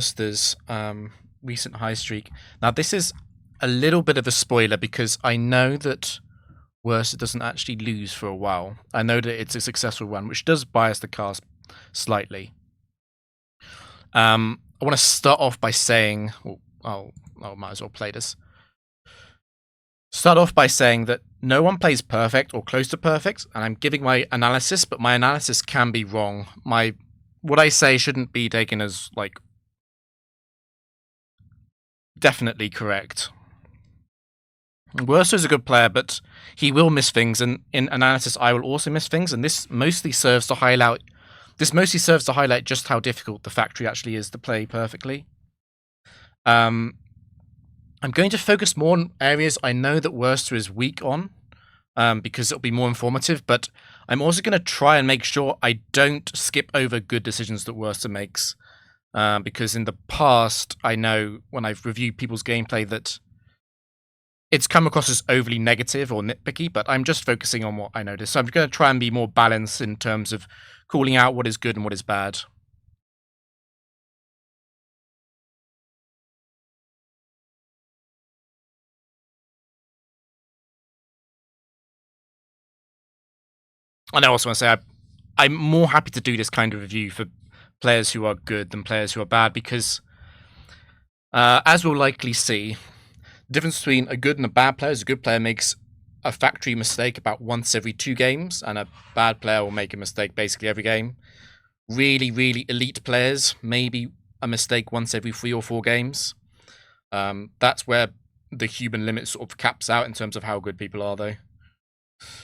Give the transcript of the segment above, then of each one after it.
Werster's recent high streak. Now, this is a little bit of a spoiler because I know that Werster doesn't actually lose for a while. I know that it's a successful run, which does bias the cast slightly. I want to start off by saying, might as well play this. Start off by saying that no one plays perfect or close to perfect, and I'm giving my analysis, but my analysis can be wrong. What I say shouldn't be taken as like definitely correct. Werster is a good player, but he will miss things, and in analysis, I will also miss things, and this mostly serves to highlight. This mostly serves to highlight just how difficult the factory actually is to play perfectly. I'm going to focus more on areas I know that Werster is weak on, because it'll be more informative. But I'm also going to try and make sure I don't skip over good decisions that Werster makes, because in the past, I know when I've reviewed people's gameplay that it's come across as overly negative or nitpicky, but I'm just focusing on what I noticed. So I'm going to try and be more balanced in terms of calling out what is good and what is bad. And I also want to say I'm more happy to do this kind of review for players who are good than players who are bad, because as we'll likely see, the difference between a good and a bad player is a good player makes a factory mistake about once every 2 games, and a bad player will make a mistake basically every game. Really, really elite players, maybe a mistake once every 3 or 4 games. That's where the human limit sort of caps out in terms of how good people are, though.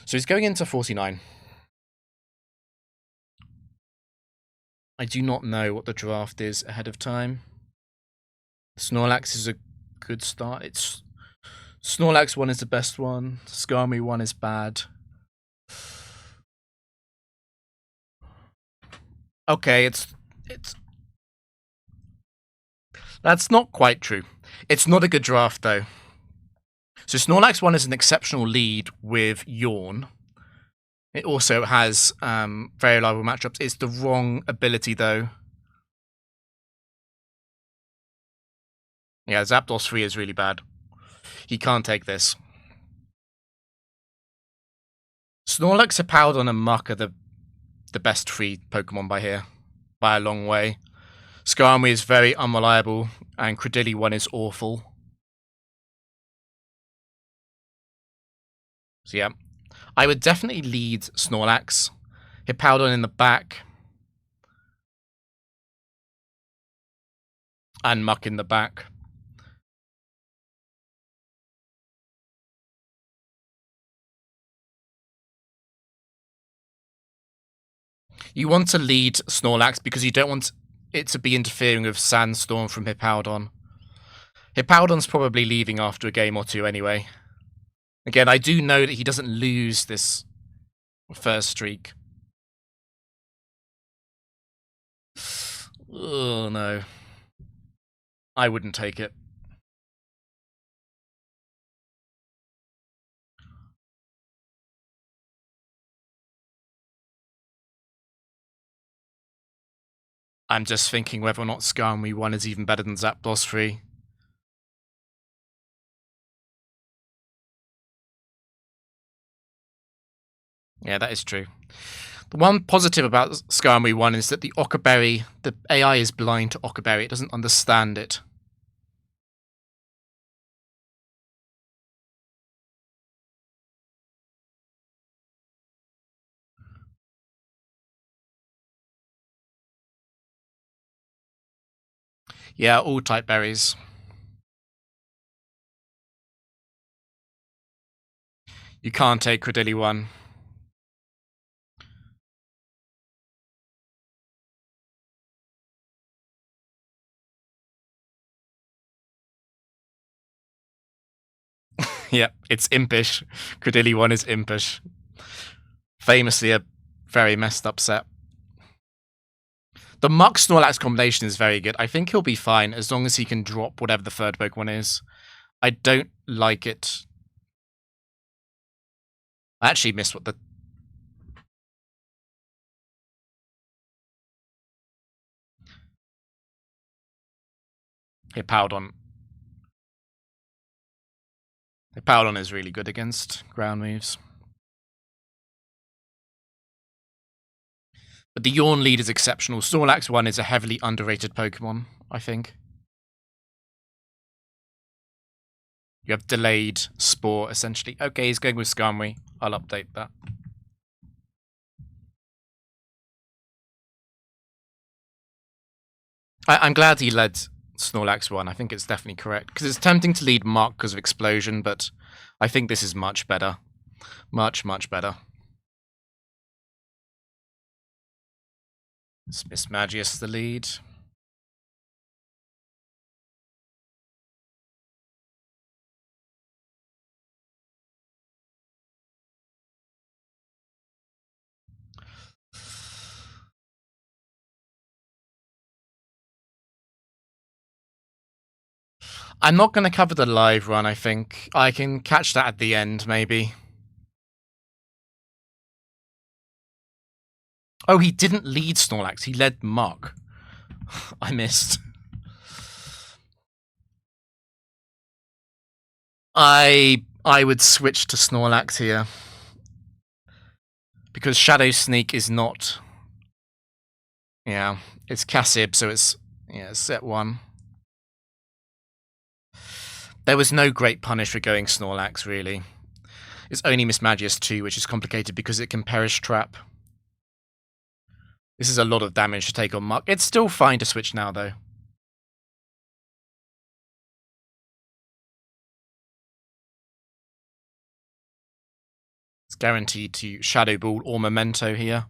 So he's going into 49. I do not know what the draft is ahead of time. Snorlax is a good start. It's Snorlax 1 is the best one. Skarmory 1 is bad. Okay, it's that's not quite true. It's not a good draft though. So Snorlax 1 is an exceptional lead with Yawn. It also has very reliable matchups. It's the wrong ability though. Yeah, Zapdos 3 is really bad. He can't take this. Snorlax, Hippowdon, and Muck are the best 3 Pokemon by here. By a long way. Skarmory is very unreliable, and Credilli 1 is awful. So yeah, I would definitely lead Snorlax. Hippowdon in the back. And Muck in the back. You want to lead Snorlax because you don't want it to be interfering with Sandstorm from Hippowdon. Hippowdon's probably leaving after a game or 2 anyway. Again, I do know that he doesn't lose this first streak. Oh, no. I wouldn't take it. I'm just thinking whether or not Skarmory 1 is even better than Zapdos 3. Yeah, that is true. The one positive about Skarmory 1 is that the Ockerberry, the AI is blind to Ockerberry. It doesn't understand it. Yeah, all type berries. You can't take Credilli 1. Yeah, it's impish. Credilli 1 is impish. Famously a very messed up set. The Muck Snorlax combination is very good. I think he'll be fine as long as he can drop whatever the third Pokemon is. I don't like it. I actually missed what the... Hippowdon. Hippowdon is really good against ground moves. But the Yawn lead is exceptional. Snorlax 1 is a heavily underrated Pokemon, I think. You have delayed Spore, essentially. Okay, he's going with Skarmory. I'll update that. I'm glad he led Snorlax 1. I think it's definitely correct. Because it's tempting to lead Mark because of Explosion, but I think this is much better. Much, much better. It's Mismagius the lead. I'm not going to cover the live run, I think. I can catch that at the end, maybe. Oh, he didn't lead Snorlax. He led Mark. I missed. I would switch to Snorlax here. Because Shadow Sneak is not... Yeah, it's Cassib, so it's... Yeah, set 1. There was no great punish for going Snorlax, really. It's only Mismagius 2, which is complicated because it can Perish Trap. This is a lot of damage to take on Mark. It's still fine to switch now, though. It's guaranteed to Shadow Ball or Memento here.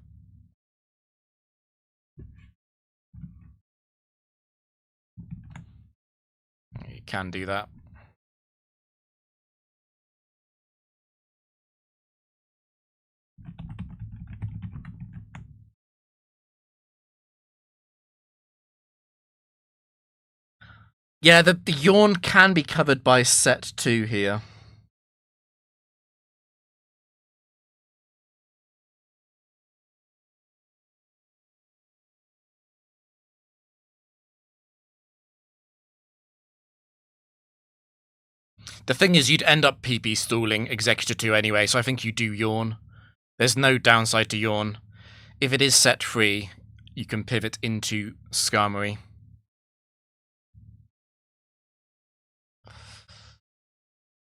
You can do that. Yeah, the Yawn can be covered by set 2 here. The thing is, you'd end up PP stalling Executor 2 anyway, so I think you do Yawn. There's no downside to Yawn. If it is set free, you can pivot into Skarmory.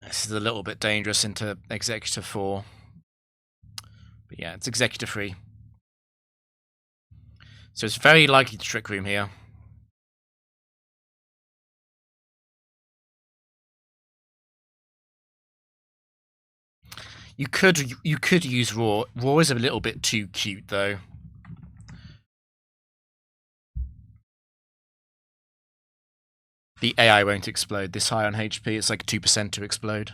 This is a little bit dangerous into Executor 4. But yeah, it's Executor free. So it's very likely to Trick Room here. You could use Roar. Roar is a little bit too cute, though. The AI won't explode this high on HP. It's like 2% to explode.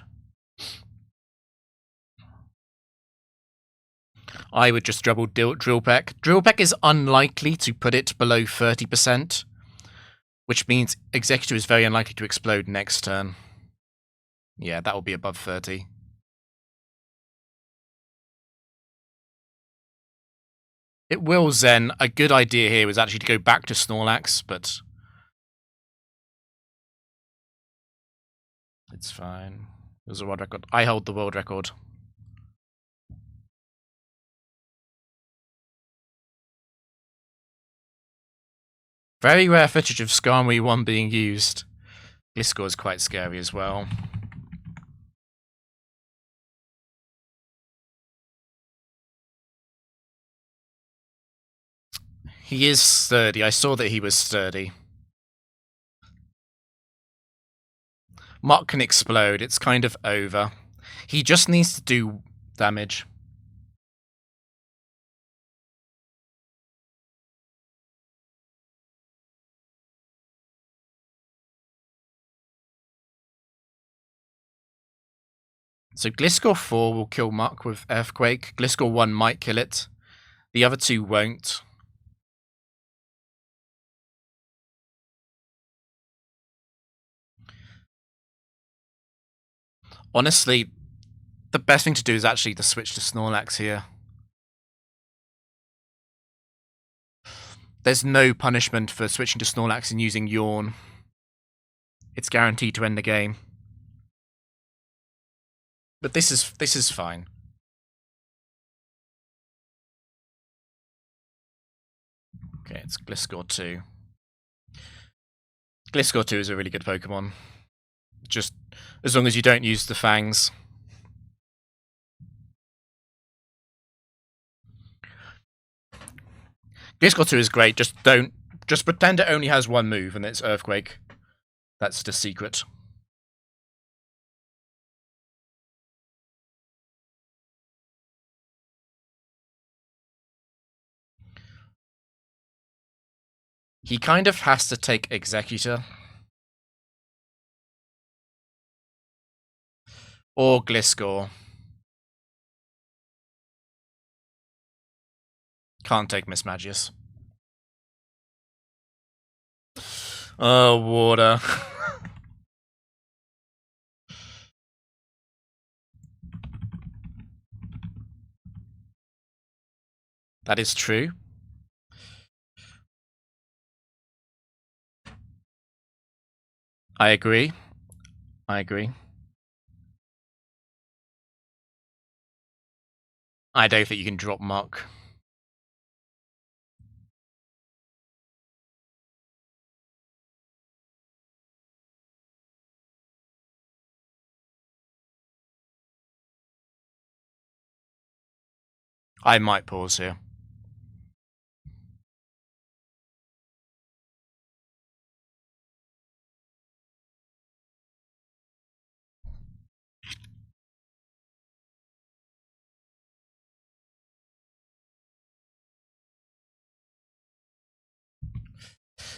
I would just double Drill Peck. Drill Peck is unlikely to put it below 30%, which means Executor is very unlikely to explode next turn. Yeah, that will be above 30. It will Zen. A good idea here was actually to go back to Snorlax, but it's fine. It was a world record. I hold the world record. Very rare footage of Skarmory 1 being used. Gliscor is quite scary as well. He is sturdy. I saw that he was sturdy. Mark can explode. It's kind of over. He just needs to do damage. So Gliscor 4 will kill Mark with Earthquake. Gliscor 1 might kill it. The other two won't. Honestly, the best thing to do is actually to switch to Snorlax here. There's no punishment for switching to Snorlax and using Yawn. it's guaranteed to end the game. But this is fine. Okay, it's Gliscor 2. Gliscor 2 is a really good Pokemon. Just as long as you don't use the fangs. Gliscor 2 is great, just pretend it only has one move and it's Earthquake. That's the secret. He kind of has to take Executor. Or Gliscor. Can't take Mismagius. Oh, water. That is true. I agree. I agree. I don't think you can drop Muck. I might pause here.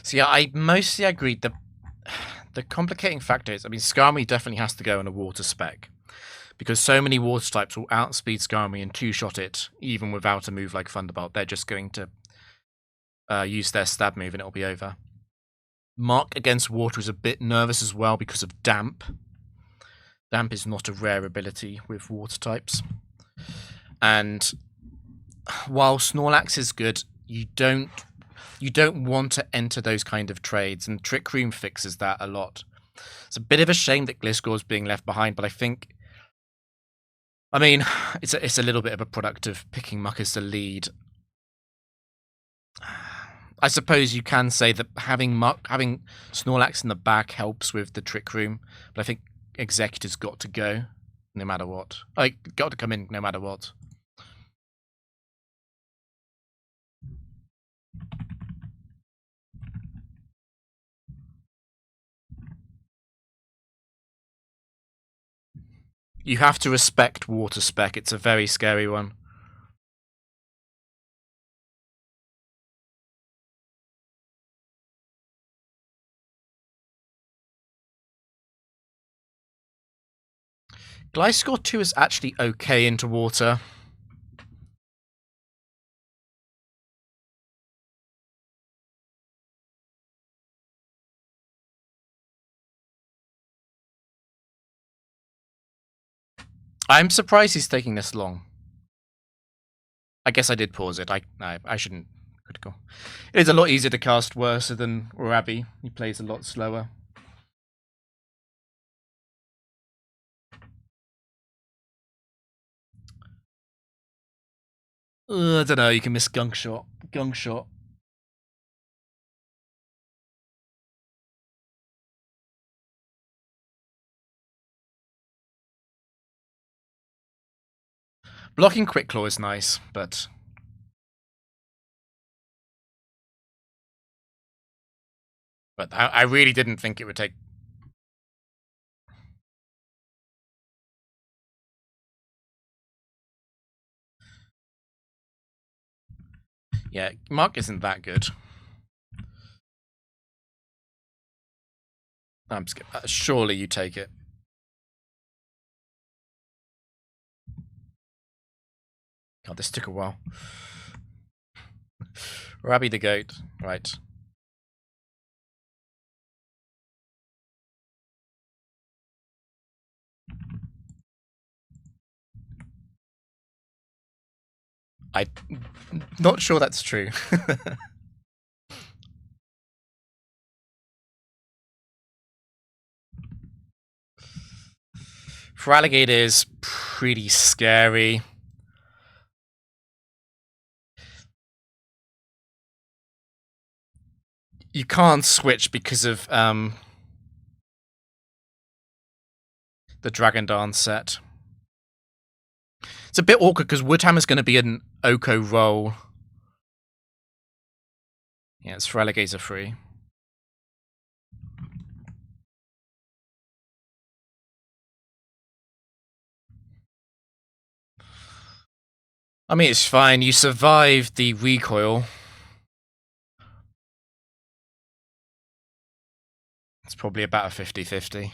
So yeah, I mostly agreed. The complicating factor is, I mean, Skarmory definitely has to go on a water spec. Because so many water types will outspeed Skarmory and two-shot it, even without a move like Thunderbolt. They're just going to use their stab move and it'll be over. Mark against water is a bit nervous as well because of Damp. Damp is not a rare ability with water types. And while Snorlax is good, you don't want to enter those kind of trades, and Trick Room fixes that a lot. It's a bit of a shame that Gliscor is being left behind, but I mean, it's a little bit of a product of picking Muck as the lead. I suppose you can say that having Snorlax in the back helps with the Trick Room, but I think Executor's got to go no matter what. Got to come in no matter what. You have to respect water spec. It's a very scary one. Gliscor 2 is actually okay into water. I'm surprised he's taking this long. I guess I did pause it. I shouldn't. Critical. It is a lot easier to cast Werster than Rabi. He plays a lot slower. I don't know. You can miss Gunk Shot. Gunk Shot. Blocking Quick Claw is nice, but I really didn't think it would take. Yeah, Mark isn't that good. I'm just surely you take it. God, this took a while. Rabi the goat, right? I'm not sure that's true. Feraligatr is pretty scary. You can't switch because of the Dragon Dance set. It's a bit awkward because Woodhammer's going to be an Oko roll. Yeah, it's Feraligatr free. I mean, it's fine. You survived the recoil. It's probably about a 50-50.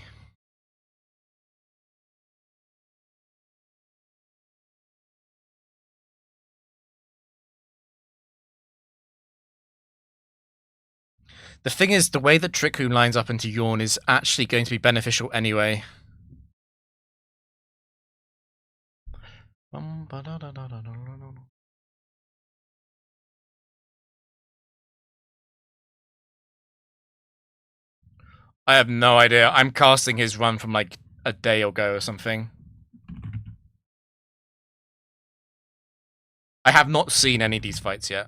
The thing is, the way that Trick Room lines up into Yawn is actually going to be beneficial anyway. I have no idea. I'm casting his run from like a day ago or something. I have not seen any of these fights yet.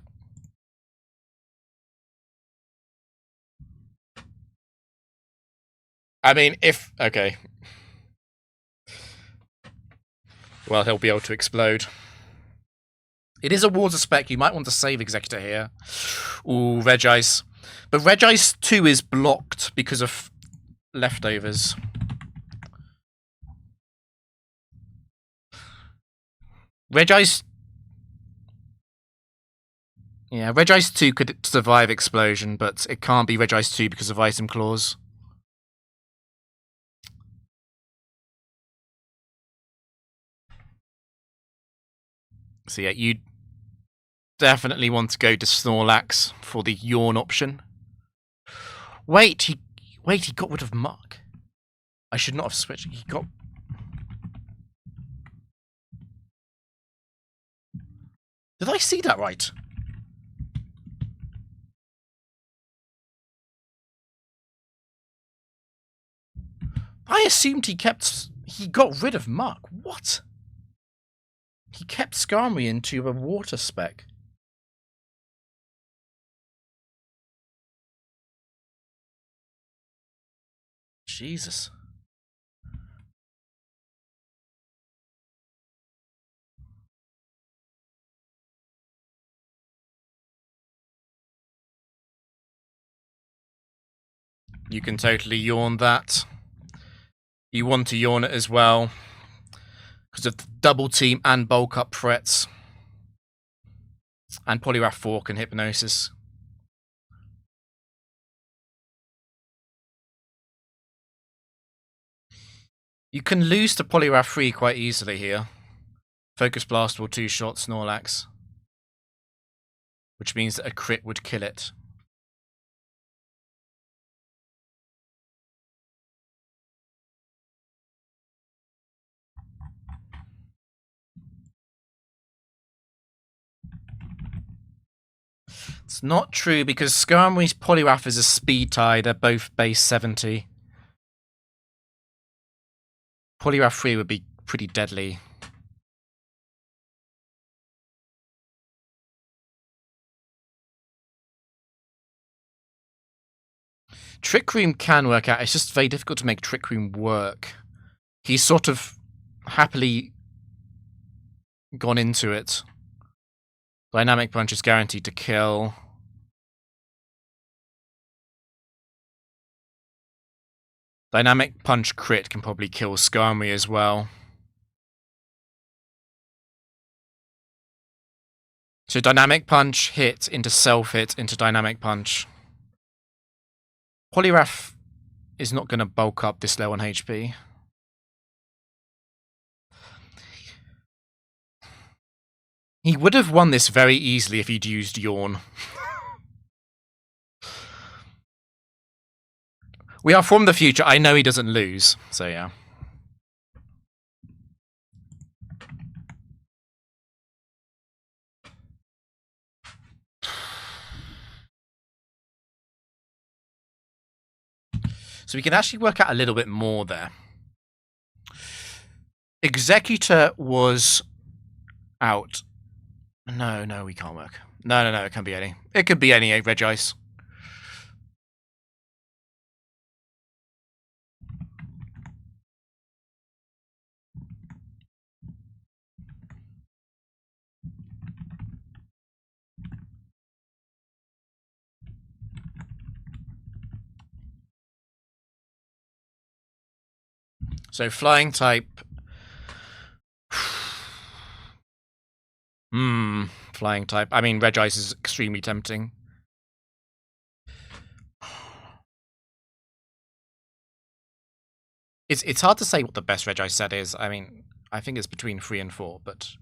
I mean, if... Okay. Well, he'll be able to explode. It is a water spec. You might want to save Executor here. Ooh, Regice. But Regice 2 is blocked because of leftovers. Regice... Yeah, Regice 2 could survive Explosion, but it can't be Regice 2 because of Item Clause. So yeah, you definitely want to go to Snorlax for the Yawn option. Wait, he got rid of Muck. I should not have switched. He got... Did I see that right? I assumed he got rid of Muck. What? He kept Skarmory into a water spec. Jesus. You can totally Yawn that. You want to Yawn it as well. Because of the double team and bulk up threats. And Poliwrath Fork and Hypnosis. You can lose to Poliwrath 3 quite easily here. Focus Blast will two-shot Snorlax. Which means that a crit would kill it. It's not true because Skarmory's Poliwrath is a speed tie. They're both base 70. Poliwrath 3 would be pretty deadly. Trick Room can work out. It's just very difficult to make Trick Room work. He's sort of happily gone into it. Dynamic Punch is guaranteed to kill. Dynamic Punch crit can probably kill Skarmory as well. So Dynamic Punch hit into self-hit into Dynamic Punch. Poliwrath is not going to bulk up this low on HP. He would have won this very easily if he'd used Yawn. We are from the future. I know he doesn't lose, so yeah. So we can actually work out a little bit more there. Executor was out. No, we can't work. No, it can't be any. It could be any Reg Ice. So flying type. Flying type. I mean, Reg Ice is extremely tempting. It's hard to say what the best Reg Ice set is. I mean, I think it's between 3 and 4, but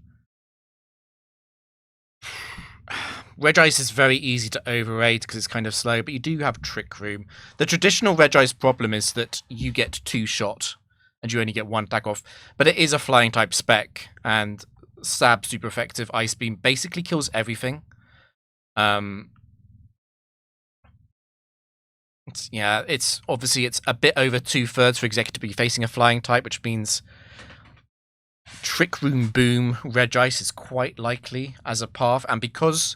Reg Ice is very easy to overrate because it's kind of slow, but you do have Trick Room. The traditional Reg Ice problem is that you get 2 shot and you only get 1 attack off, but it is a flying type spec, and Stab super effective Ice Beam basically kills everything. It's obviously it's a bit over 2/3 for Executor to be facing a flying type, which means Trick Room Boom Reg Ice is quite likely as a path, and because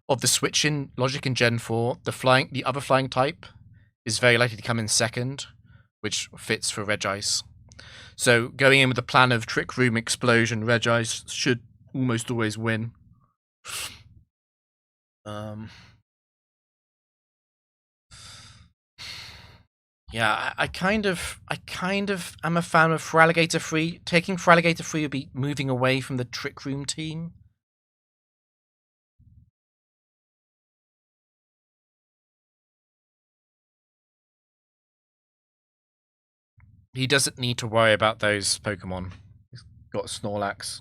of the switch in logic in Gen 4, the other flying type is very likely to come in second, which fits for Reg Ice. So going in with the plan of Trick Room Explosion, Reg Ice should almost always win. Yeah, I kind of am a fan of Feraligator 3. Taking Feraligator 3 would be moving away from the Trick Room team. He doesn't need to worry about those Pokemon. He's got Snorlax.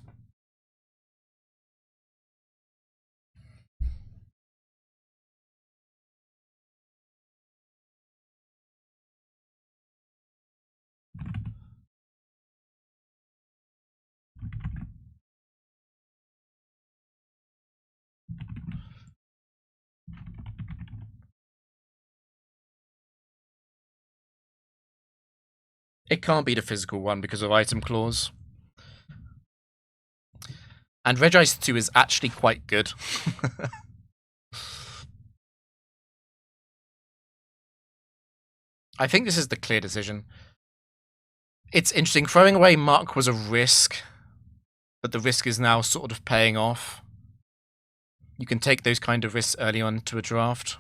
It can't be the physical one because of item clause. And Regice 2 is actually quite good. I think this is the clear decision. It's interesting. Throwing away Mark was a risk, but the risk is now sort of paying off. You can take those kind of risks early on to a draft.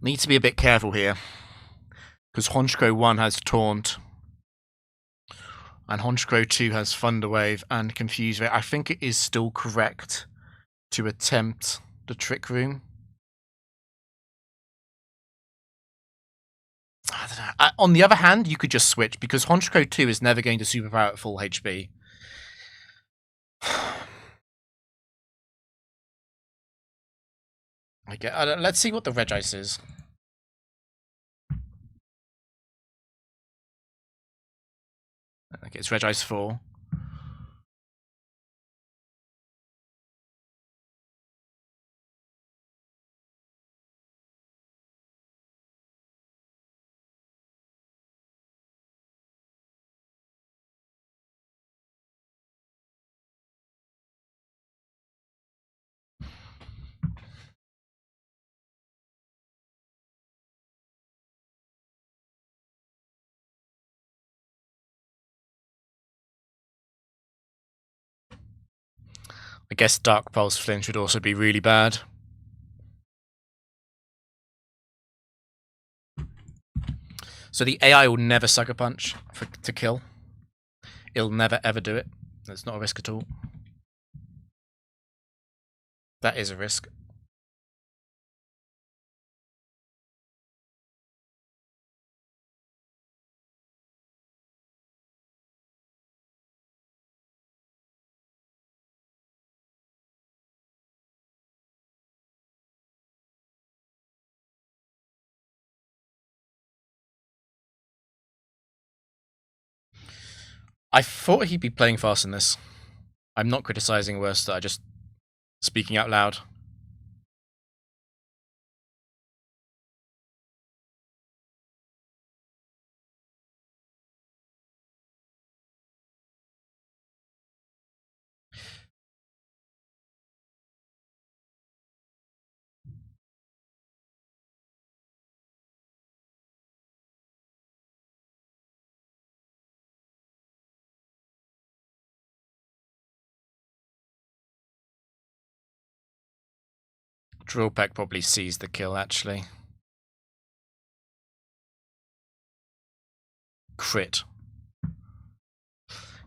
Need to be a bit careful here, because Honchkrow 1 has Taunt, and Honchkrow 2 has Thunderwave and Confuse Ray. I think it is still correct to attempt the Trick Room. I don't know. On the other hand, you could just switch, because Honchkrow 2 is never going to superpower at full HP. Let's see what the Regice is. Okay, it's Regice 4. I guess Dark Pulse Flinch would also be really bad. So the AI will never Sucker Punch to kill. It'll never ever do it. It's not a risk at all. That is a risk. I thought he'd be playing fast in this. I'm not criticizing Werster, I'm just speaking out loud. Drillpeck probably sees the kill, actually. Crit.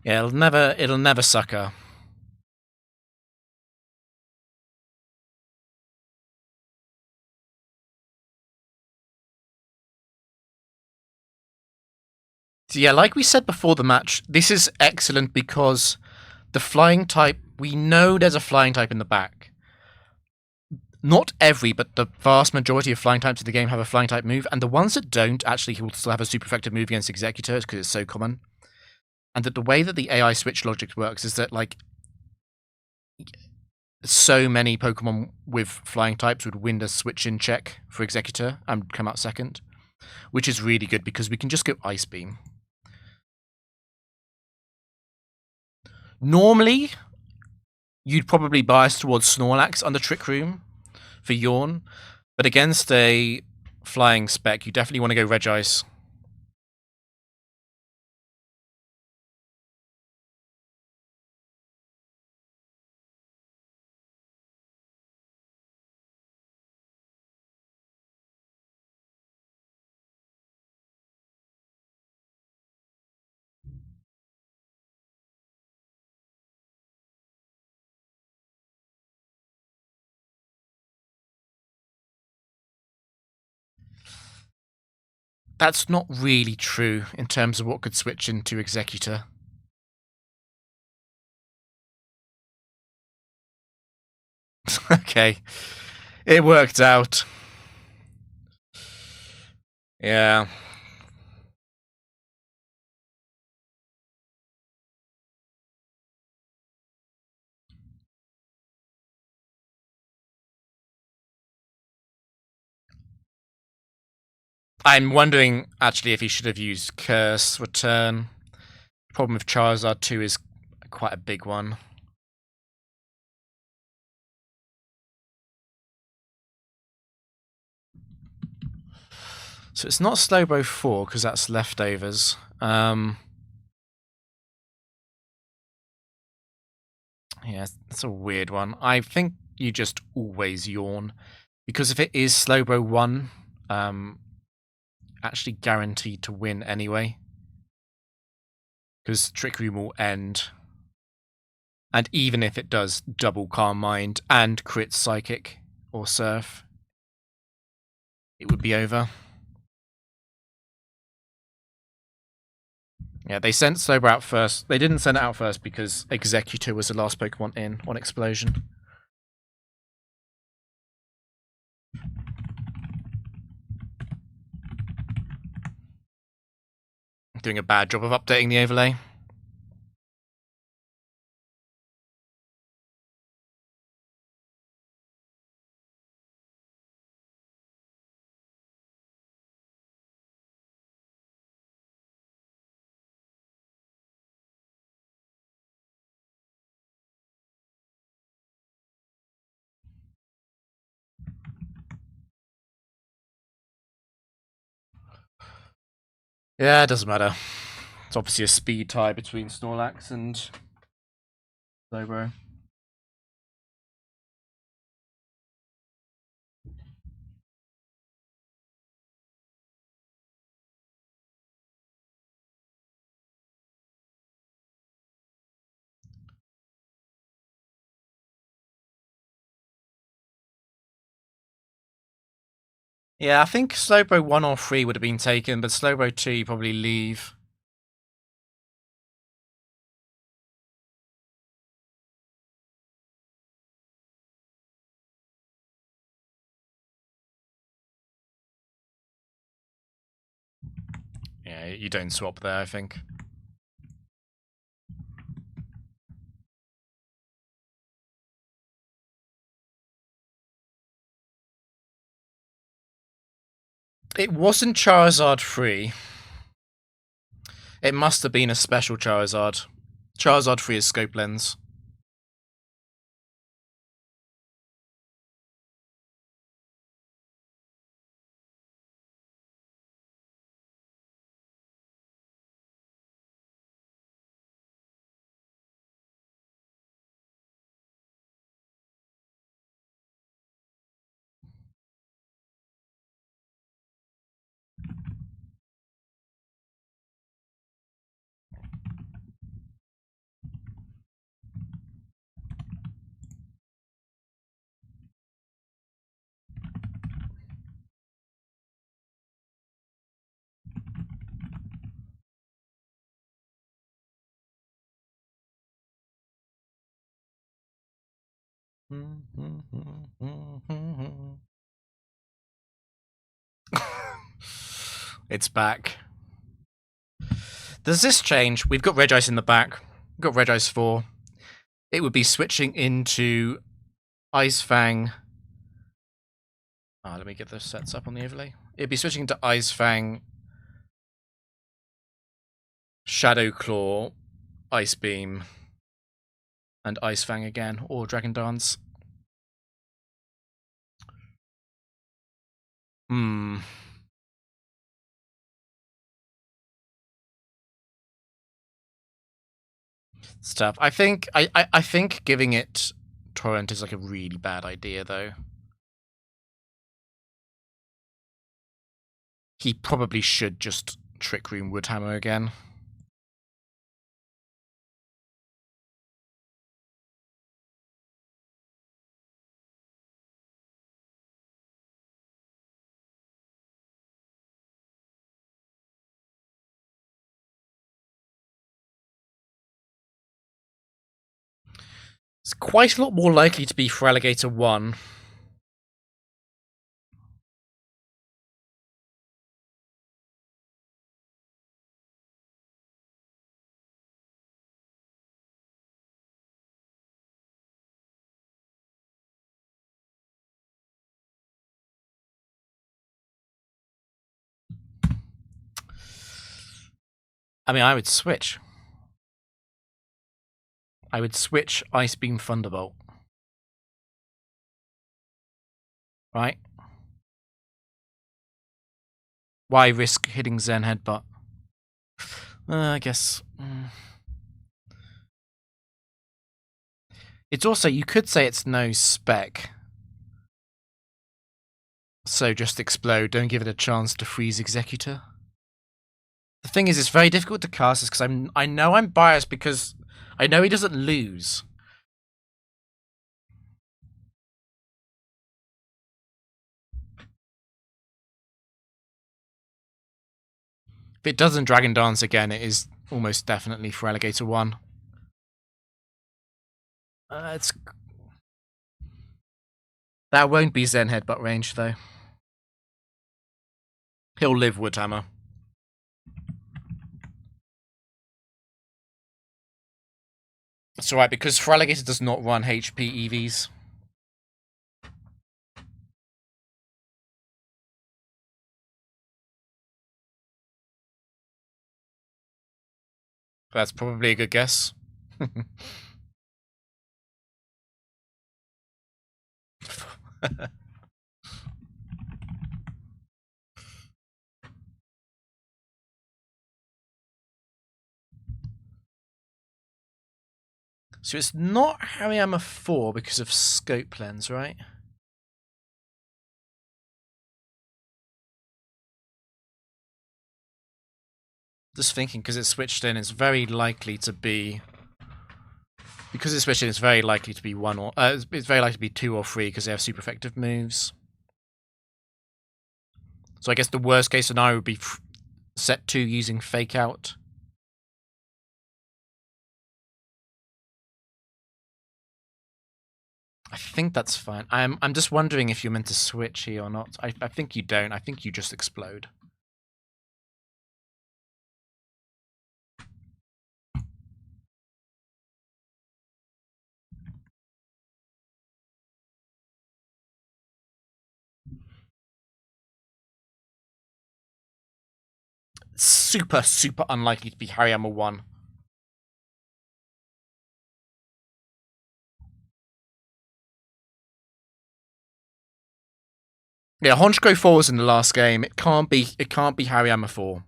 Yeah, it'll never sucker. So yeah, like we said before the match, this is excellent because the flying type, we know there's a flying type in the back. Not every, but the vast majority of flying types in the game have a flying type move, and the ones that don't actually will still have a super effective move against executors because it's so common. And that the way that the AI switch logic works is that, like, so many Pokemon with flying types would win the switch in check for executor and come out second, which is really good because we can just go Ice Beam. Normally, you'd probably bias towards Snorlax under Trick Room for Yawn, but against a flying spec, you definitely want to go Regice. That's not really true in terms of what could switch into Executor. Okay. It worked out. Yeah. I'm wondering, actually, if he should have used Curse Return. The problem with Charizard 2 is quite a big one. So it's not Slowbro 4, because that's leftovers. Yeah, that's a weird one. I think you just always Yawn. Because if it is Slowbro 1, actually guaranteed to win anyway. Because Trick Room will end. And even if it does double Calm Mind and crit Psychic or Surf, it would be over. Yeah, they sent Slowbro out first. They didn't send it out first because Executor was the last Pokemon in on Explosion. Doing a bad job of updating the overlay. Yeah, it doesn't matter. It's obviously a speed tie between Snorlax and Slowbro. Yeah, I think Slowbro 1 or 3 would have been taken, but Slowbro 2 you probably leave. Yeah, you don't swap there, I think. It wasn't Charizard free. It must have been a special Charizard. Charizard free is scope lens. It's back. Does this change? We've got Regice in the back. We've got Regice 4. It would be switching into Ice Fang. Let me get the sets up on the overlay. It'd be switching to Ice Fang, Shadow Claw, Ice Beam, and Ice Fang again, or Dragon Dance. Stuff. I think giving it Torrent is like a really bad idea, though. He probably should just Trick Room Woodhammer again. It's quite a lot more likely to be for Alligator 1. I mean, I would switch. I would switch Ice Beam Thunderbolt. Right? Why risk hitting Zen Headbutt? I guess. It's also, you could say it's no spec. So just explode, don't give it a chance to freeze Executor. The thing is, it's very difficult to cast this because I know I'm biased because I know he doesn't lose. If it doesn't Dragon Dance again, it is almost definitely for Alligator 1. That won't be Zen Headbutt range, though. He'll live Woodhammer. It's alright, because Feraligatr does not run HP EVs. That's probably a good guess. So it's not Hariyama 4 because of Scope Lens, right? Just thinking, because it's switched in, it's very likely to be... Because it's switched in, it's very likely to be one or... it's very likely to be 2 or 3 because they have super effective moves. So I guess the worst case scenario would be set 2 using Fake Out. I think that's fine. I'm just wondering if you're meant to switch here or not. I think you don't. I think you just explode. super, super unlikely to be Hariyama 1. Yeah, Honchko 4 was in the last game. It can't be Hariyama 4.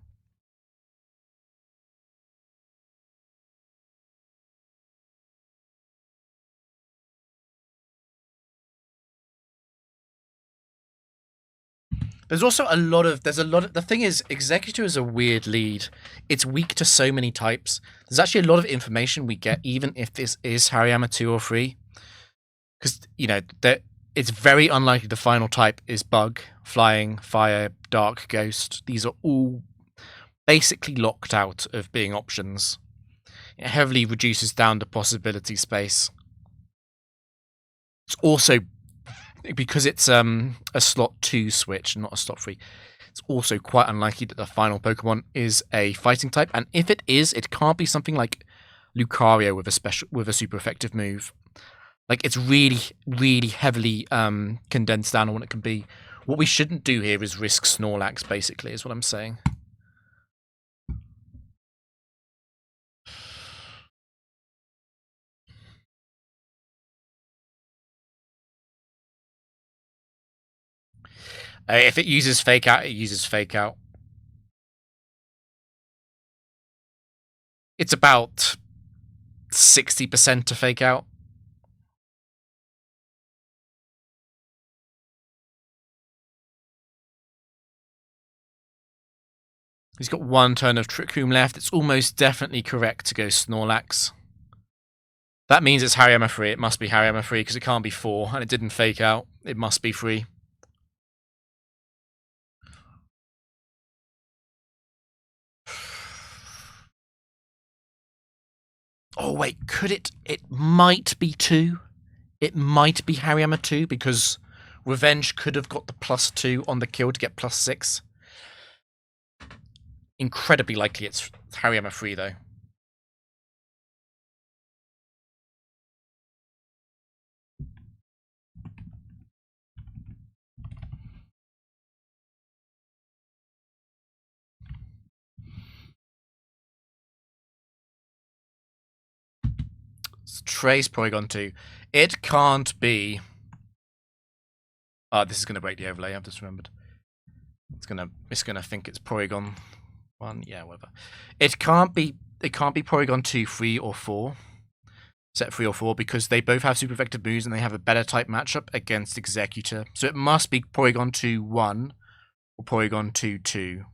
There's also a lot of the thing is, Executor is a weird lead. It's weak to so many types. There's actually a lot of information we get even if this is Hariyama 2 or 3. Because, you know, it's very unlikely the final type is Bug, Flying, Fire, Dark, Ghost. These are all basically locked out of being options. It heavily reduces down the possibility space. It's also, because it's a slot 2 switch, not a slot 3, it's also quite unlikely that the final Pokemon is a fighting type. And if it is, it can't be something like Lucario with a super effective move. Like, it's really, really heavily condensed down on what it can be. What we shouldn't do here is risk Snorlax, basically, is what I'm saying. If it uses Fake Out, it uses Fake Out. It's about 60% to Fake Out. He's got one turn of Trick Room left. It's almost definitely correct to go Snorlax. That means it's Hariyama 3. It must be Hariyama 3 because it can't be 4, and it didn't Fake Out. It must be 3. Oh, wait, could it? It might be 2. It might be Hariyama 2 because Revenge could have got the +2 on the kill to get +6. Incredibly likely it's Hariyama 3, though. It's Trace Porygon 2. It can't be... Oh, this is going to break the overlay, I've just remembered. It's gonna think it's Porygon 1, yeah, whatever. It can't be Porygon 2, 3, or 4. Set 3 or 4, because they both have super effective moves and they have a better type matchup against Executor. So it must be Porygon 2, 1 or Porygon 2, 2.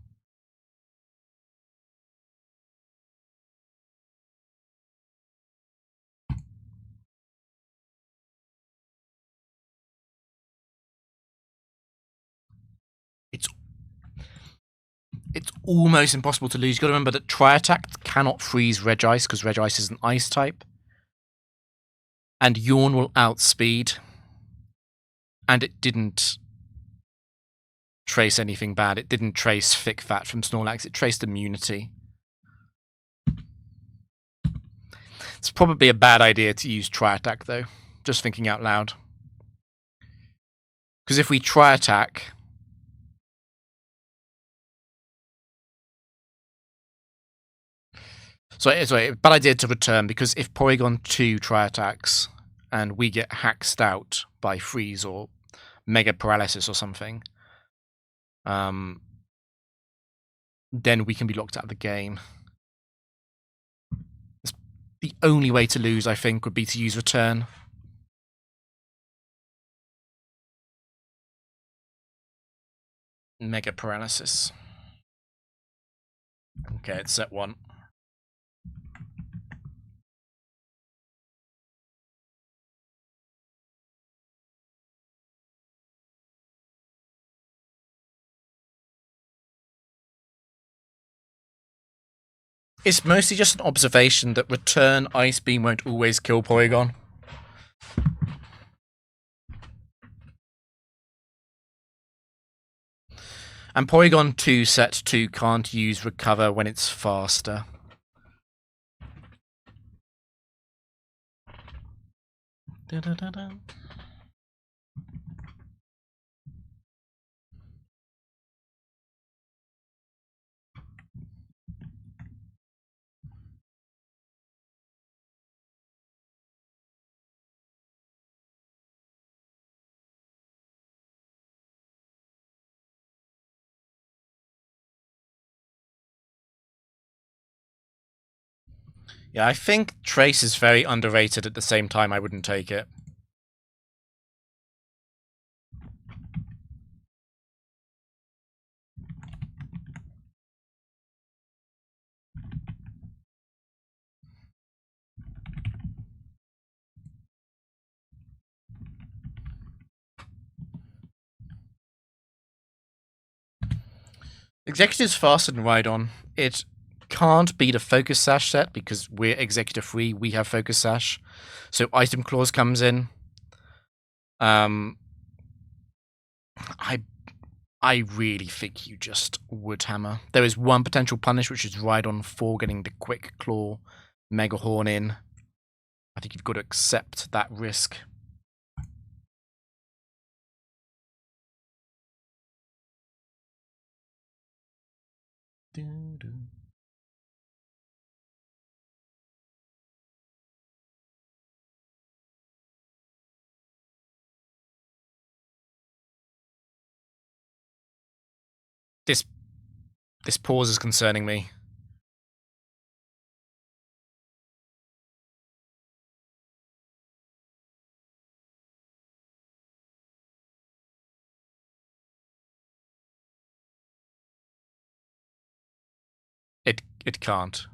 It's almost impossible to lose. You've got to remember that Tri-Attack cannot freeze Regice because Regice is an ice type. And Yawn will outspeed. And it didn't trace anything bad. It didn't trace Thick Fat from Snorlax. It traced immunity. It's probably a bad idea to use Tri-Attack, though. Just thinking out loud. Because if we Tri-Attack... Sorry, bad idea to return, because if Porygon 2 Tri-Attacks and we get hacked out by Freeze or Mega Paralysis or something, then we can be locked out of the game. The only way to lose, I think, would be to use Return. Mega Paralysis. Okay, it's set 1. It's mostly just an observation that Return Ice Beam won't always kill Porygon. And Porygon 2 set 2 can't use Recover when it's faster. Da -da -da -da. Yeah, I think Trace is very underrated. At the same time, I wouldn't take it. Executive's faster than Ride-On. It can't be the Focus Sash set because we're Executive free. We have Focus Sash. So Item Clause comes in. I really think you just would hammer. There is one potential punish, which is Ride-On 4 getting the Quick Claw Mega Horn in. I think you've got to accept that risk. This pause is concerning me. It can't.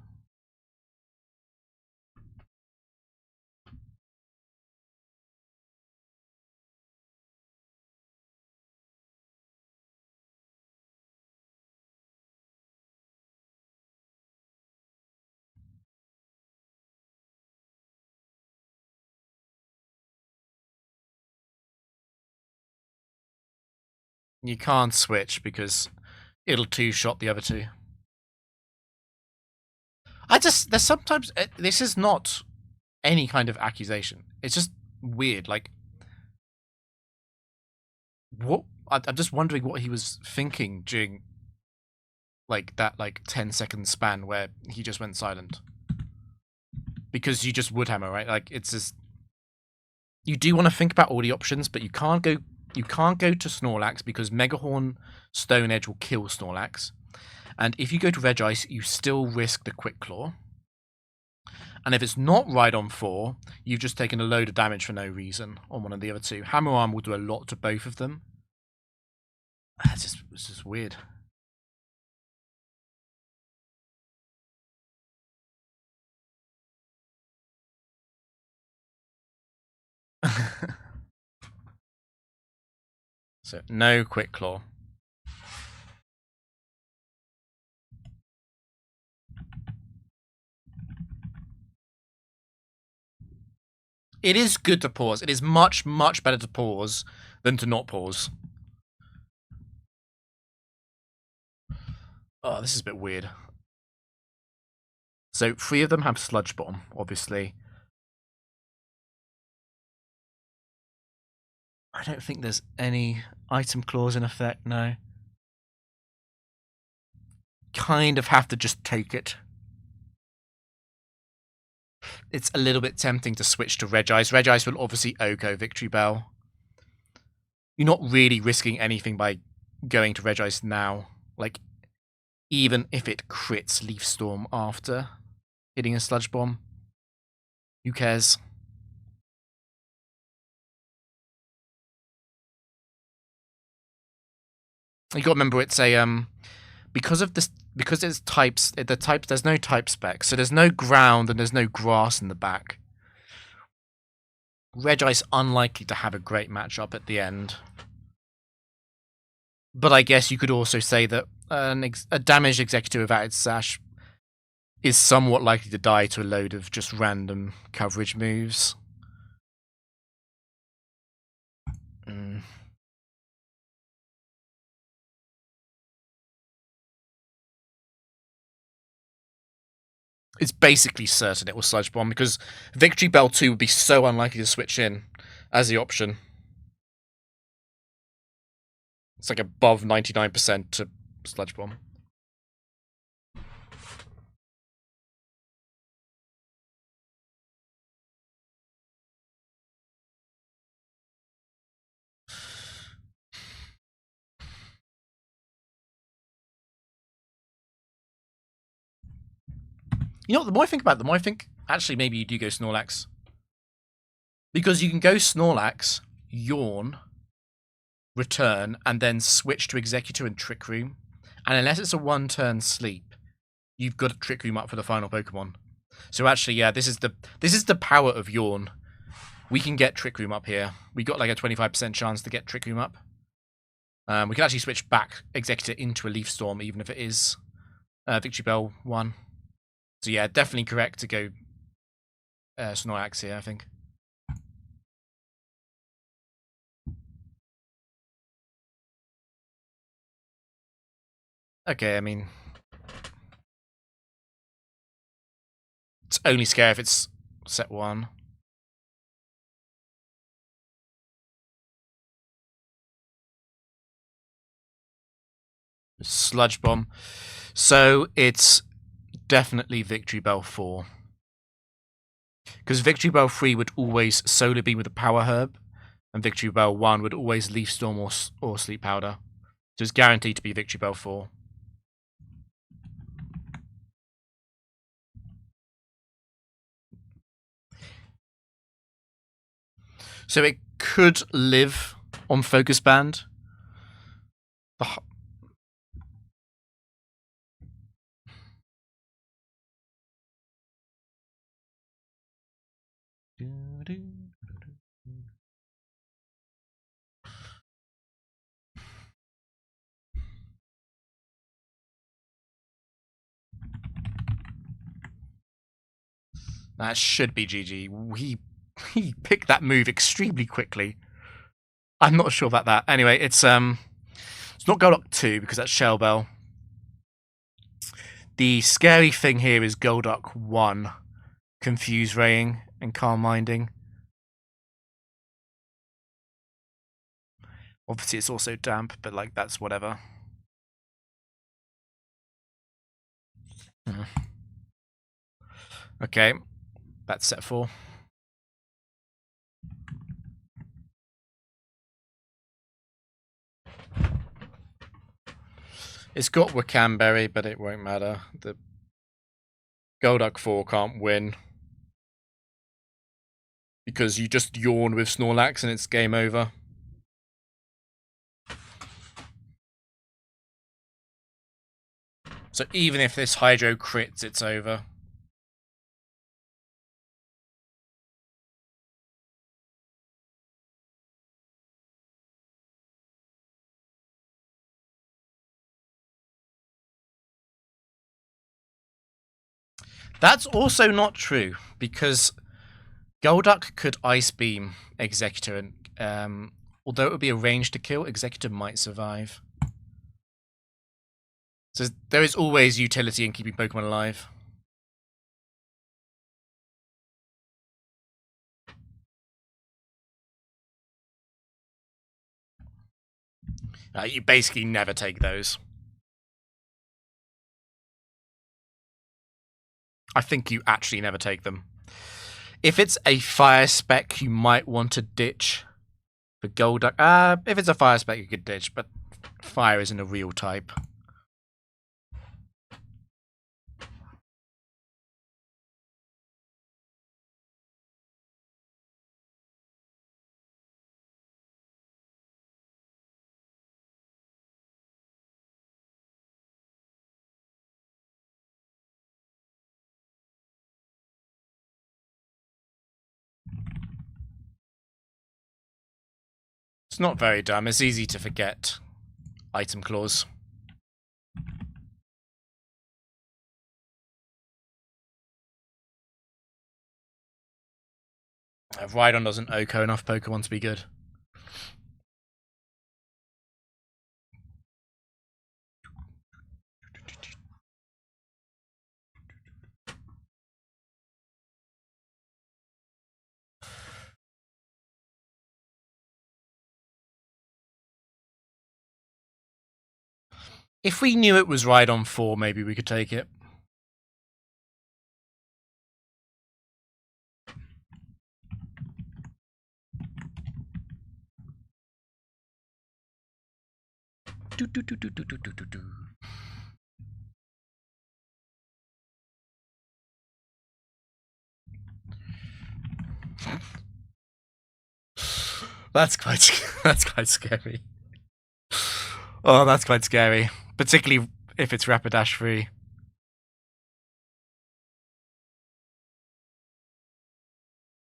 You can't switch because it'll two-shot the other two. There's sometimes, this is not any kind of accusation. It's just weird. Like, what? I'm just wondering what he was thinking during, like, that, 10-second span where he just went silent. Because you just would hammer, right? Like, it's just, you do want to think about all the options, but you can't go to Snorlax because Megahorn Stone Edge will kill Snorlax. And if you go to Regice, you still risk the Quick Claw. And if it's not Ride-On 4, you've just taken a load of damage for no reason on one of the other two. Hammer Arm will do a lot to both of them. It's just weird. So, no Quick Claw. It is good to pause. It is much, much better to pause than to not pause. Oh, this is a bit weird. So, 3 of them have Sludge Bomb, obviously. I don't think there's any item clause in effect, no. Kind of have to just take it. It's a little bit tempting to switch to Regice. Regice will obviously OHKO Victory Bell. You're not really risking anything by going to Regice now. Like, even if it crits Leaf Storm after hitting a Sludge Bomb. Who cares? You gotta remember it's a because it's types, there's no type spec, so there's no ground and there's no grass in the back. Regice unlikely to have a great matchup at the end. But I guess you could also say that a damaged executive without its sash is somewhat likely to die to a load of just random coverage moves. It's basically certain it will Sludge Bomb because Victory Bell 2 would be so unlikely to switch in as the option. It's like above 99% to Sludge Bomb. You know, the more I think about it, the more I think Actually, maybe you do go Snorlax. Because you can go Snorlax, Yawn, return, and then switch to Executor and Trick Room. And unless it's a one-turn sleep, you've got to Trick Room up for the final Pokemon. So actually, yeah, this is the power of Yawn. We can get Trick Room up here. We got like a 25% chance to get Trick Room up. We can actually switch back Executor into a Leaf Storm, even if it is Victory Bell 1. So yeah, definitely correct to go Snorlax here, I think. Okay, I mean, it's only scary if it's set 1. Sludge Bomb. So it's definitely Victory Bell 4. Because Victory Bell 3 would always Solar Beam with a Power Herb, and Victory Bell 1 would always Leaf Storm or Sleep Powder. So it's guaranteed to be Victory Bell 4. So it could live on Focus Band. That should be GG. He picked that move extremely quickly. I'm not sure about that. Anyway, it's not Golduck 2 because that's Shell Bell. The scary thing here is Golduck 1, Confuse Raying and Calm Minding. Obviously, it's also damp, but like that's whatever. Okay, that's set 4. It's got Wacamberry, but it won't matter. The Golduck 4 can't win. Because you just yawn with Snorlax and it's game over. So even if this Hydro crits, it's over. That's also not true, because Golduck could Ice Beam Executor, and although it would be a range to kill, Executor might survive. So there is always utility in keeping Pokemon alive. You basically never take those. I think you actually never take them. If it's a fire spec, you might want to ditch the Golduck. If it's a fire spec, you could ditch, but fire isn't a real type. It's not very dumb. It's easy to forget item clause. Rhydon doesn't OHKO enough Pokemon to be good. If we knew it was Rhydon 4, maybe we could take it. That's quite scary. Oh, that's quite scary. Particularly if it's Rapidash free.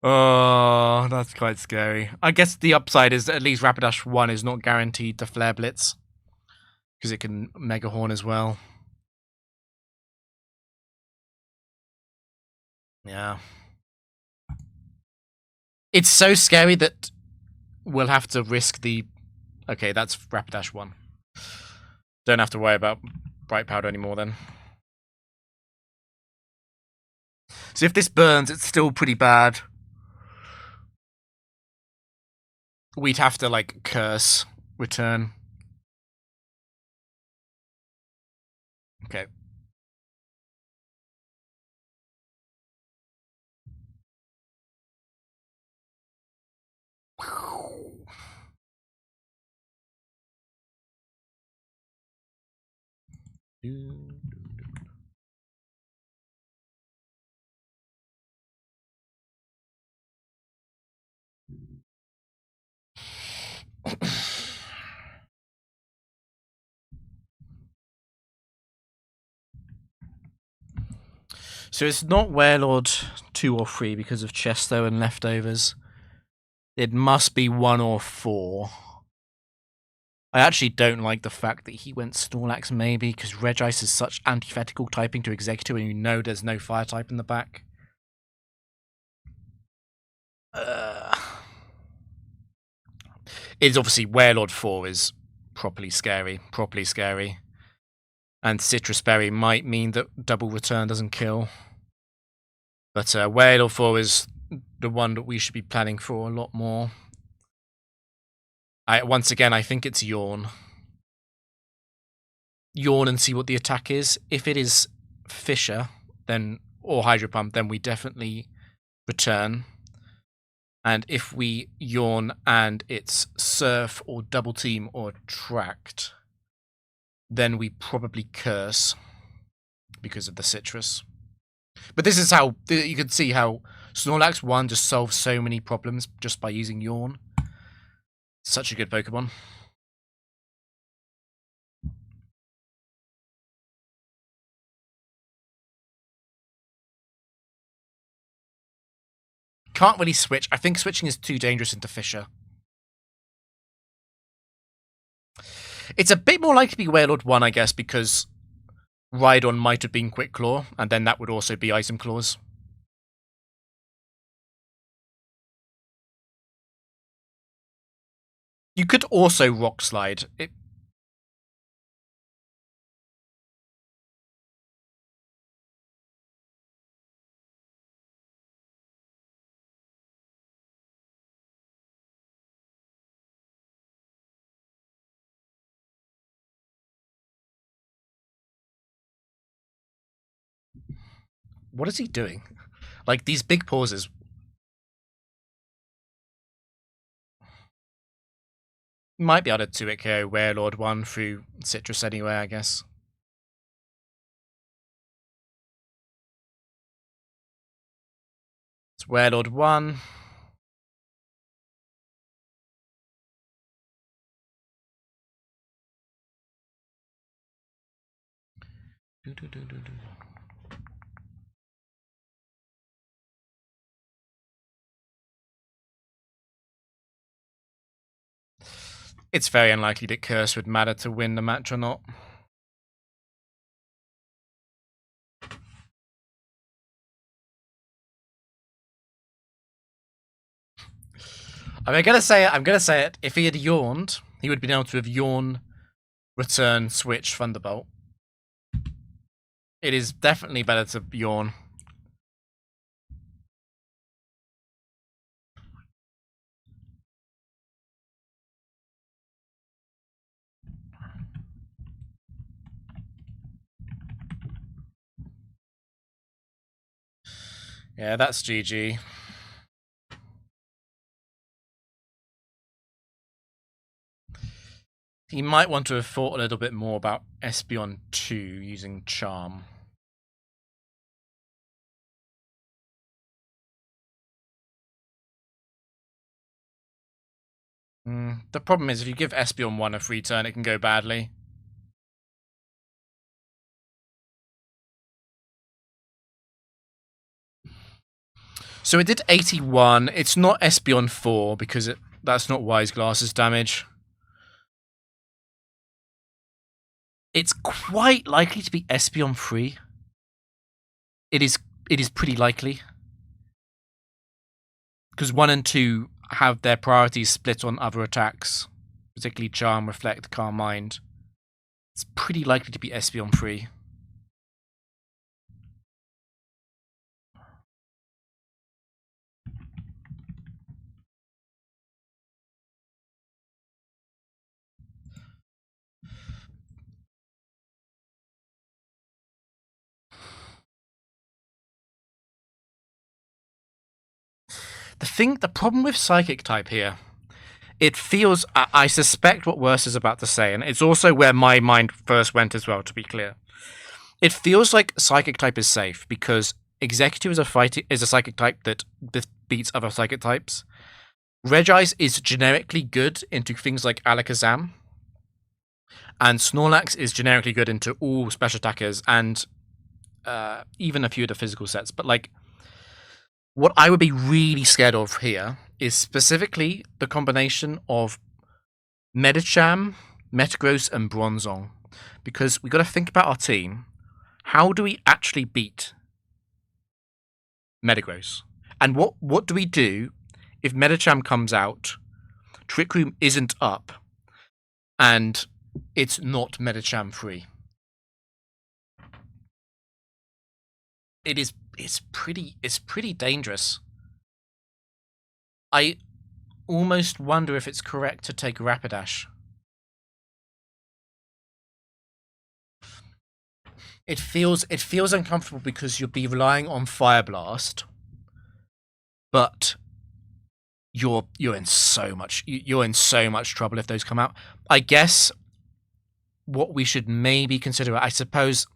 Oh, that's quite scary. I guess the upside is at least Rapidash 1 is not guaranteed to Flare Blitz. Because it can Mega Horn as well. Yeah. It's so scary that we'll have to risk the... Okay, that's Rapidash 1. Don't have to worry about Bright Powder anymore then. So if this burns, it's still pretty bad. We'd have to, like, curse return. Okay. So it's not Werelord 2 or 3 because of Chesto and leftovers. It must be 1 or 4. I actually don't like the fact that he went Snorlax maybe, because Regice is such antithetical typing to Executor and you know there's no fire type in the back. It's obviously Werelord 4 is properly scary. And Citrus Berry might mean that double return doesn't kill. But Werelord 4 is the one that we should be planning for a lot more. Once again, I think it's Yawn. Yawn and see what the attack is. If it is Fissure, then or Hydro Pump, then we definitely return. And if we Yawn and it's Surf or Double Team or Attract, then we probably Curse because of the Citrus. But this is how you can see how Snorlax 1 just solves so many problems just by using Yawn. Such a good Pokemon. Can't really switch. I think switching is too dangerous into Fissure. It's a bit more likely to be Werelord 1, I guess, because Rhydon might have been Quick Claw, and then that would also be Item Claws. You could also Rock Slide. What is he doing? Like, these big pauses. Might be able to 2-hit KO Werelord 1 through Citrus anyway, I guess. It's Werelord 1. It's very unlikely that Curse would matter to win the match or not. I'm gonna say it. If he had yawned, he would have been able to have yawn, return, switch, Thunderbolt. It is definitely better to yawn. Yeah, that's GG. He might want to have thought a little bit more about Espeon 2 using Charm. The problem is if you give Espeon 1 a free turn, it can go badly. So it did 81. It's not Espeon 4 because that's not Wise Glasses damage. It's quite likely to be Espeon 3. It is pretty likely. Because 1 and 2 have their priorities split on other attacks, particularly Charm, Reflect, Calm Mind. It's pretty likely to be Espeon 3. The problem with Psychic type here, it feels, I suspect what Worst is about to say, and it's also where my mind first went as well, to be clear. It feels like Psychic type is safe because Executive is a Psychic type that beats other Psychic types. Regice is generically good into things like Alakazam, and Snorlax is generically good into all special attackers and even a few of the physical sets. But like, what I would be really scared of here is specifically the combination of Medicham, Metagross, and Bronzong, because we got to think about our team. How do we actually beat Metagross? And what do we do if Medicham comes out, Trick Room isn't up, and it's not Medicham free? It's pretty dangerous. I almost wonder if it's correct to take Rapidash. It feels uncomfortable because you'll be relying on Fire Blast, but you're in so much trouble if those come out. I guess what we should maybe consider, I suppose,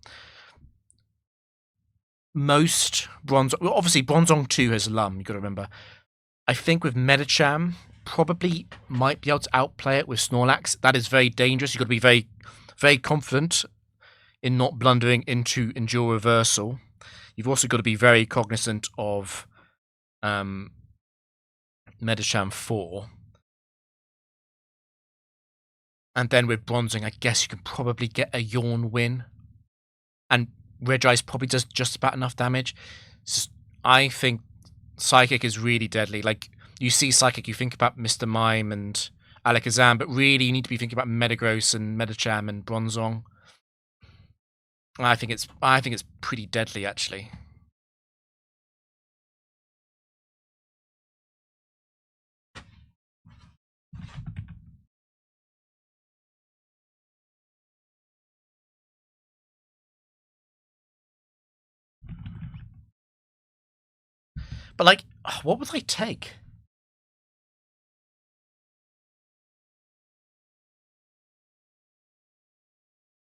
most obviously Bronzong 2 has Lum, you got to remember. I think with Medicham, probably might be able to outplay it with Snorlax. That is very dangerous. You've got to be very, very confident in not blundering into Endure Reversal. You've also got to be very cognizant of Medicham 4. And then with Bronzing, I guess you can probably get a Yawn win. And Regice probably does just about enough damage. I think Psychic is really deadly. Like, you see Psychic, you think about Mr. Mime and Alakazam, but really you need to be thinking about Metagross and Medicham and Bronzong. I think it's pretty deadly, actually. But like, what would I take?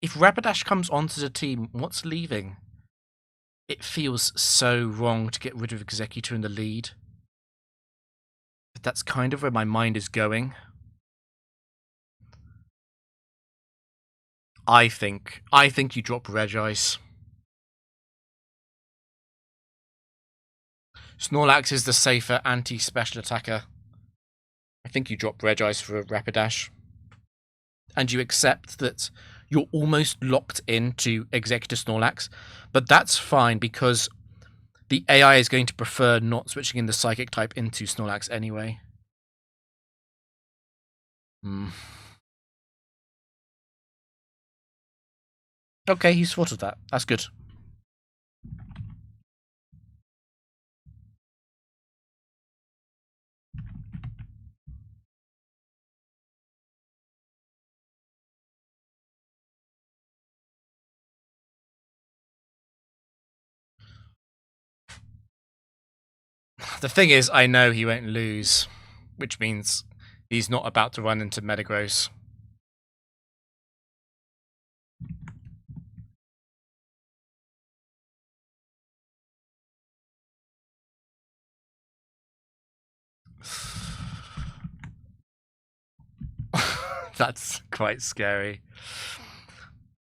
If Rapidash comes onto the team, what's leaving? It feels so wrong to get rid of Executor in the lead. But that's kind of where my mind is going. I think you drop Regice. Snorlax is the safer anti-special attacker. I think you drop Regice for a Rapidash. And you accept that you're almost locked into Executor Snorlax. But that's fine because the AI is going to prefer not switching in the Psychic type into Snorlax anyway. Okay, he's thought of that. That's good. The thing is, I know he won't lose, which means he's not about to run into Metagross. That's quite scary.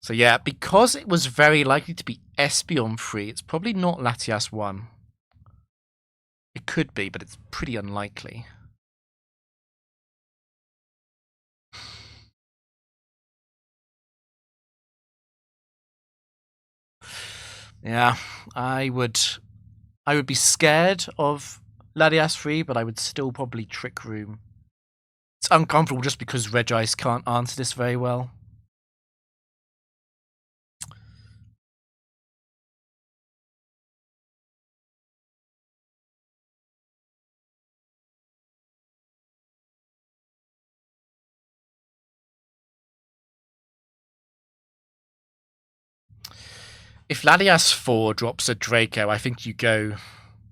So yeah, because it was very likely to be Espeon 3, it's probably not Latias 1. It could be, but it's pretty unlikely. Yeah, I would be scared of Latias 3, but I would still probably Trick Room. It's uncomfortable just because Regice can't answer this very well. If Latias 4 drops a Draco, I think you go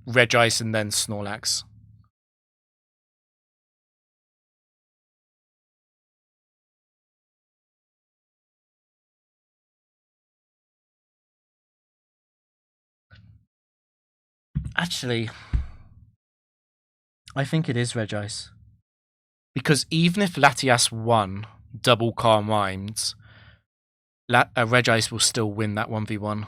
Regice and then Snorlax. Actually, I think it is Regice. Because even if Latias 1 double Calm Rhymes, Regice will still win that 1v1.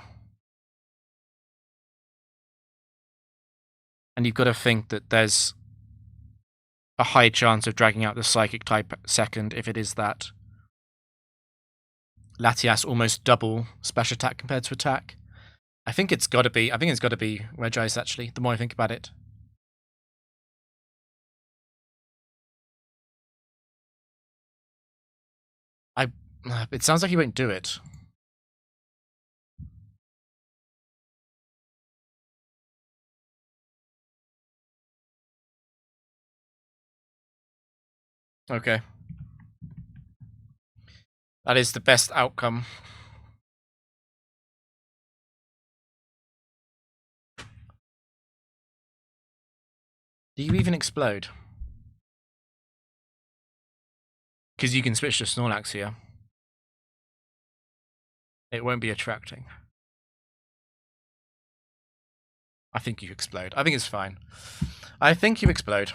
And you've got to think that there's a high chance of dragging out the Psychic type second if it is that. Latias almost double special attack compared to attack. I think it's got to be Regice, actually, the more I think about it. It sounds like he won't do it. Okay. That is the best outcome. Do you even explode? Because you can switch to Snorlax here. It won't be attracting. I think you explode. I think it's fine. I think you explode.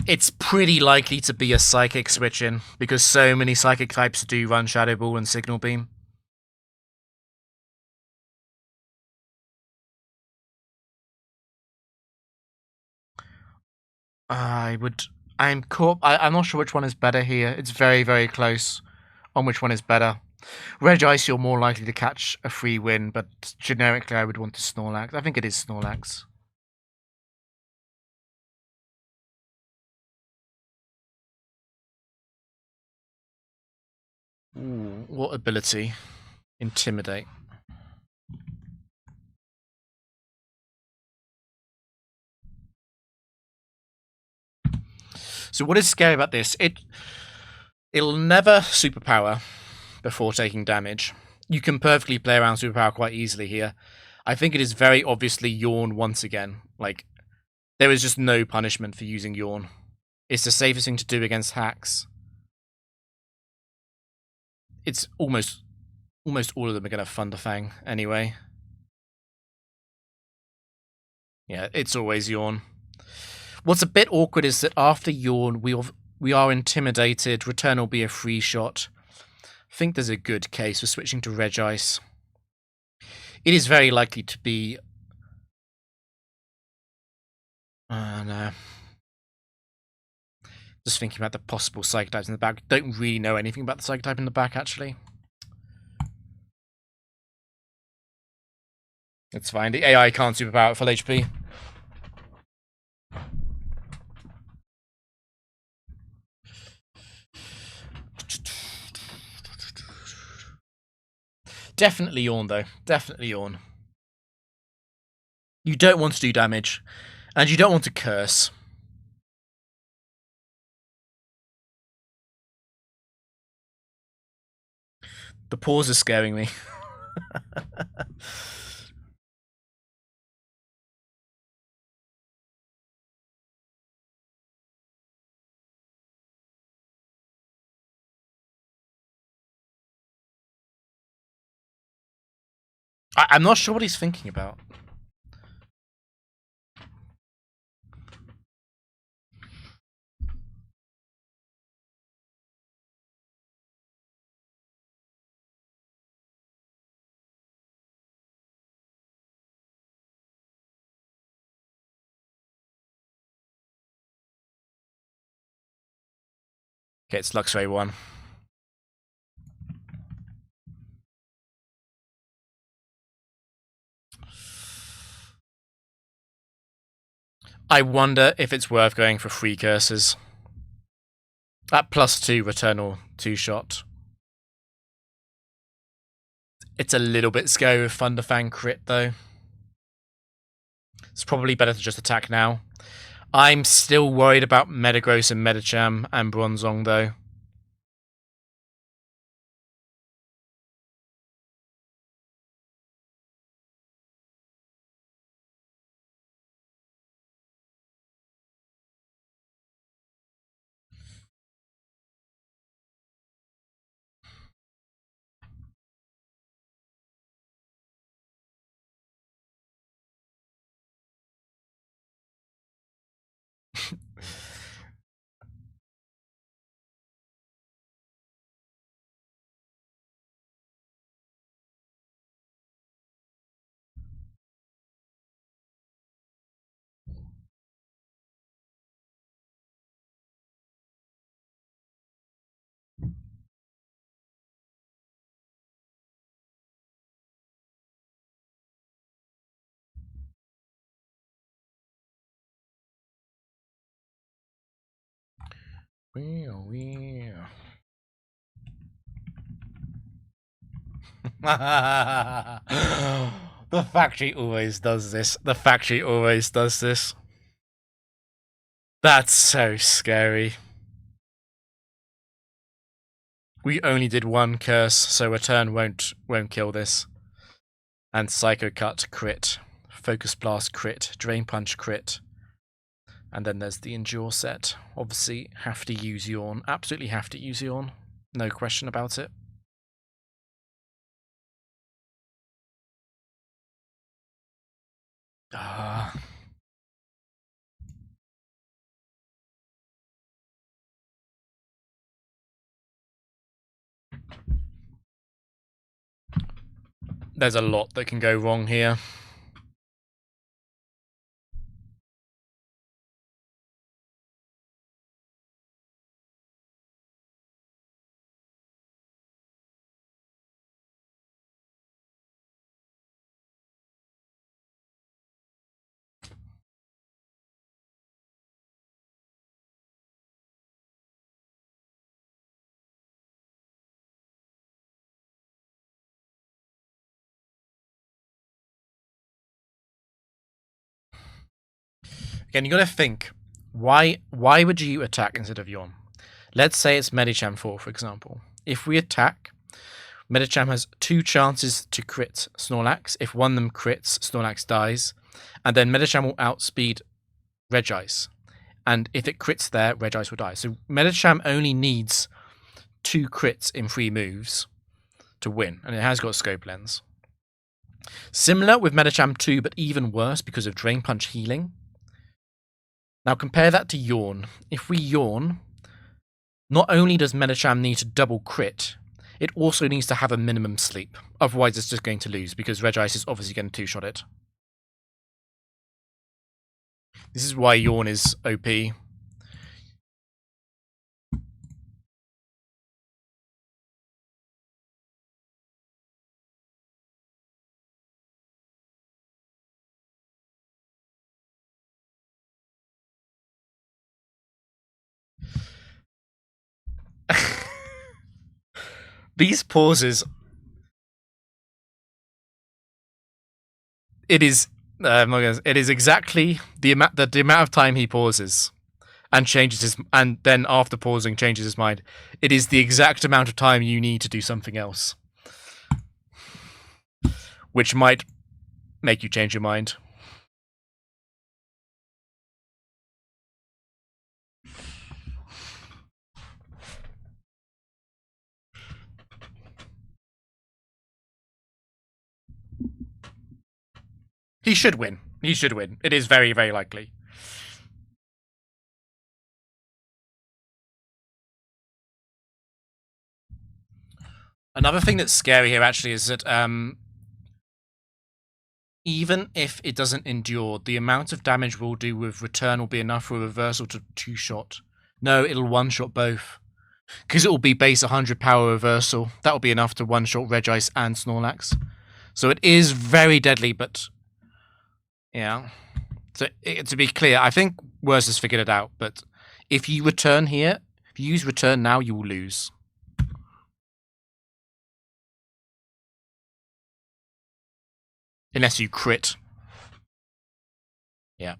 It's pretty likely to be a Psychic switch in, because so many Psychic types do run Shadow Ball and Signal Beam. I'm not sure which one is better here. It's very, very close on which one is better. Regice, you're more likely to catch a free win, but generically I would want to Snorlax. I think it is Snorlax. Ooh, what ability? Intimidate. So what is scary about this? It'll never superpower before taking damage. You can perfectly play around superpower quite easily here. I think it is very obviously Yawn once again. Like, there is just no punishment for using Yawn. It's the safest thing to do against hacks. It's almost all of them are going to Thunderfang anyway. Yeah, it's always Yawn. What's a bit awkward is that after Yawn, we are intimidated. Return will be a free shot. I think there's a good case for switching to Regice. It is very likely to be... no. Just thinking about the possible Psychic types in the back. Don't really know anything about the Psychic type in the back, actually. It's fine. The AI can't superpower at full HP. Definitely Yawn, though. Definitely Yawn. You don't want to do damage, and you don't want to curse. The pause is scaring me. I'm not sure what he's thinking about. Okay, it's Luxray 1. I wonder if it's worth going for 3 curses. At +2 return or 2-shot. It's a little bit scary with Thunderfang crit though. It's probably better to just attack now. I'm still worried about Metagross and Medicham and Bronzong though. The factory always does this. The factory always does this. That's so scary. We only did 1 curse, so return won't kill this. And Psycho Cut crit, Focus Blast crit, Drain Punch crit, and then there's the Endure set. Obviously, have to use Yawn. Absolutely have to use Yawn. No question about it. There's a lot that can go wrong here. Again, you got to think, why would you attack instead of Yawn? Let's say it's Medicham 4, for example. If we attack, Medicham has 2 chances to crit Snorlax. If one of them crits, Snorlax dies. And then Medicham will outspeed Regice. And if it crits there, Regice will die. So Medicham only needs 2 crits in 3 moves to win. And it has got Scope Lens. Similar with Medicham 2, but even worse because of Drain Punch healing. Now compare that to Yawn. If we Yawn, not only does Medicham need to double crit, it also needs to have a minimum sleep. Otherwise it's just going to lose, because Regice is obviously going to 2-shot it. This is why Yawn is OP. These pauses... It is exactly the amount of time he pauses and changes his, and then after pausing changes his mind. It is the exact amount of time you need to do something else, which might make you change your mind. He should win. He should win. It is very, very likely. Another thing that's scary here, actually, is that even if it doesn't endure, the amount of damage we'll do with return will be enough for a reversal to two-shot. No, it'll one-shot both. Because it will be base 100 power reversal. That will be enough to one-shot Regice and Snorlax. So it is very deadly, but... yeah. So, to be clear, I think Werster's figured it out, but if you return here, if you use return now, you will lose. Unless you crit. Yeah.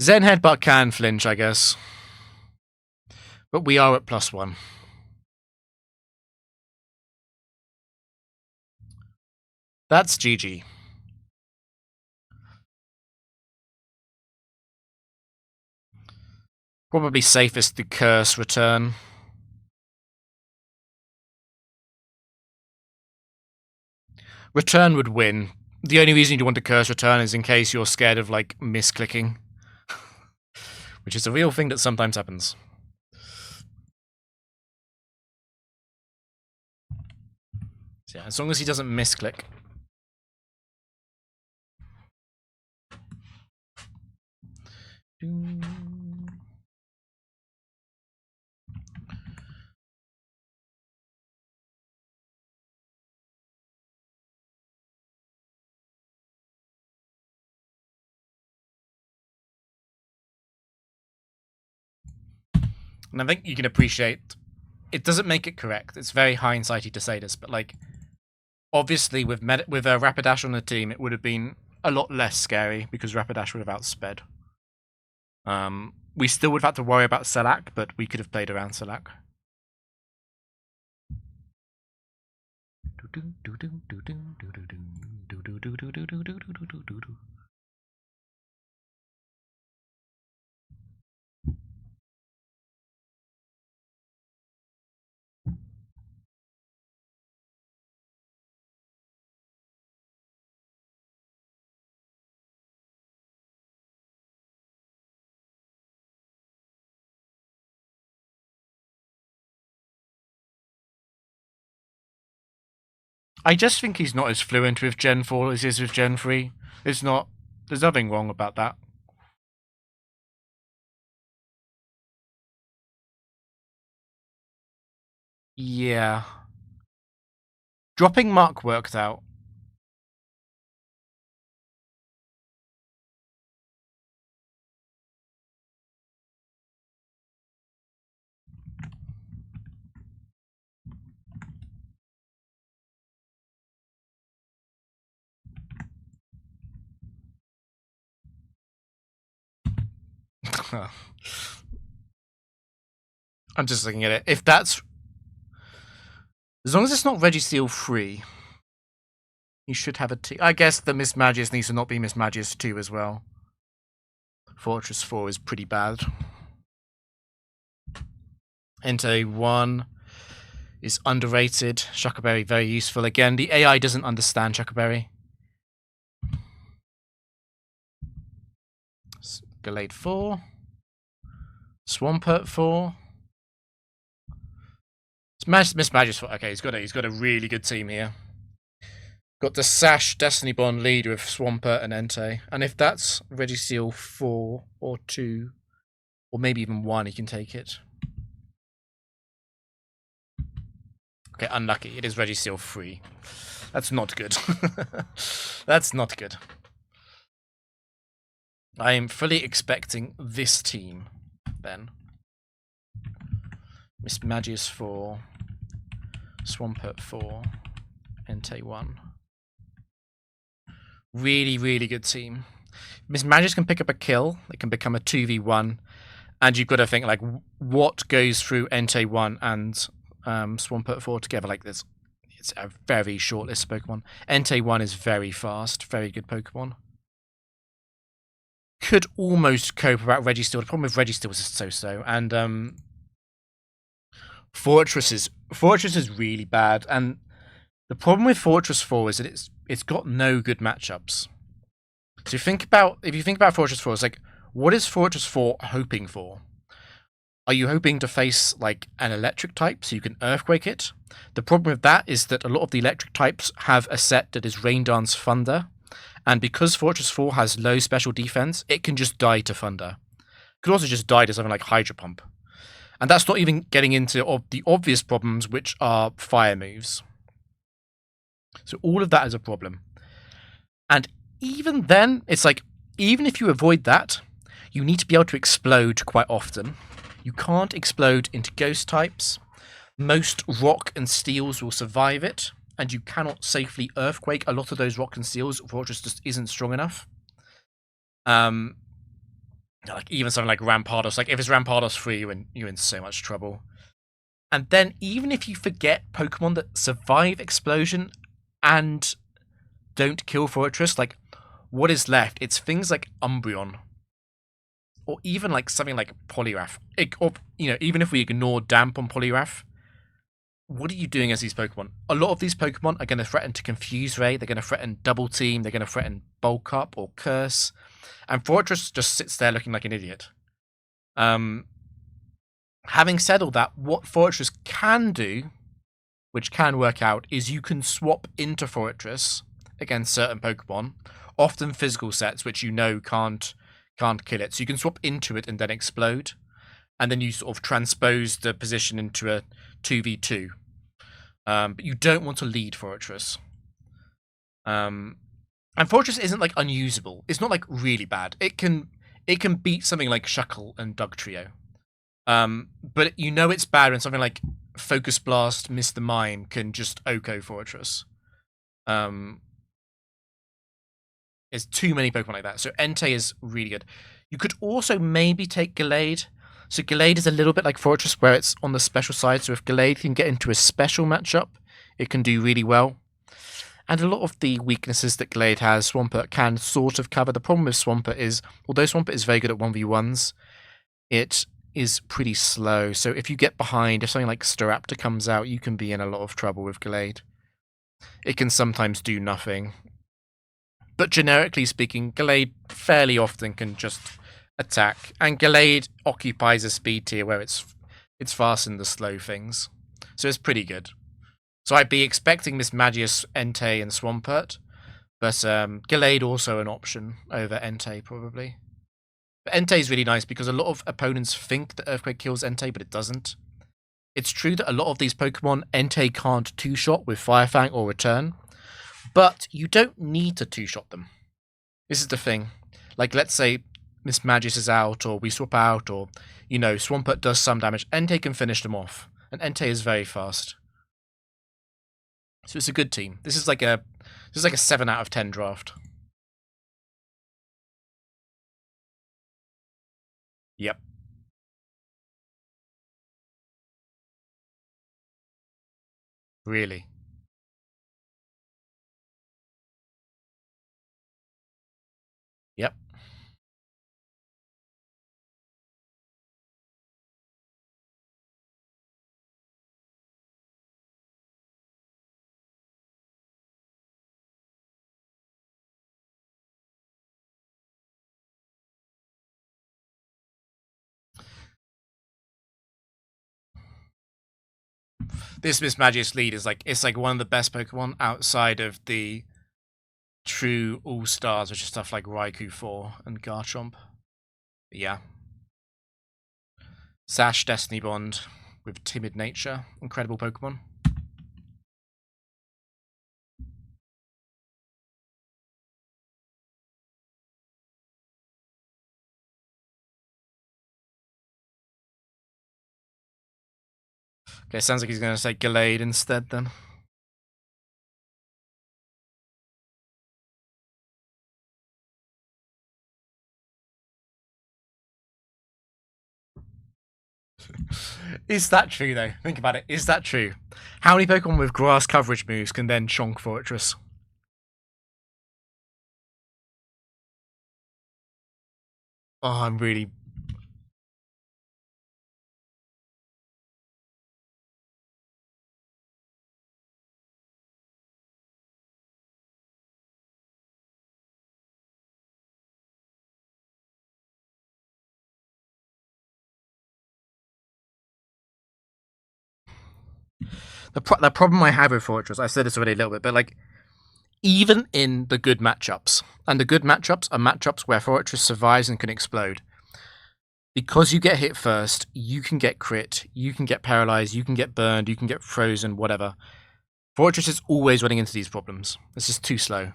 Zen Headbutt can flinch, I guess. But we are at +1. That's GG. Probably safest to curse return. Return would win. The only reason you'd want to curse return is in case you're scared of, like, misclicking. Which is a real thing that sometimes happens. So yeah, as long as he doesn't misclick. And I think you can appreciate, it doesn't make it correct. It's very hindsighty to say this, but like, obviously with Rapidash on the team, it would have been a lot less scary because Rapidash would have outsped. We still would have had to worry about Selak, but we could have played around Selak. I just think he's not as fluent with Gen 4 as he is with Gen 3. There's nothing wrong about that. Yeah. Dropping Mark worked out. I'm just looking at it. If that's... as long as it's not Registeel 3, you should have a T. I guess the Mismagius needs to not be Mismagius 2 as well. Fortress 4 is pretty bad. Entei 1 is underrated. Shuckleberry, very useful. Again, the AI doesn't understand Shuckleberry. Gallade 4. Swampert 4. Mismagius 4. Okay, he's got a really good team here. Got the Sash Destiny Bond lead with Swampert and Entei. And if that's Registeel 4 or 2, or maybe even 1, he can take it. Okay, unlucky. It is Registeel 3. That's not good. That's not good. I am fully expecting this team, then. Mismagius 4, Swampert 4, Entei 1. Really, really good team. Mismagius can pick up a kill. It can become a 2v1. And you've got to think, like, what goes through Entei 1 and Swampert 4 together like this? It's a very short list of Pokemon. Entei 1 is very fast. Very good Pokemon. Could almost cope without Registeel. The problem with Registeel is so-so. And Fortress is really bad. And The problem with Fortress 4 is that it's got no good matchups. So if you think about Fortress 4, it's like, what is Fortress 4 hoping for? Are you hoping to face like an electric type so you can earthquake it? The problem with that is that a lot of the electric types have a set that is Rain Dance Thunder, and because Fortress 4 has low special defense, it can just die to Thunder. It could also just die to something like Hydro Pump. And that's not even getting into the obvious problems, which are fire moves. So all of that is a problem. And even then, it's like, even if you avoid that, you need to be able to explode quite often. You can't explode into ghost types. Most rock and steels will survive it, and you cannot safely earthquake a lot of those rock and steels. Fortress just isn't strong enough. Like even something like Rampardos. Like if it's Rampardos 3, you're in so much trouble. And then even if you forget Pokemon that survive explosion and don't kill Fortress, like what is left? It's things like Umbreon, or even like something like Poliwrath. Or even if we ignore Damp on Poliwrath, what are you doing as these Pokemon? A lot of these Pokemon are going to threaten to Confuse Ray. They're going to threaten Double Team. They're going to threaten Bulk Up or Curse, and Fortress just sits there looking like an idiot. Having said all that, what Fortress can do, which can work out, is you can swap into Fortress against certain Pokemon, often physical sets which can't kill it. So you can swap into it and then explode, and then you sort of transpose the position into a 2v2. But you don't want to lead Fortress. And Fortress isn't like unusable. It's not like really bad. It can beat something like Shuckle and Dugtrio. But it's bad when something like Focus Blast, Mr. Mime can just OHKO Fortress. There's too many Pokemon like that. So Entei is really good. You could also maybe take Gallade. So Gallade is a little bit like Fortress, where it's on the special side. So if Gallade can get into a special matchup, it can do really well. And a lot of the weaknesses that Gallade has, Swampert can sort of cover. The problem with Swampert is, although Swampert is very good at 1v1s, it is pretty slow. So if you get behind, if something like Staraptor comes out, you can be in a lot of trouble with Gallade. It can sometimes do nothing. But generically speaking, Gallade fairly often can just attack. And Gallade occupies a speed tier where it's fast in the slow things. So it's pretty good. So I'd be expecting Mismagius, Entei, and Swampert. But Gallade also an option over Entei, probably. But Entei is really nice because a lot of opponents think that Earthquake kills Entei, but it doesn't. It's true that a lot of these Pokemon, Entei can't two-shot with Fire Fang or Return. But you don't need to two-shot them. This is the thing. Like, let's say Mismagius is out, or we swap out, or, Swampert does some damage. Entei can finish them off. And Entei is very fast. So it's a good team. This is like a 7 out of 10 draft. Yep. Really. Yep. This Mismagius lead is it's like one of the best Pokemon outside of the true all-stars, which is stuff like Raikou 4 and Garchomp. But yeah. Sash, Destiny Bond with Timid Nature. Incredible Pokemon. Okay, sounds like he's going to say Gallade instead then. Is that true, though? Think about it. Is that true? How many Pokemon with grass coverage moves can then chonk Fortress? Oh, I'm really... The problem I have with Fortress, I said this already a little bit, but like even in the good matchups, and the good matchups are matchups where Fortress survives and can explode. Because you get hit first, you can get crit, you can get paralyzed, you can get burned, you can get frozen, whatever. Fortress is always running into these problems. It's just too slow.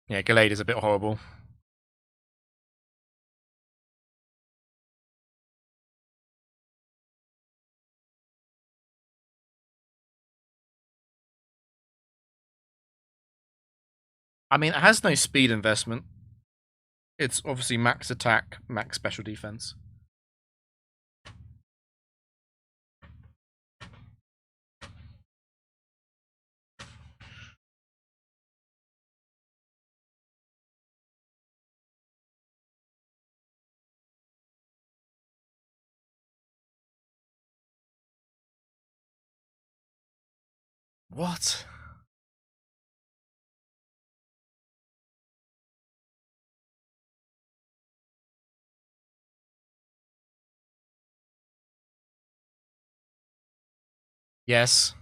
Yeah, Gallade is a bit horrible. I mean, it has no speed investment. It's obviously max attack, max special defense. What? Yes.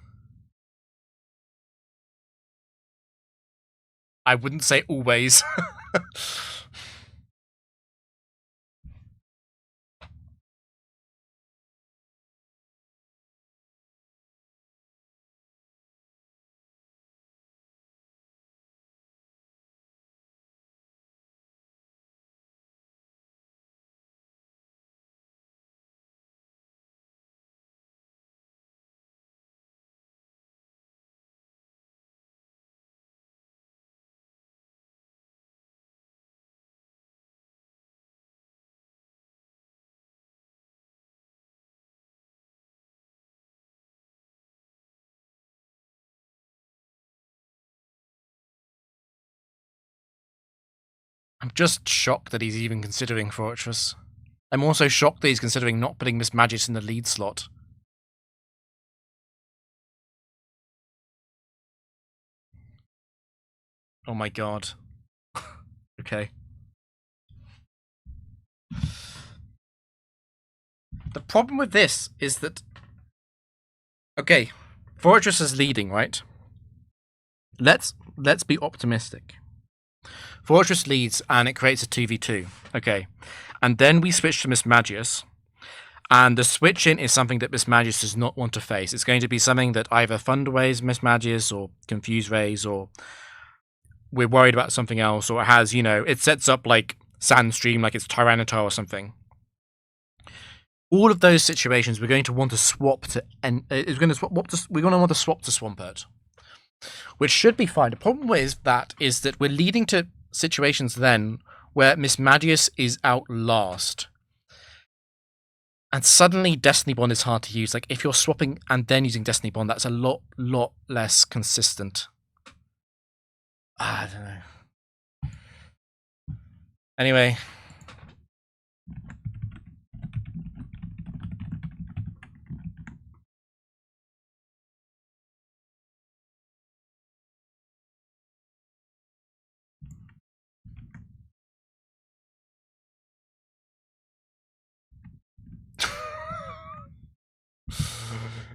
I wouldn't say always. I'm just shocked that he's even considering Fortress. I'm also shocked that he's considering not putting Miss Magis in the lead slot. Oh my god. Okay. The problem with this is that... Okay, Fortress is leading, right? Let's be optimistic. Fortress leads and it creates a 2v2. Okay. And then we switch to Miss Magius. And the switch in is something that Miss Magius does not want to face. It's going to be something that either Thunderwaves Miss Magius or Confuse Rays, or we're worried about something else, or it has, it sets up like Sandstream, like it's Tyranitar or something. All of those situations, we're going to want to swap to, and we're going to want to swap to Swampert, which should be fine. The problem with that is that we're leading to situations then where Miss Magius is out last. And suddenly Destiny Bond is hard to use. Like, if you're swapping and then using Destiny Bond, that's a lot less consistent. I don't know. Anyway.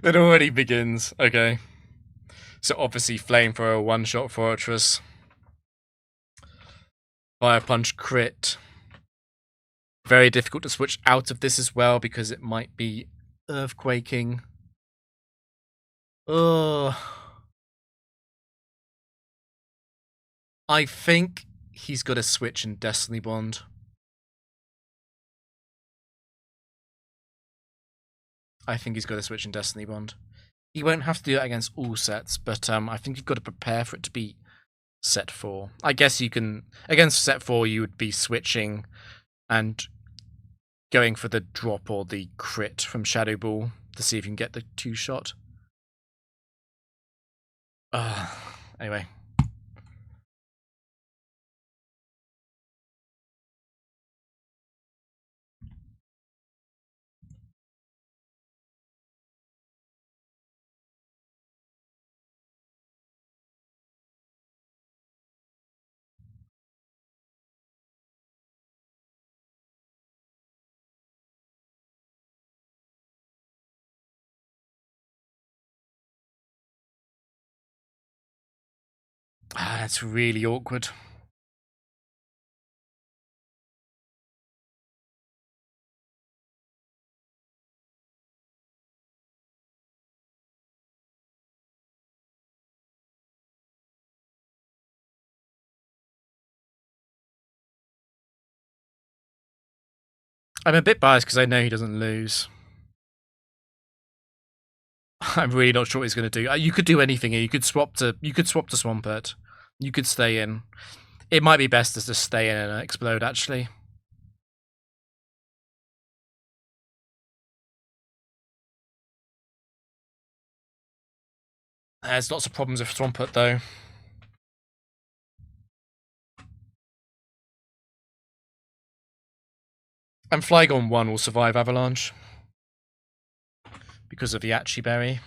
It already begins. Okay. So obviously Flame for a one-shot Fortress. Fire Punch crit. Very difficult to switch out of this as well because it might be Earthquaking. Ugh. I think he's got to switch in Destiny Bond. I think he's got to switch in Destiny Bond. He won't have to do that against all sets, but I think you've got to prepare for it to be set 4. I guess you can... Against set 4, you would be switching and going for the drop or the crit from Shadow Ball to see if you can get the 2-shot. Anyway. Ah, that's really awkward. I'm a bit biased because I know he doesn't lose. I'm really not sure what he's going to do. You could do anything here. You could swap to Swampert. You could stay in. It might be best to just stay in and explode, actually. There's lots of problems with Swampert, though. And Flygon 1 will survive Avalanche because of the Yachi Berry.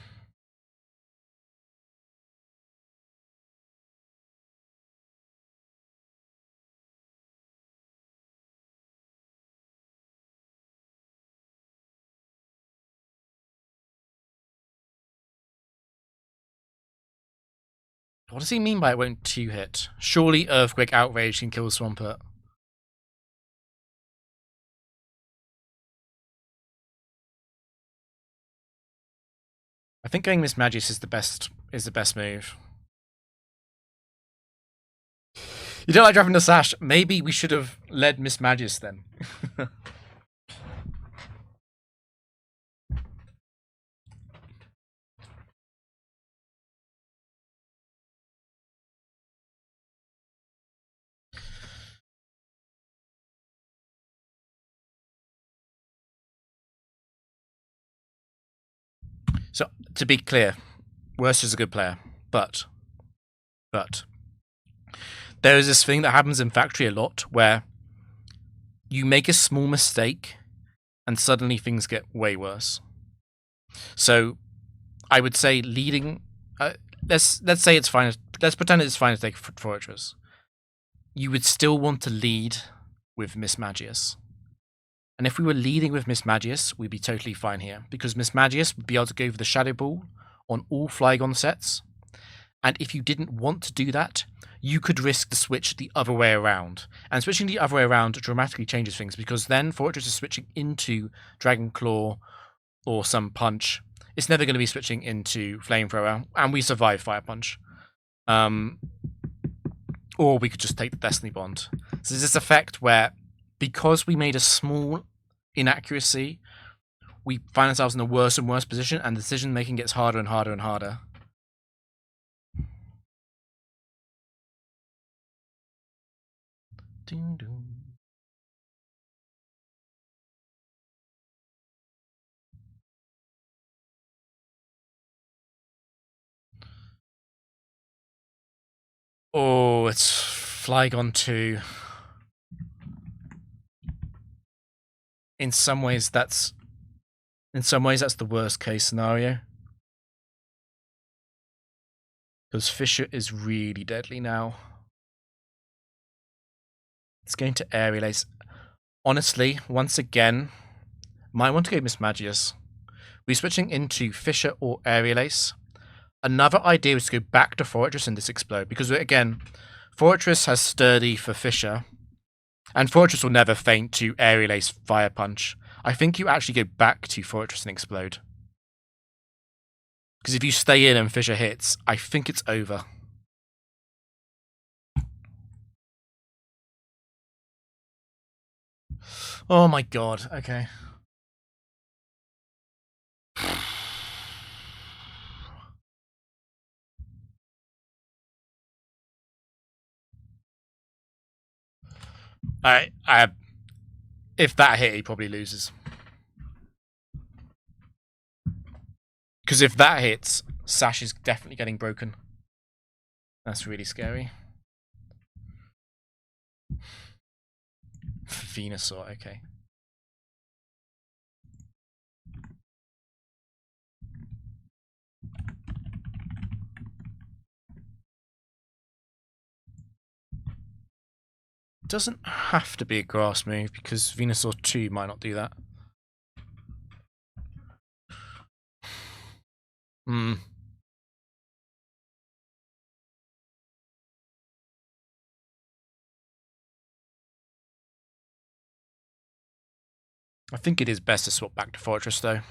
What does he mean by it won't 2-hit? Surely Earthquake Outrage can kill Swampert. I think going Miss Magius is the best move. You don't like dropping the Sash? Maybe we should have led Miss Magius then. So, to be clear, Werster's a good player, but there is this thing that happens in Factory a lot where you make a small mistake and suddenly things get way worse. So, I would say leading. Let's say it's fine. Let's pretend it's fine to take Fortress. You would still want to lead with Miss Magius. And if we were leading with Miss Magius, we'd be totally fine here, because Miss Magius would be able to go for the Shadow Ball on all Flygon sets. And if you didn't want to do that, you could risk the switch the other way around. And switching the other way around dramatically changes things, because then Fortress is switching into Dragon Claw or some punch. It's never going to be switching into Flamethrower, and we survive Fire Punch. Or we could just take the Destiny Bond. So there's this effect where, because we made a small inaccuracy, we find ourselves in a worse and worse position, and decision making gets harder and harder and harder. Ding, ding. Oh, it's Flygon 2. In some ways, that's the worst case scenario. Because Fisher is really deadly now. It's going to Aerial Ace. Honestly, once again, might want to go Miss Magius. We're switching into Fisher or Aerial Ace. Another idea was to go back to Fortress and just explode, because again, Fortress has Sturdy for Fisher, and Fortress will never feint to Aerial Ace Fire Punch. I think you actually go back to Fortress and explode. Because if you stay in and Fisher hits, I think it's over. Oh my god, okay. If that hit, he probably loses. Because if that hits, Sash is definitely getting broken. That's really scary. Venusaur, okay. Doesn't have to be a grass move, because Venusaur 2 might not do that. Hmm. I think it is best to swap back to Fortress, though.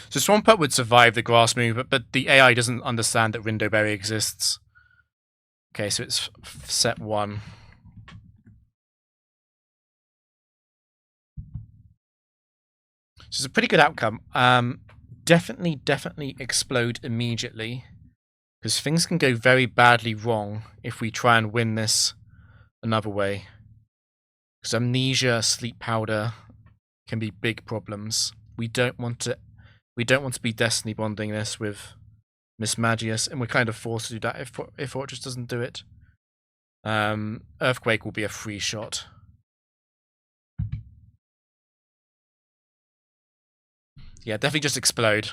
So Swampert would survive the grass move, but the AI doesn't understand that Rindoberry exists. Okay, so it's set 1. So it's a pretty good outcome. Definitely explode immediately, because things can go very badly wrong if we try and win this another way. Because amnesia, sleep powder can be big problems. We don't want to be destiny bonding this with Miss Magius, and we're kind of forced to do that if Fortress doesn't do it. Earthquake will be a free shot. Yeah, definitely just explode.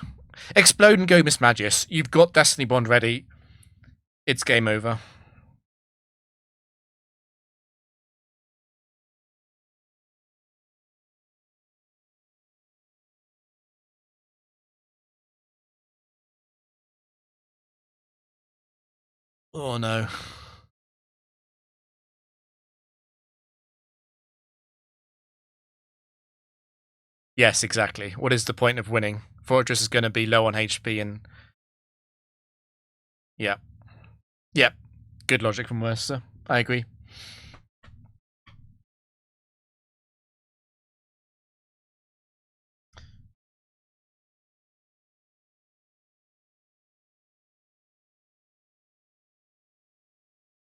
Explode and go Miss Magius. You've got Destiny Bond ready. It's game over. Oh no. Yes, exactly. What is the point of winning? Fortress is going to be low on HP and... Yeah. Yep. Good logic from Werster. I agree.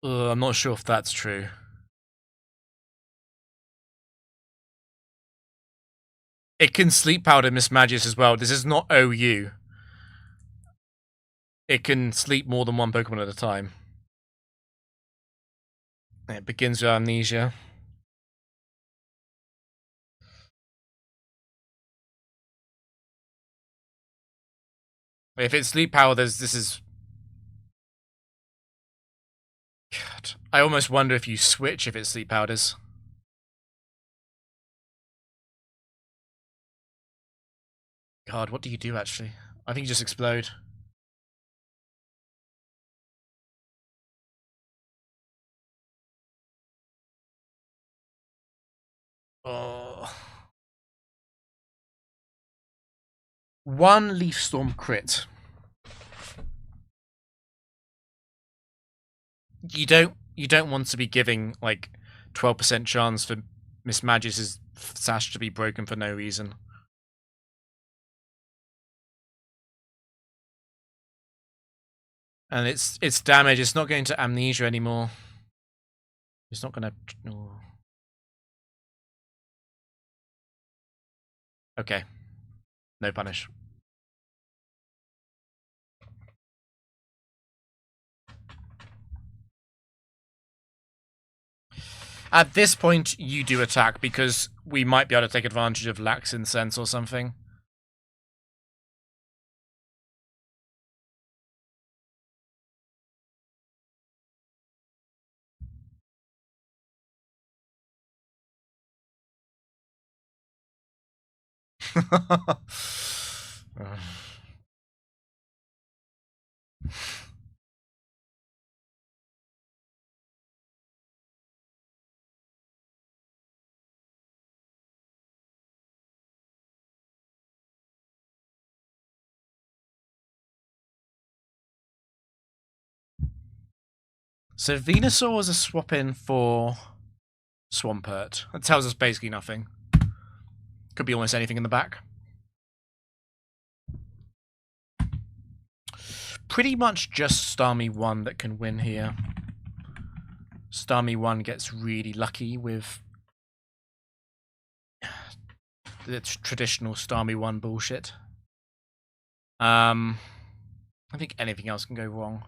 I'm not sure if that's true. It can sleep powder Miss Magius as well. This is not OU. It can sleep more than one Pokemon at a time. It begins with amnesia. If it's sleep power, this is... God. I almost wonder if you switch if it's sleep powders. God, what do you do actually? I think you just explode. Oh. One Leaf Storm crit. You don't want to be giving like 12% chance for Miss Magius's sash to be broken for no reason. And its damage, it's not going to amnesia anymore. It's not gonna... Oh. Okay. No punish. At this point, you do attack, because we might be able to take advantage of Lax Incense or something. So Venusaur was a swap-in for Swampert. That tells us basically nothing. Could be almost anything in the back. Pretty much just Starmie 1 that can win here. Starmie 1 gets really lucky with the traditional Starmie 1 bullshit. I think anything else can go wrong.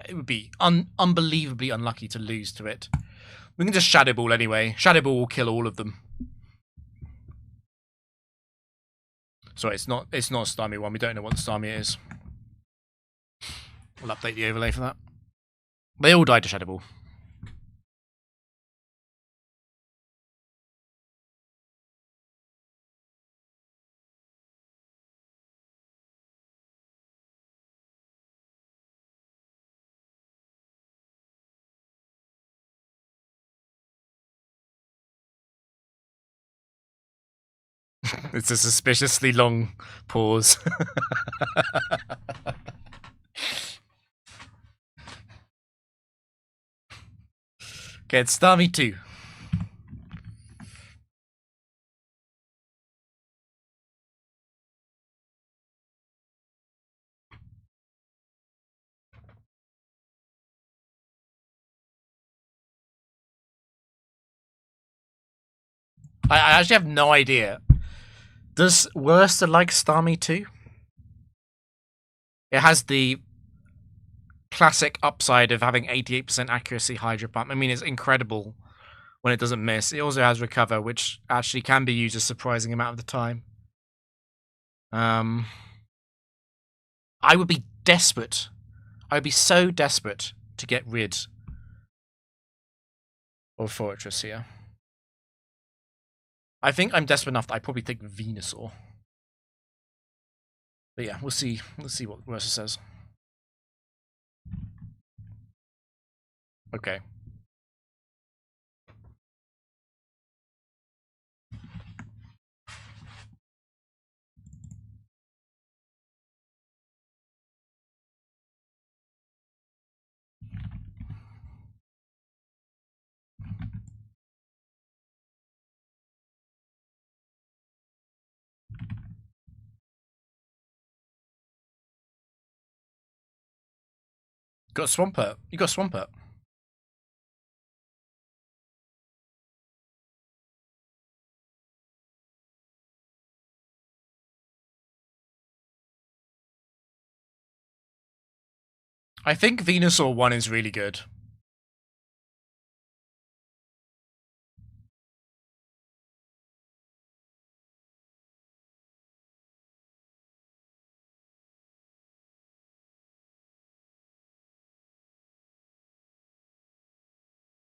It would be unbelievably unlucky to lose to it. We can just Shadow Ball anyway. Shadow Ball will kill all of them. Sorry, it's not Starmie 1. We don't know what the Starmie is. We'll update the overlay for that. They all died to Shadow Ball. It's a suspiciously long pause. Okay, it's Starmie 2. I actually have no idea. Does Werster like Starmie 2? It has the classic upside of having 88% accuracy Hydro Pump. I mean, it's incredible when it doesn't miss. It also has Recover, which actually can be used a surprising amount of the time. I would be desperate. I would be so desperate to get rid of Fortress here. I think I'm desperate enough that I probably take Venusaur. But yeah, we'll see. Let's see what Werster says. Okay. Got Swampert. You got Swampert. I think Venusaur 1 is really good.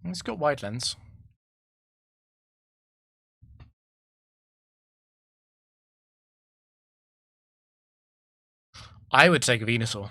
It's got Wide Lens. I would take a Venusaur.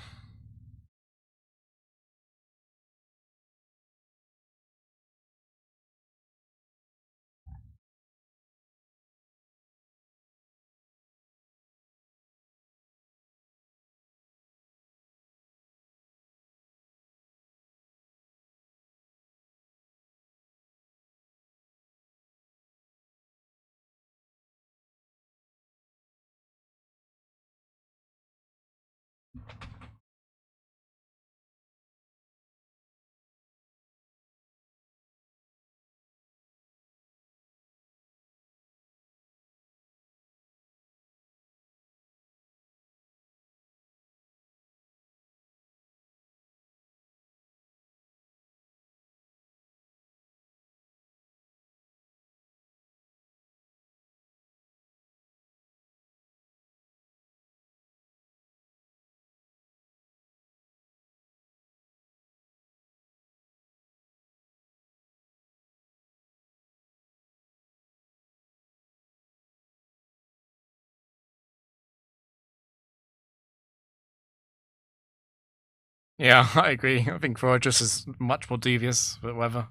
Yeah, I agree. I think Fortress is much more devious, but whatever.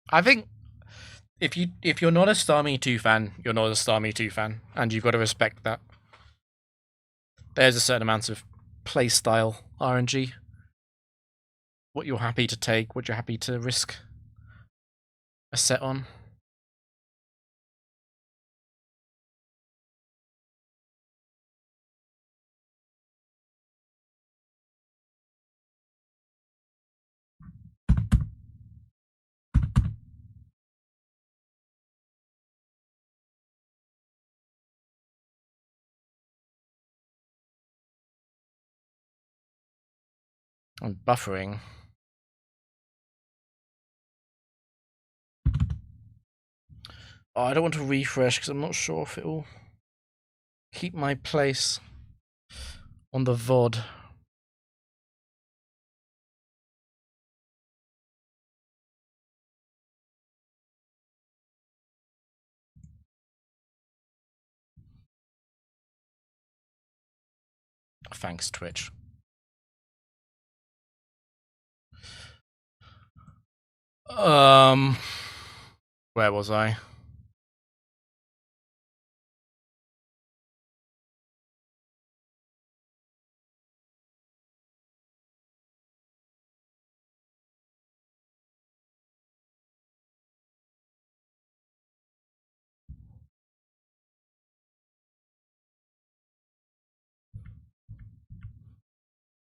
I think if you're not a Starmie 2 fan, you're not a Starmie 2 fan, and you've got to respect that. There's a certain amount of playstyle RNG. What you're happy to take, what you're happy to risk a set on. And buffering. Oh, I don't want to refresh because I'm not sure if it'll keep my place on the VOD. Thanks, Twitch. Where was I?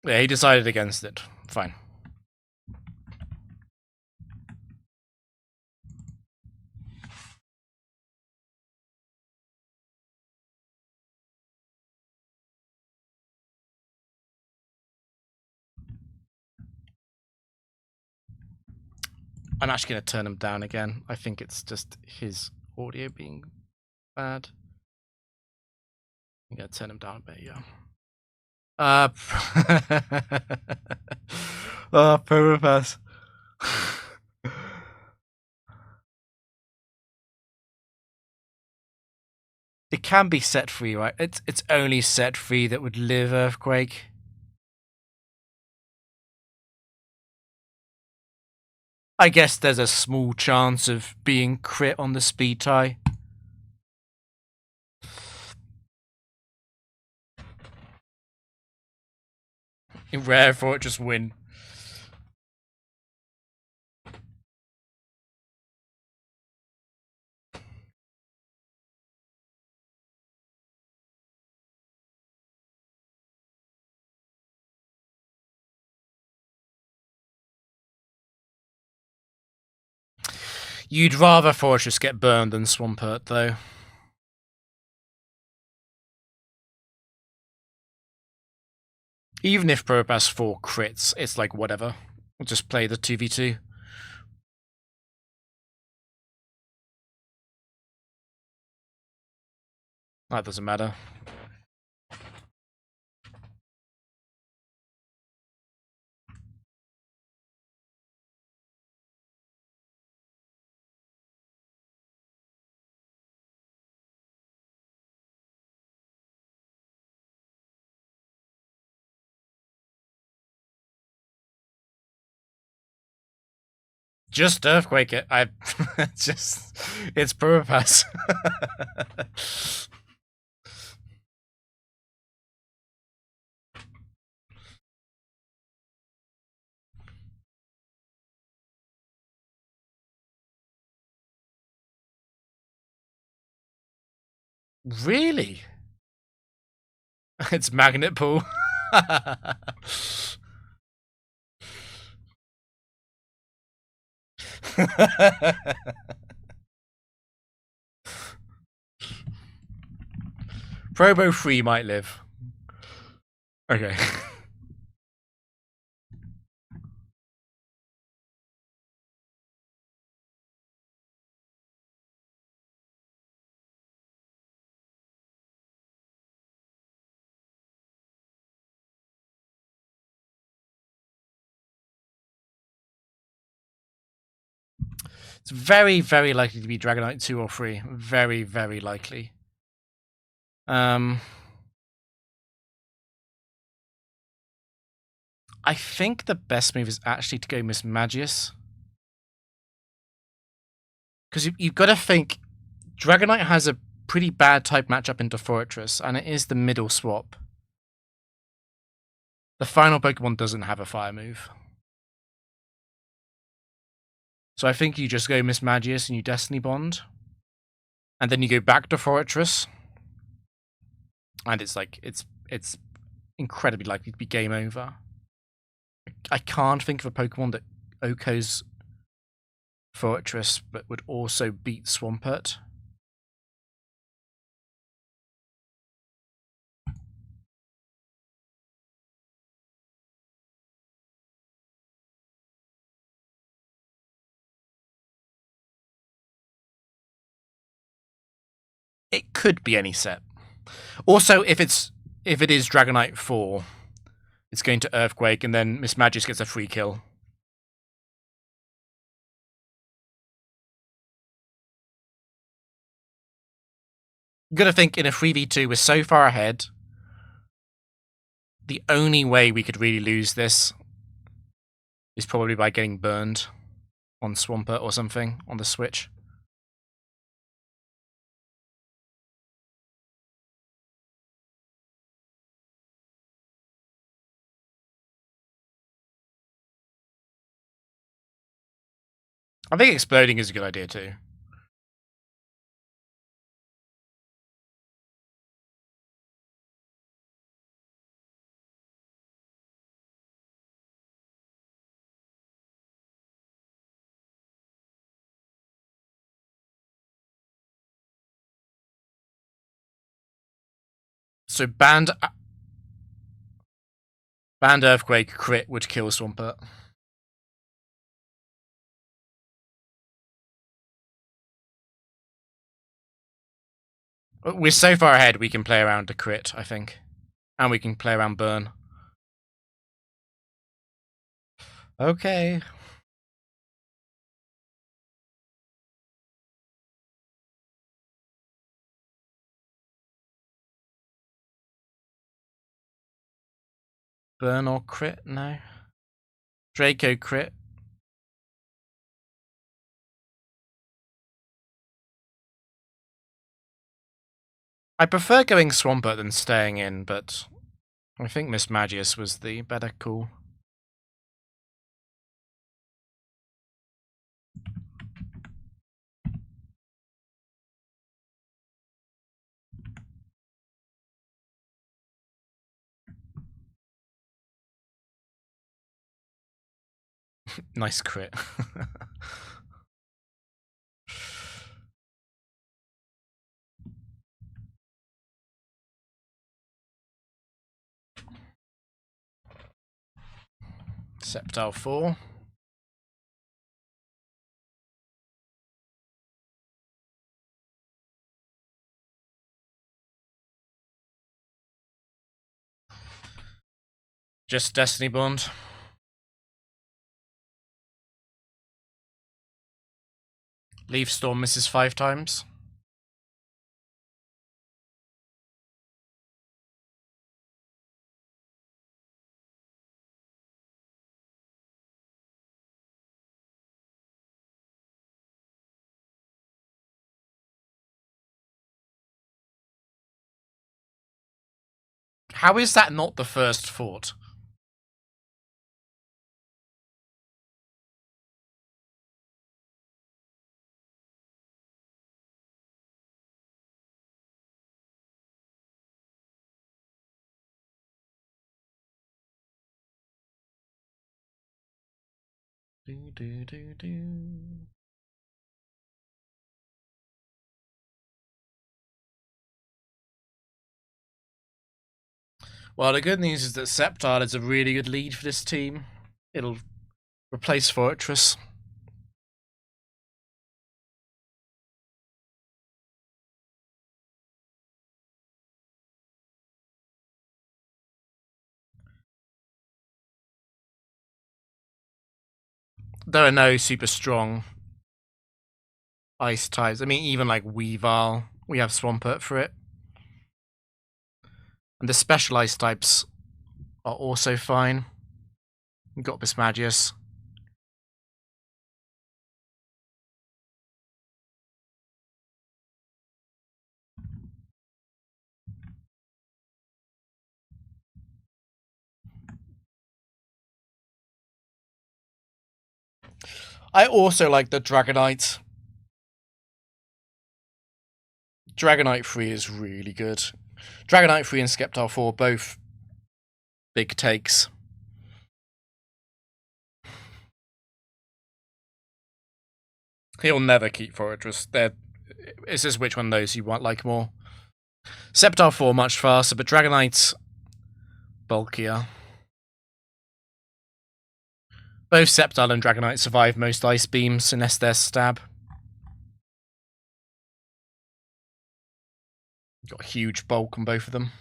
Yeah, he decided against it. Fine. I'm actually going to turn him down again. I think it's just his audio being bad. I'm going to turn him down a bit, yeah. Permapass. It can be set free, right? It's only set free that would live Earthquake. I guess there's a small chance of being crit on the speed tie. Rare for it, just win. You'd rather Fortress get burned than Swampert, though. Even if Propass 4 crits, it's like whatever. We'll just play the 2v2. That doesn't matter. Just Earthquake it. It's Propass. Really? It's Magnet Pool. Probo 3 might live. Okay. It's very, very likely to be Dragonite 2 or 3. Very, very likely. I think the best move is actually to go Miss Magius. Because you've got to think, Dragonite has a pretty bad type matchup into Fortress, and it is the middle swap. The final Pokemon doesn't have a fire move. So I think you just go Miss Magius and you Destiny Bond. And then you go back to Fortress. And it's like, it's incredibly likely to be game over. I can't think of a Pokemon that OHKO's Fortress but would also beat Swampert. It could be any set. Also, if it is Dragonite 4, it's going to Earthquake, and then Miss Magius gets a free kill. You gotta think, in a 3v2, we're so far ahead. The only way we could really lose this is probably by getting burned. on Swampert or something on the Switch. I think exploding is a good idea too. So banned Earthquake crit would kill Swampert. We're so far ahead we can play around the crit, I think. And we can play around burn. Okay. Burn or crit? No. Draco crit. I prefer going Swampert than staying in, but I think Miss Magius was the better call. Nice crit. Sceptile 4. Just Destiny Bond. Leaf Storm misses 5 times. How is that not the first fort? Do, do, do, do. Well, the good news is that Sceptile is a really good lead for this team. It'll replace Fortress. There are no super strong ice types. I mean, even like Weavile, we have Swampert for it. And the special ice types are also fine. We've got Bismagius. I also like the Dragonite. Dragonite 3 is really good. Dragonite 3 and Sceptile 4, both big takes. He'll never keep Fortress. It's just which one of those you want like more. Sceptile 4 much faster, but Dragonite's bulkier. Both Sceptile and Dragonite survive most ice beams unless they're stab. Got a huge bulk on both of them.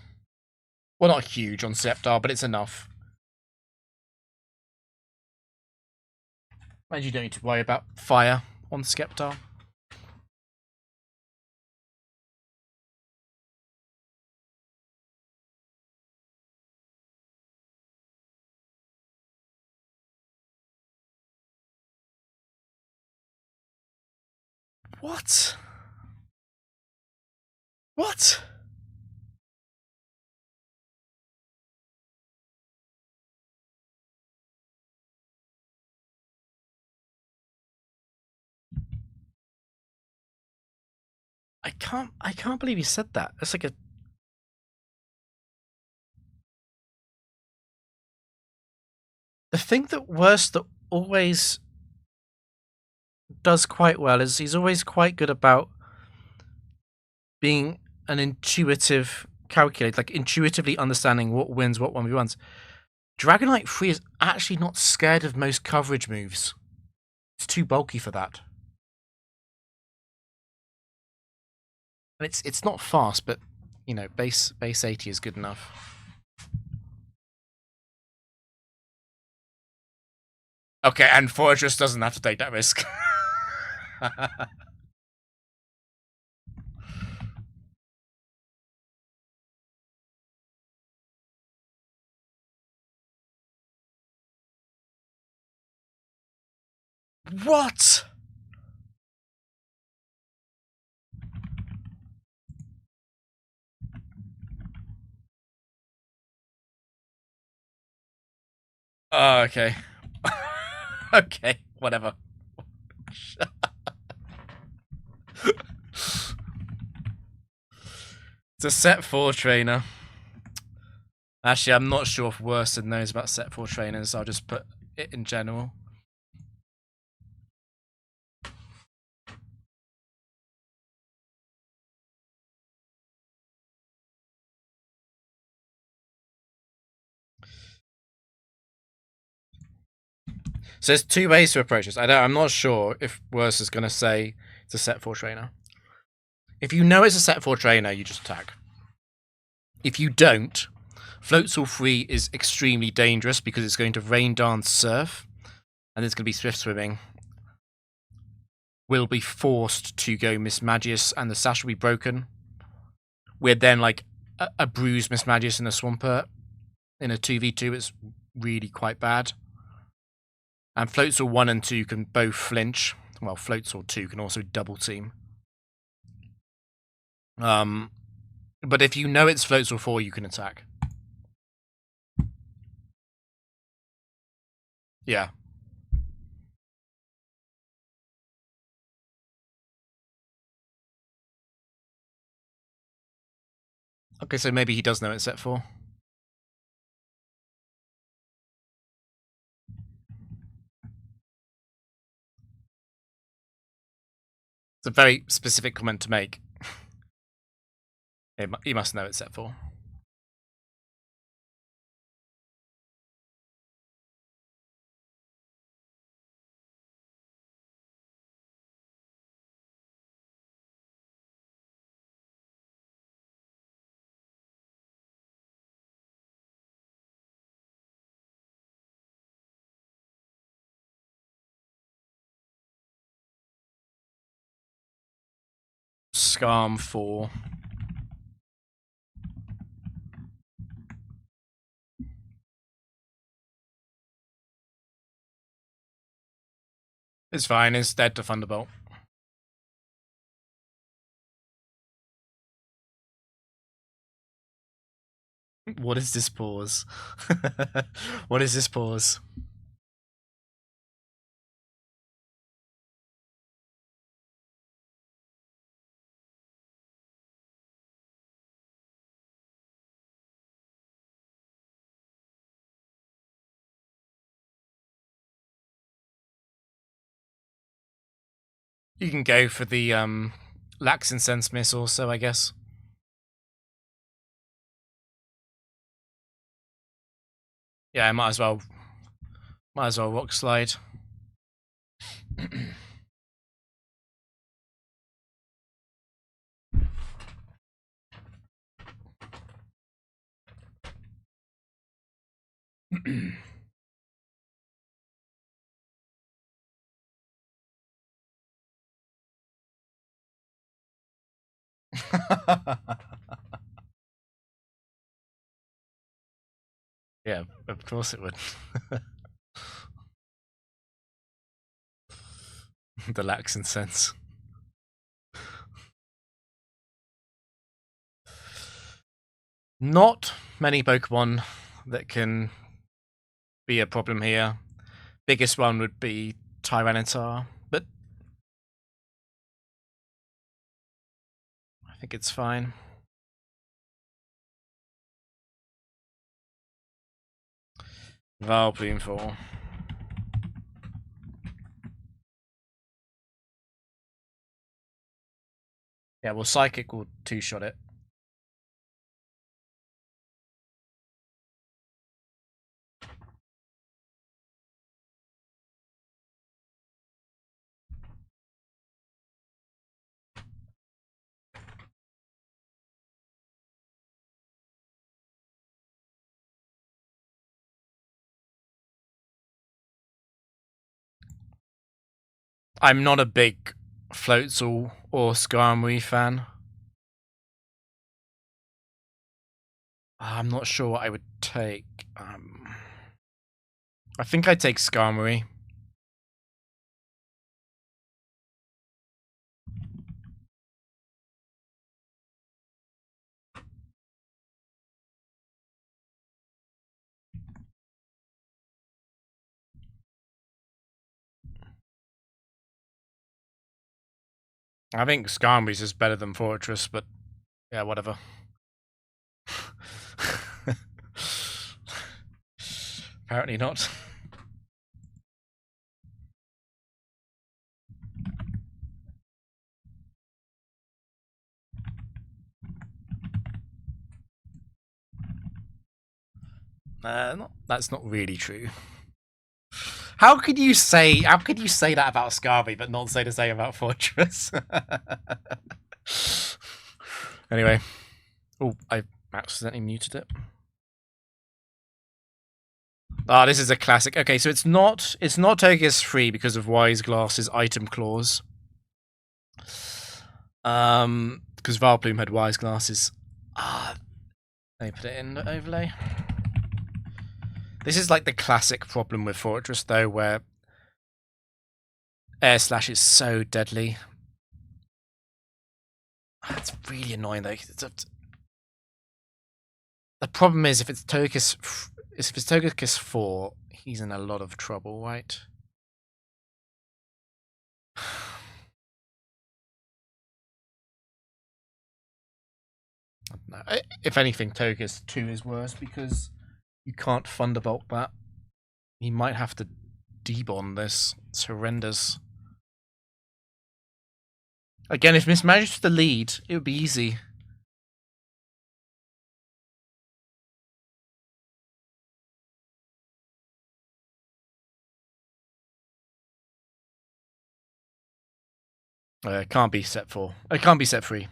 Well, not huge on Sceptile, but it's enough. And you don't need to worry about fire on Sceptile. What? What? I can't believe you said that. That's like a the thing that Werster always does quite well is he's always quite good about being an intuitive calculator, like intuitively understanding what wins what 1v1s. Dragonite 3 is actually not scared of most coverage moves. It's too bulky for that. And it's not fast, but you know, base 80 is good enough. Okay, and Fortress doesn't have to take that risk. What? Oh, okay. Okay, whatever. It's a set 4 trainer. Actually, I'm not sure if Werster knows about set 4 trainers. I'll just put it in general. So there's two ways to approach this. I'm not sure if Werster's going to say it's a set 4 trainer. If you know it's a set 4 trainer, you just attack. If you don't, Floatzel 3 is extremely dangerous because it's going to rain dance surf, and it's going to be swift swimming. Will be forced to go Miss Magius, and the sash will be broken. We're then like a bruised Miss Magius in a Swampert. In a 2v2, it's really quite bad. And Floatzel 1 and 2 can both flinch. Well, Floatzel 2 can also double team. But if you know it's Floatzel 4, you can attack. Yeah. Okay, so maybe he does know it's set 4. It's a very specific comment to make. He must know it's set 4. Scarm 4. It's fine, it's dead to Thunderbolt. What is this pause? What is this pause? You can go for the Lax Incense Miss also, I guess. Yeah, I might as well rock slide. Yeah, of course it would. The Lax Incense. Not many Pokemon that can be a problem here. Biggest one would be Tyranitar, but I think it's fine. Valplume 4. Yeah, well, Psychic will two-shot it. I'm not a big Floatzel or Skarmory fan. I'm not sure what I would take. I think I'd take Skarmory. I think Skarmory's is better than Fortress, but yeah, whatever. Apparently not. That's not really true. How could you say that about Skarmory but not say the same about Fortress? Anyway. Oh, I accidentally muted it. Ah, this is a classic. Okay, so it's not Togekiss free because of Wise Glass's item clause. Because Valplume had Wise Glasses. Let me put it in the overlay. This is like the classic problem with Fortress, though, where Air Slash is so deadly. It's really annoying, though. The problem is if it's Togekiss 4, he's in a lot of trouble, right? No. If anything, Togekiss 2 is worse because you can't Thunderbolt that. He might have to debond this. It's horrendous. Again, if Miss Magic was the lead, it would be easy. It can't be set 4. It can't be set 3.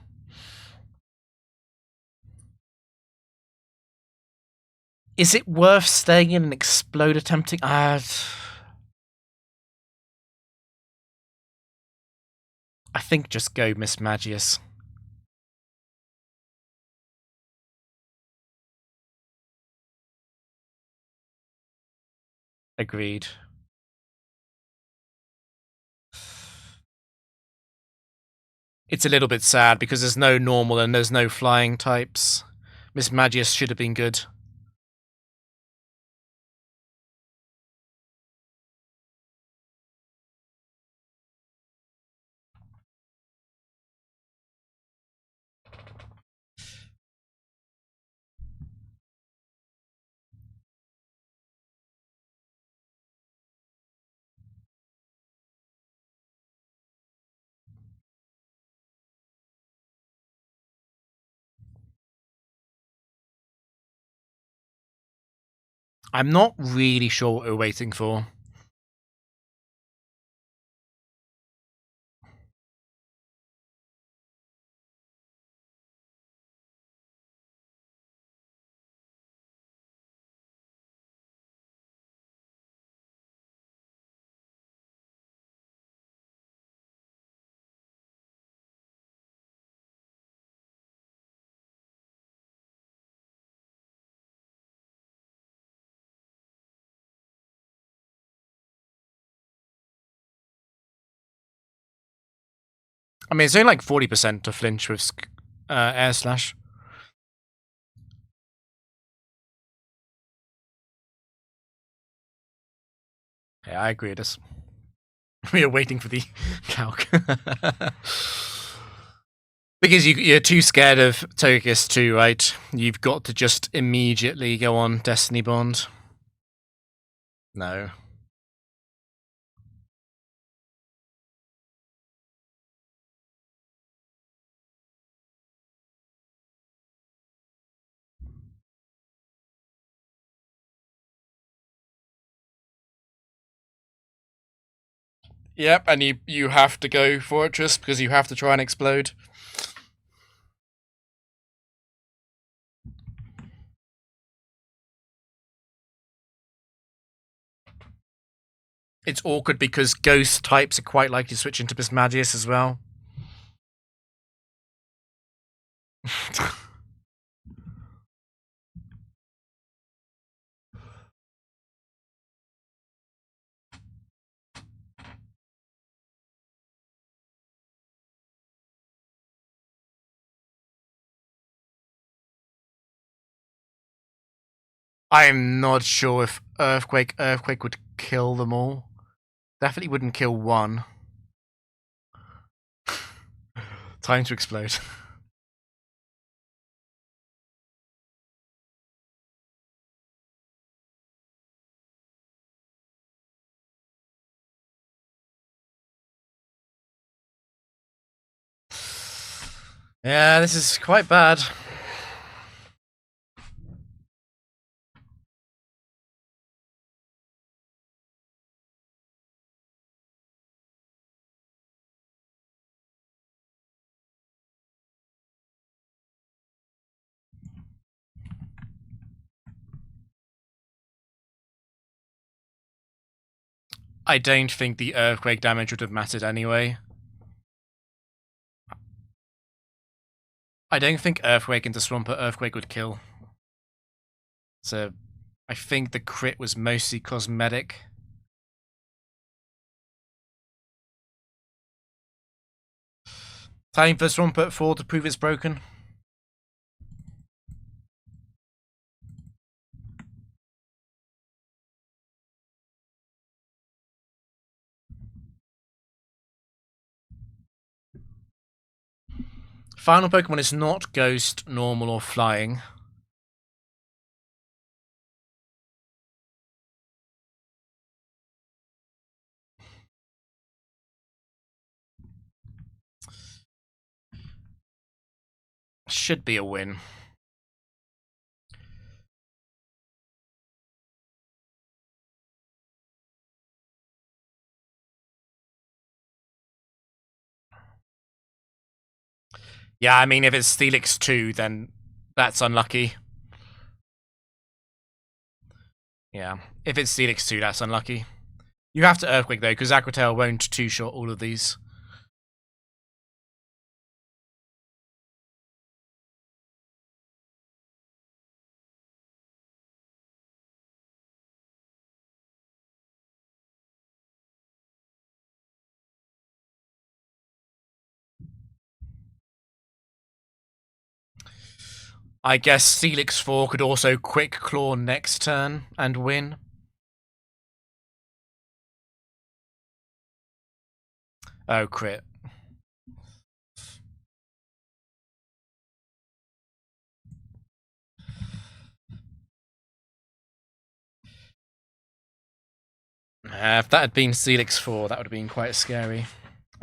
Is it worth staying in and explode attempting? I think just go Miss Magius. Agreed. It's a little bit sad because there's no normal and there's no flying types. Miss Magius should have been good. I'm not really sure what we're waiting for. I mean, it's only like 40% to flinch with Air Slash. Yeah, I agree with this. We are waiting for the calc. Because you're too scared of Togekiss too, right? You've got to just immediately go on Destiny Bond. No. Yep, and you have to go Fortress because you have to try and explode. It's awkward because ghost types are quite likely to switch into Bismagius as well. I'm not sure if Earthquake would kill them all. Definitely wouldn't kill one. Time to explode. Yeah, this is quite bad. I don't think the Earthquake damage would have mattered anyway. I don't think Earthquake into Swampert Earthquake would kill. So I think the crit was mostly cosmetic. Time for Swampert 4 to prove it's broken. Final Pokemon is not Ghost, Normal, or Flying. Should be a win. Yeah, I mean, if it's Steelix 2, then that's unlucky. Yeah, if it's Steelix 2, that's unlucky. You have to Earthquake, though, because Aquatail won't two-shot all of these. I guess Steelix 4 could also Quick Claw next turn and win. Oh, crit. If that had been Steelix 4, that would have been quite scary.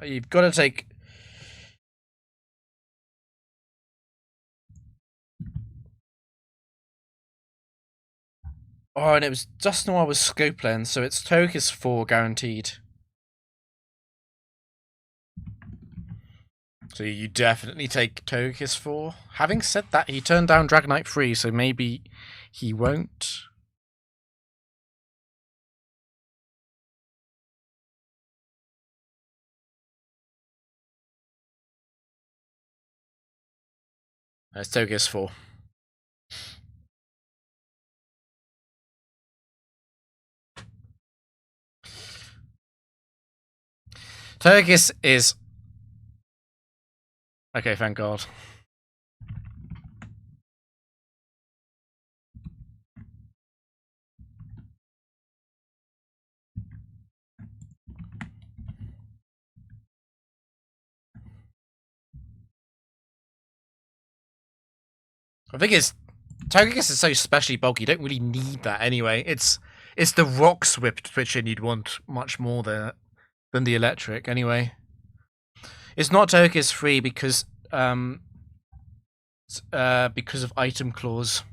You've got to take... Oh, and it was Dusknoir with Scope Lens, so it's Togekiss 4 guaranteed. So you definitely take Togekiss 4. Having said that, he turned down Dragonite 3, so maybe he won't. It's Togekiss 4. Togekiss is... Okay, thank God. The thing is, Togekiss is so specially bulky, you don't really need that anyway. It's the rock switching you'd want much more there than the electric anyway. It's not Togekiss free because of item clause.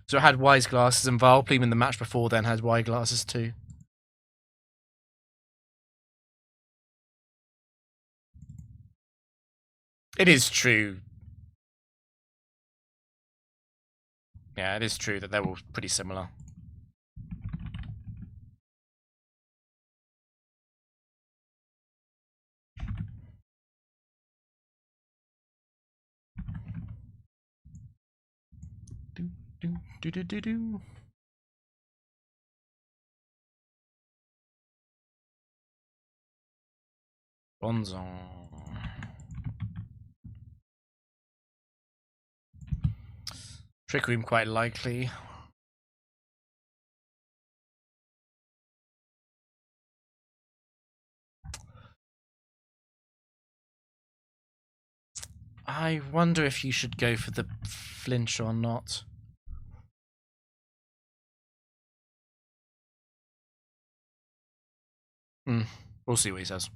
So it had Wise Glasses, and Vileplume in the match before then had Wise Glasses too. It is true. Yeah, it is true that they're all pretty similar. Do. Bonzon. Trick Room quite likely. I wonder if you should go for the flinch or not. We'll see what he says.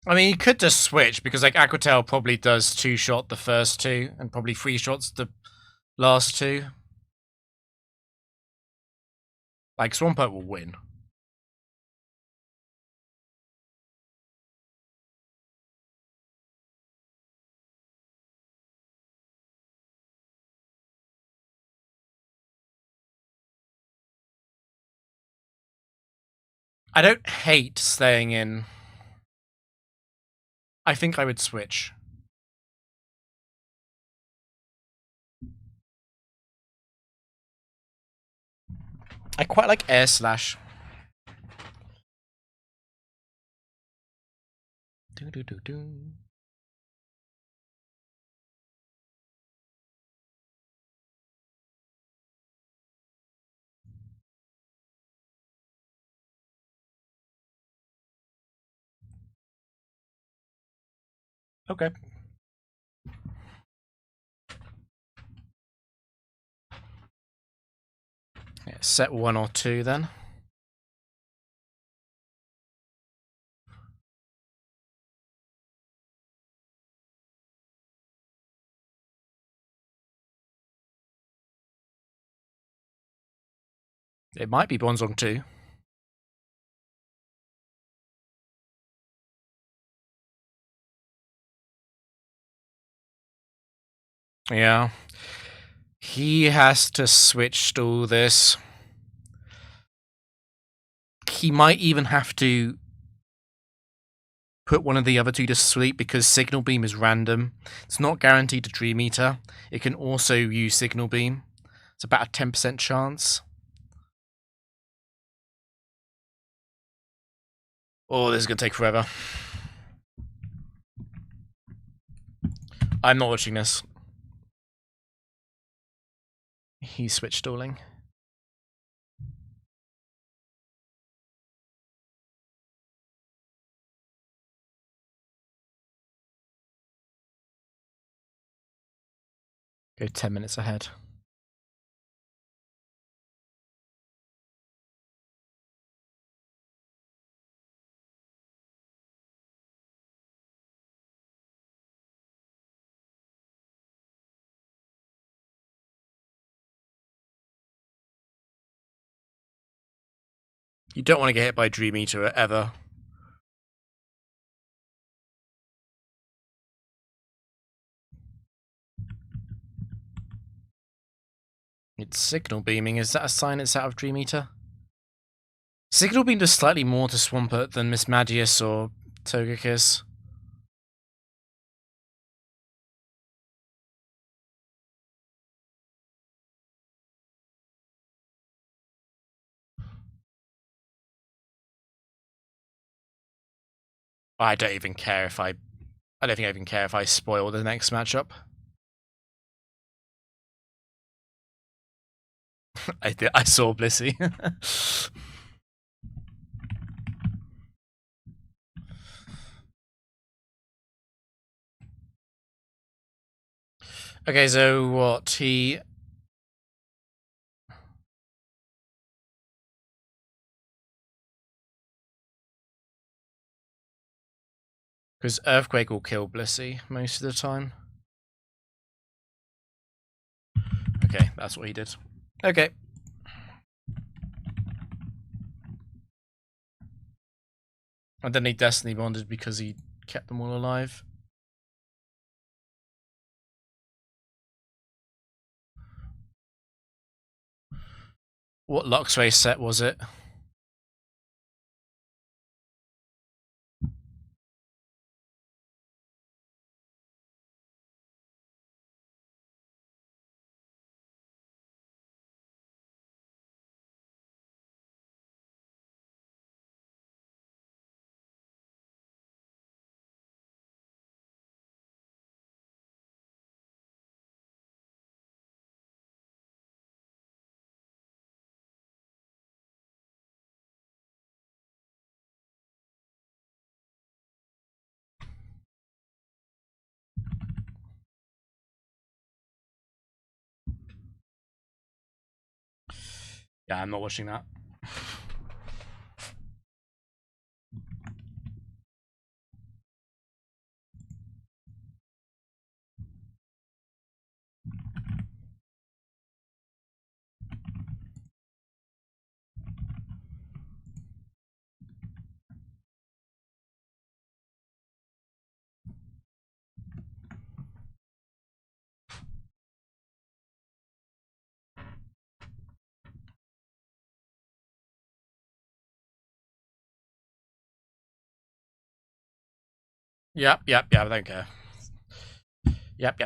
I mean, you could just switch, because like Aqua Tail probably does 2-shot the first two, and probably 3-shots the last two. Like, Swampert will win. I don't hate staying in. I think I would switch. I quite like Air Slash. Do. Okay. Yeah, set 1 or 2 then. It might be Bronzong 2. Yeah. He has to switch to all this. He might even have to put one of the other two to sleep, because Signal Beam is random. It's not guaranteed to Dream Eater. It can also use Signal Beam. It's about a 10% chance. Oh, this is going to take forever. I'm not watching this. He's switch stalling. Go 10 minutes ahead. You don't want to get hit by Dream Eater ever. It's Signal Beaming. Is that a sign it's out of Dream Eater? Signal Beam does slightly more to Swampert than Miss Magius or Togekiss. I don't even care if I don't think I even care if I spoil the next matchup. I saw Blissey. Okay, so what he... Because Earthquake will kill Blissey most of the time. Okay, that's what he did. Okay. And then he Destiny Bonded because he kept them all alive. What Luxray set was it? Yeah, I'm not watching that. Yep, I don't care. Yep.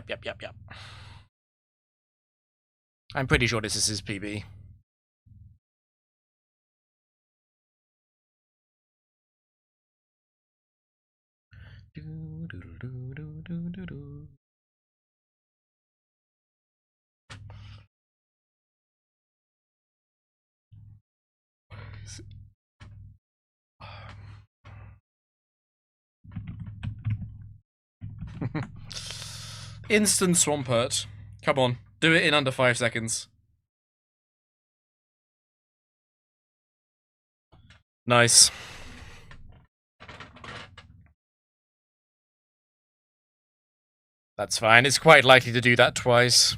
I'm pretty sure this is his PB. Instant Swampert. Come on, do it in under 5 seconds. Nice. That's fine. It's quite likely to do that twice.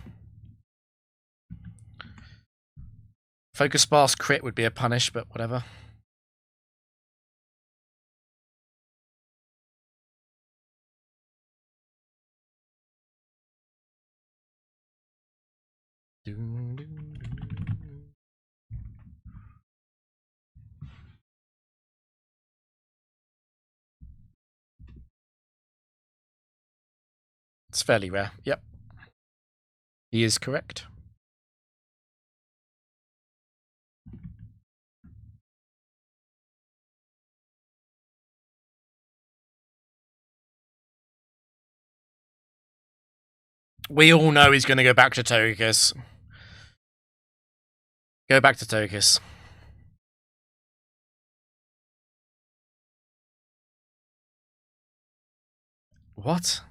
Focus Blast crit would be a punish, but whatever. It's fairly rare. Yep. He is correct. We all know he's going to go back to Togekiss. Go back to Togekiss. What?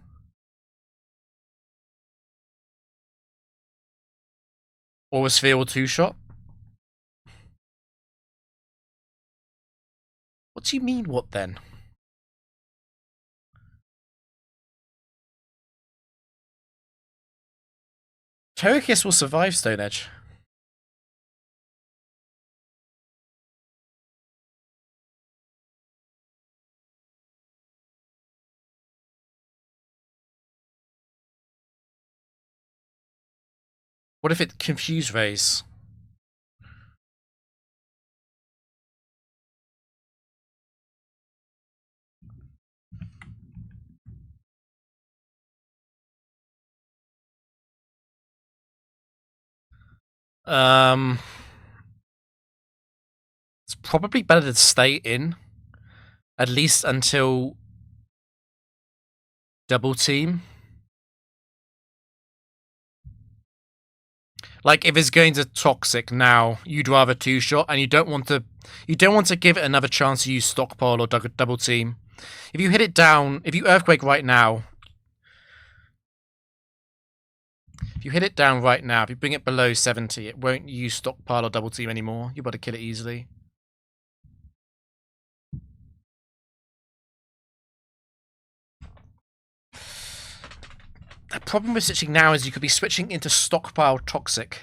Or was Field 2-shot? What do you mean, what then? Togekiss will survive Stone Edge. What if it confused Rays? It's probably better to stay in, at least until Double team. Like if it's going to toxic now, you'd rather two-shot, and you don't want to give it another chance to use stockpile or double team. If you hit it down, if you earthquake right now, if you bring it below 70, it won't use stockpile or double team anymore. You're about to kill it easily. The problem with switching now is you could be switching into stockpile toxic.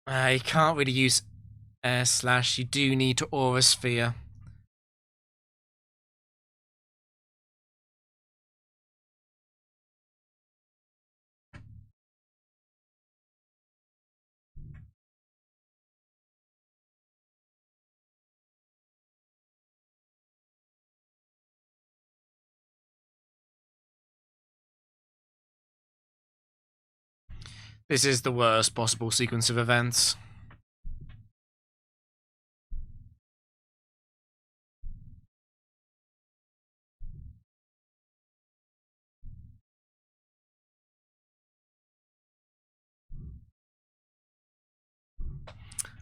You can't really use air slash. You do need to aura sphere. This is the worst possible sequence of events.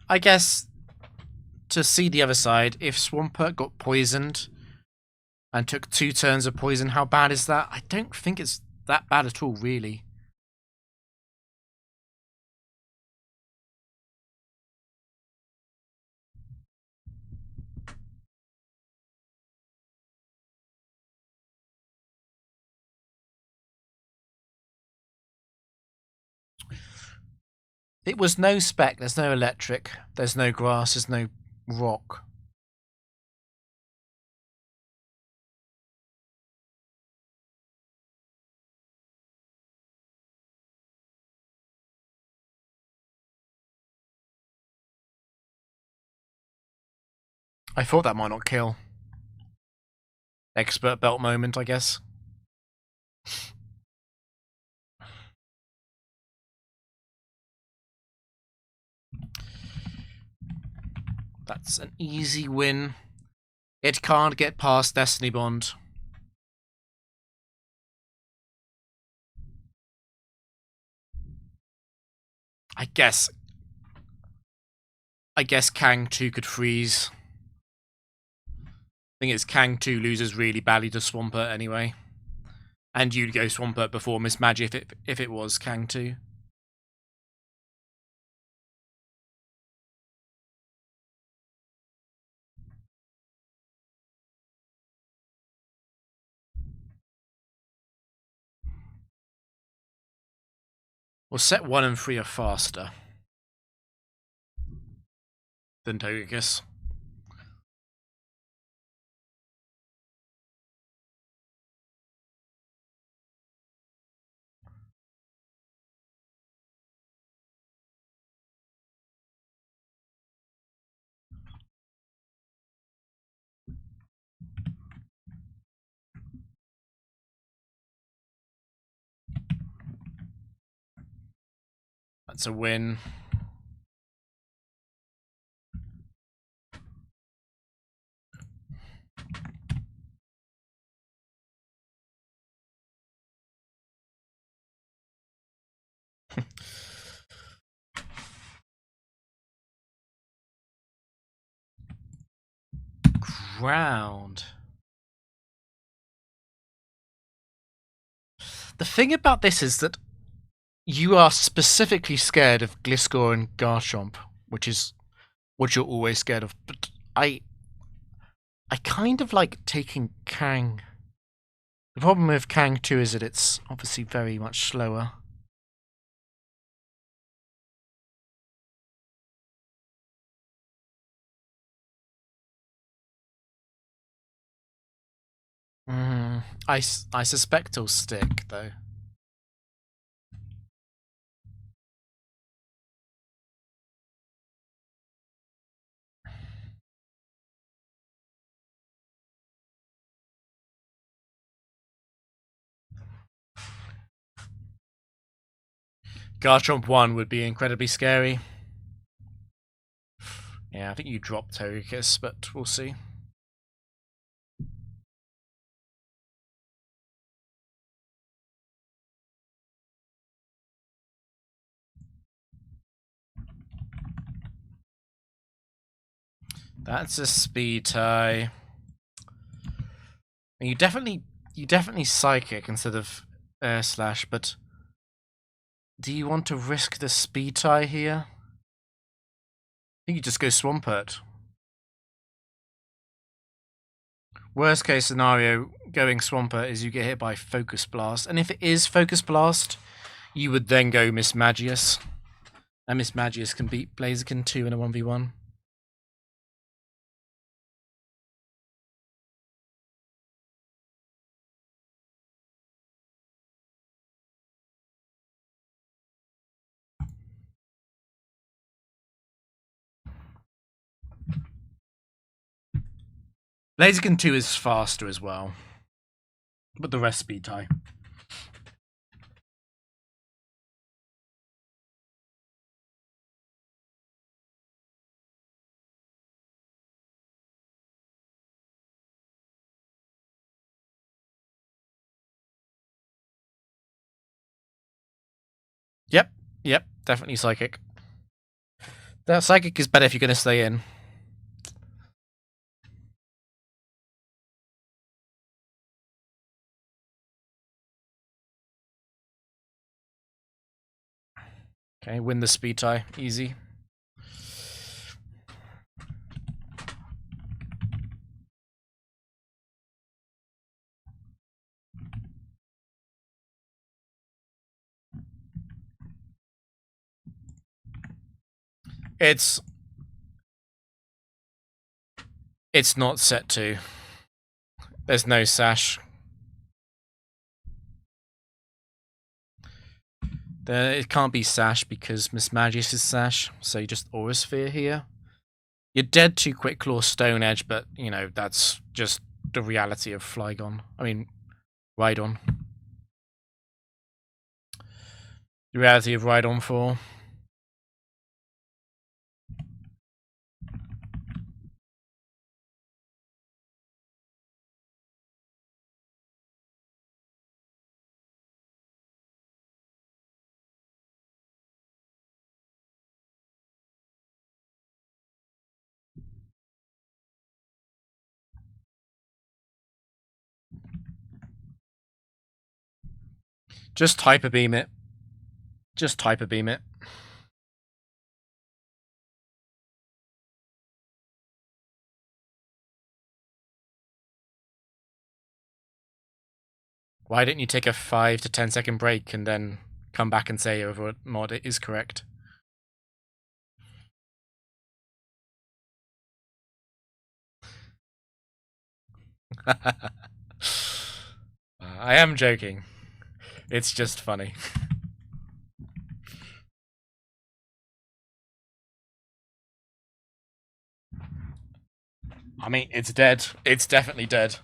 I guess, to see the other side, if Swampert got poisoned and took 2 turns of poison, how bad is that? I don't think it's that bad at all, really. It was no spec, there's no electric, there's no grass, there's no rock. I thought that might not kill. Expert belt moment, I guess. That's an easy win. It can't get past Destiny Bond. I guess Kang 2 could freeze. Thing is, Kang 2 loses really badly to Swampert anyway. And you'd go Swampert before Miss Magi if it was Kang 2. Well, set 1 and 3 are faster than Togekiss. That's a win. Ground. The thing about this is that you are specifically scared of Gliscor and Garchomp, which is what you're always scared of. But I kind of like taking Kang. The problem with Kang 2 is that it's obviously very much slower. I suspect it'll stick, though. Garchomp 1 would be incredibly scary. Yeah, I think you dropped Togekiss, but we'll see. That's a speed tie. You definitely Psychic instead of Air Slash, but do you want to risk the speed tie here? I think you just go Swampert. Worst case scenario, going Swampert is you get hit by Focus Blast, and if it is Focus Blast, you would then go Miss Magius, and Miss Magius can beat Blaziken 2 in a 1v1. Blaziken 2 is faster as well, but the rest speed tie. Yep, definitely Psychic. That Psychic is better if you're going to stay in. Okay, win the speed tie, easy. It's not set to. There's no Sash. It can't be Sash because Miss Magius is Sash, so you just Aura Sphere here. You're dead to Quick Claw Stone Edge, but, you know, that's just the reality of Flygon. I mean, Rhydon. The reality of Rhydon 4. Just Hyper Beam it. Just Hyper Beam it. Why didn't you take a 5 to 10 second break and then come back and say over mod it is correct? I am joking. It's just funny. I mean, it's dead. It's definitely dead.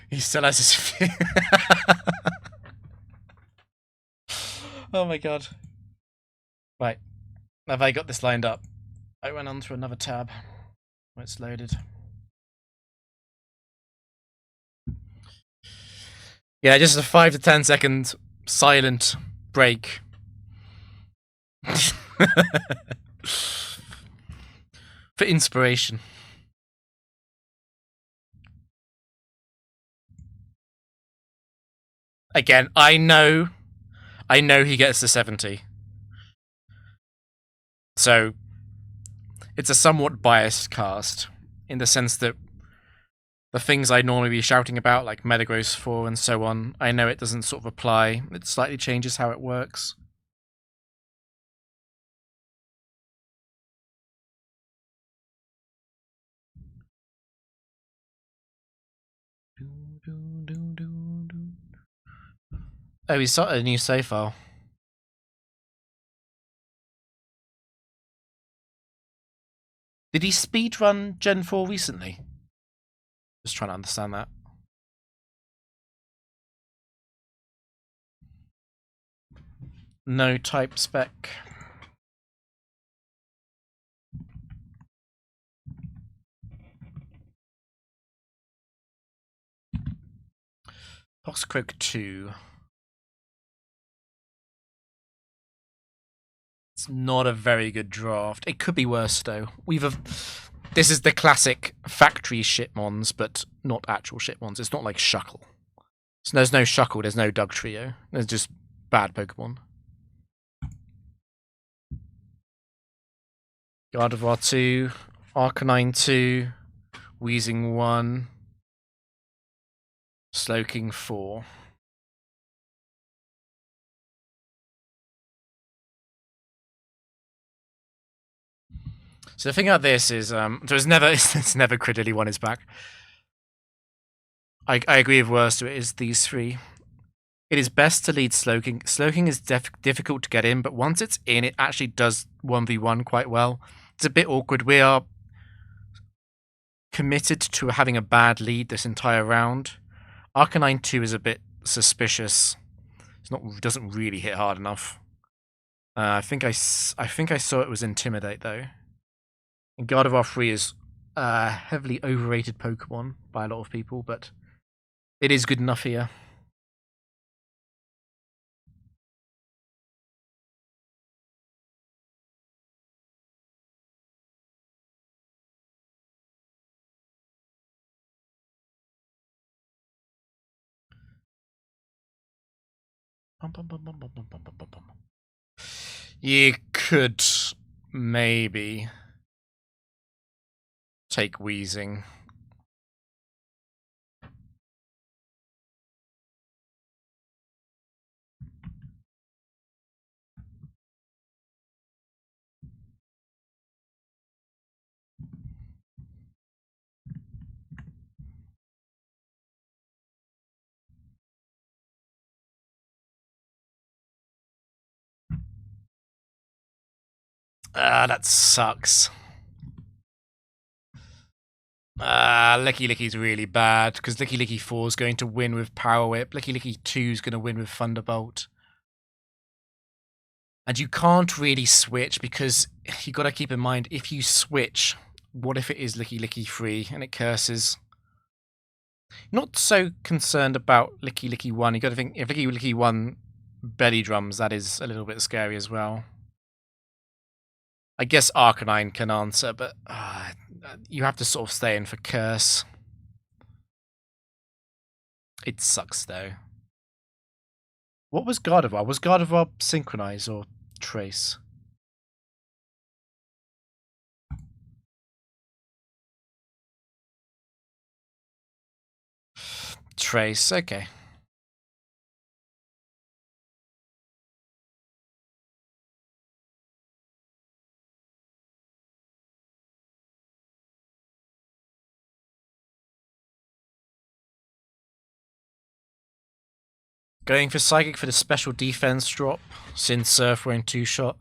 He still has his. Oh my god. Right. Have I got this lined up? I went on to another tab when it's loaded. Yeah, just a 5 to 10 second silent break. For inspiration. Again, I know he gets to 70. So, it's a somewhat biased cast, in the sense that the things I'd normally be shouting about, like Metagross 4 and so on, I know it doesn't sort of apply. It slightly changes how it works. Oh, he started a new save file. Did he speedrun Gen 4 recently? Just trying to understand that. No type spec. Foxcroak 2. It's not a very good draft. It could be worse though. This is the classic factory shitmons, but not actual shitmons. It's not like Shuckle. So there's no Shuckle, there's no Dugtrio. There's just bad Pokemon. Gardevoir 2, Arcanine 2, Weezing 1, Slowking 4. So the thing about this is, it's never critically won his back. I agree with Werster, it is these three. It is best to lead Slowking. Slowking is difficult to get in, but once it's in, it actually does 1v1 quite well. It's a bit awkward. We are committed to having a bad lead this entire round. Arcanine 2 is a bit suspicious. Doesn't really hit hard enough. I think I saw it was Intimidate though. And Gardevoir 3 is a heavily overrated Pokemon by a lot of people, but it is good enough here. You could maybe take Weezing. That sucks. Licky Licky's really bad, because Licky Licky 4 is going to win with Power Whip. Licky Licky 2 is going to win with Thunderbolt. And you can't really switch, because you got to keep in mind, if you switch, what if it is Licky Licky 3 and it curses? Not so concerned about Licky Licky 1. You got to think, if Licky Licky 1 belly drums, that is a little bit scary as well. I guess Arcanine can answer, but you have to sort of stay in for Curse. It sucks, though. What was Gardevoir? Was Gardevoir Synchronize or Trace? Trace, okay. Going for Psychic for the special defense drop, since Surf were in 2-shot.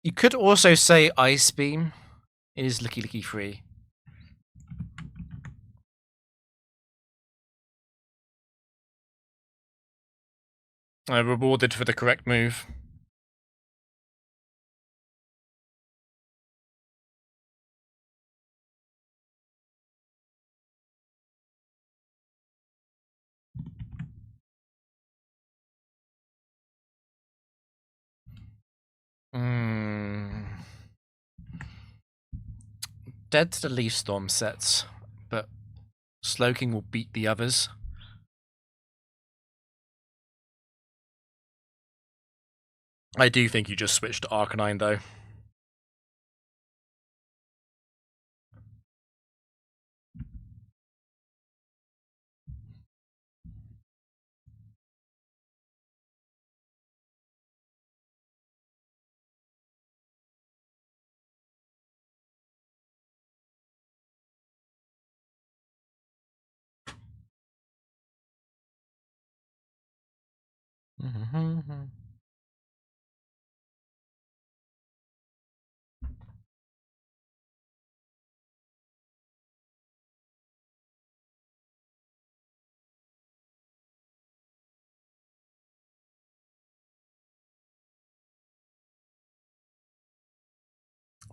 You could also say Ice Beam. It is Licky Licky 3. Rewarded for the correct move. Dead to the Leaf Storm sets, but Slowking will beat the others. I do think you just switched to Arcanine, though.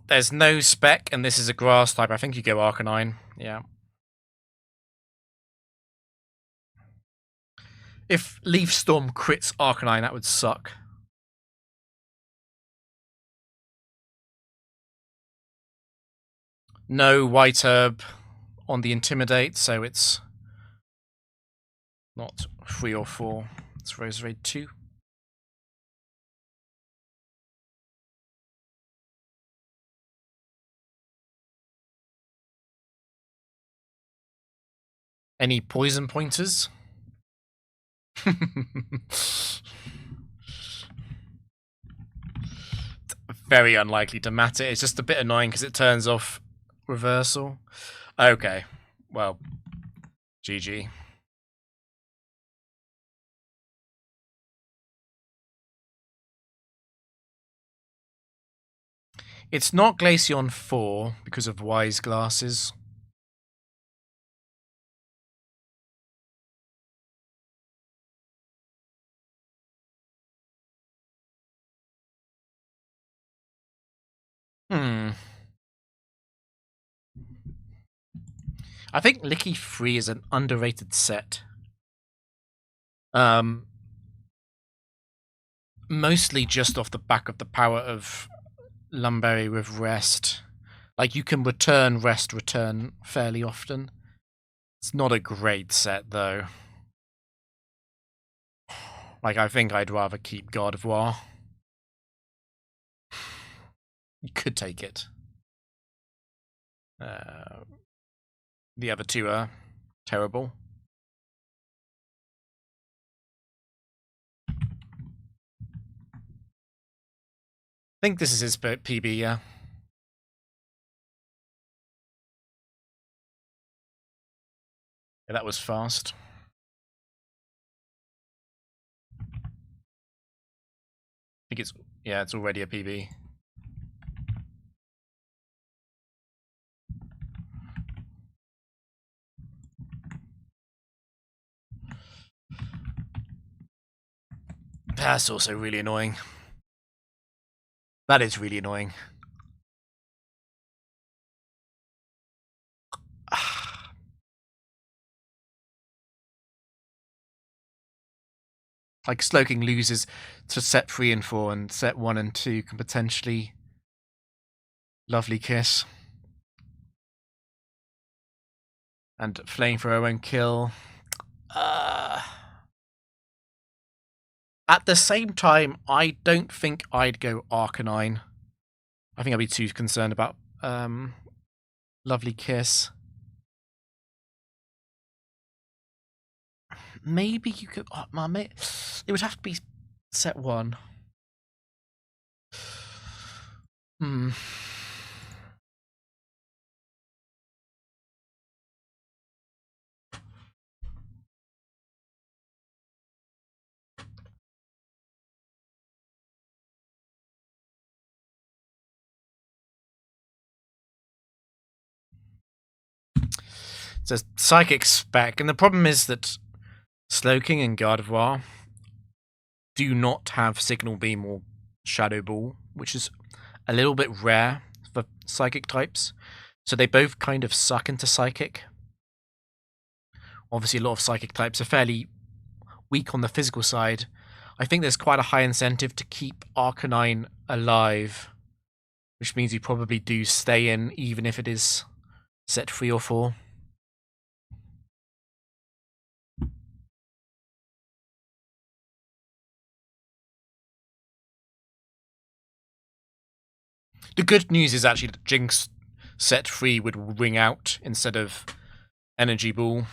There's no spec, and this is a grass type. I think you go Arcanine. Yeah. If Leaf Storm crits Arcanine, that would suck. No White Herb on the Intimidate, so it's not 3 or 4. It's Roserade 2. Any poison pointers? Very unlikely to matter. It's just a bit annoying because it turns off reversal. Okay. Well, GG. It's not Glaceon 4 because of Wise Glasses. I think Licky 3 is an underrated set. Mostly just off the back of the power of Lumberry with Rest. Like, you can return return fairly often. It's not a great set, though. Like, I think I'd rather keep Gardevoir. You could take it. The other two are terrible. I think this is his PB, yeah. Yeah, that was fast. I think it's, yeah, it's already a PB. That's also really annoying. That is really annoying. Like, Slowking loses to set 3 and 4, and set 1 and 2 can potentially Lovely Kiss. And Flamethrower won't kill. At the same time, I don't think I'd go Arcanine. I think I'd be too concerned about Lovely Kiss. Maybe you could... Oh, it would have to be set 1. It's a Psychic spec, and the problem is that Slowking and Gardevoir do not have Signal Beam or Shadow Ball, which is a little bit rare for Psychic types. So they both kind of suck into Psychic. Obviously, a lot of Psychic types are fairly weak on the physical side. I think there's quite a high incentive to keep Arcanine alive, which means you probably do stay in, even if it is set 3 or 4. The good news is actually that Jinx set 3 would ring out instead of Energy Ball.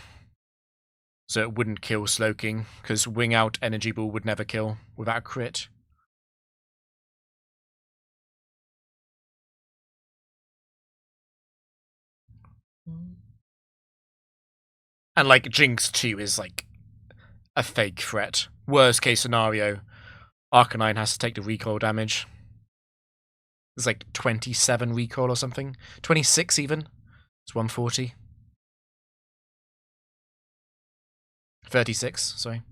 So it wouldn't kill Slowking, because Wing Out Energy Ball would never kill without a crit. And like Jinx 2 is like a fake threat. worst case scenario, Arcanine has to take the recoil damage. It's like 27 recoil or something. 26 even. It's 140. 36, sorry.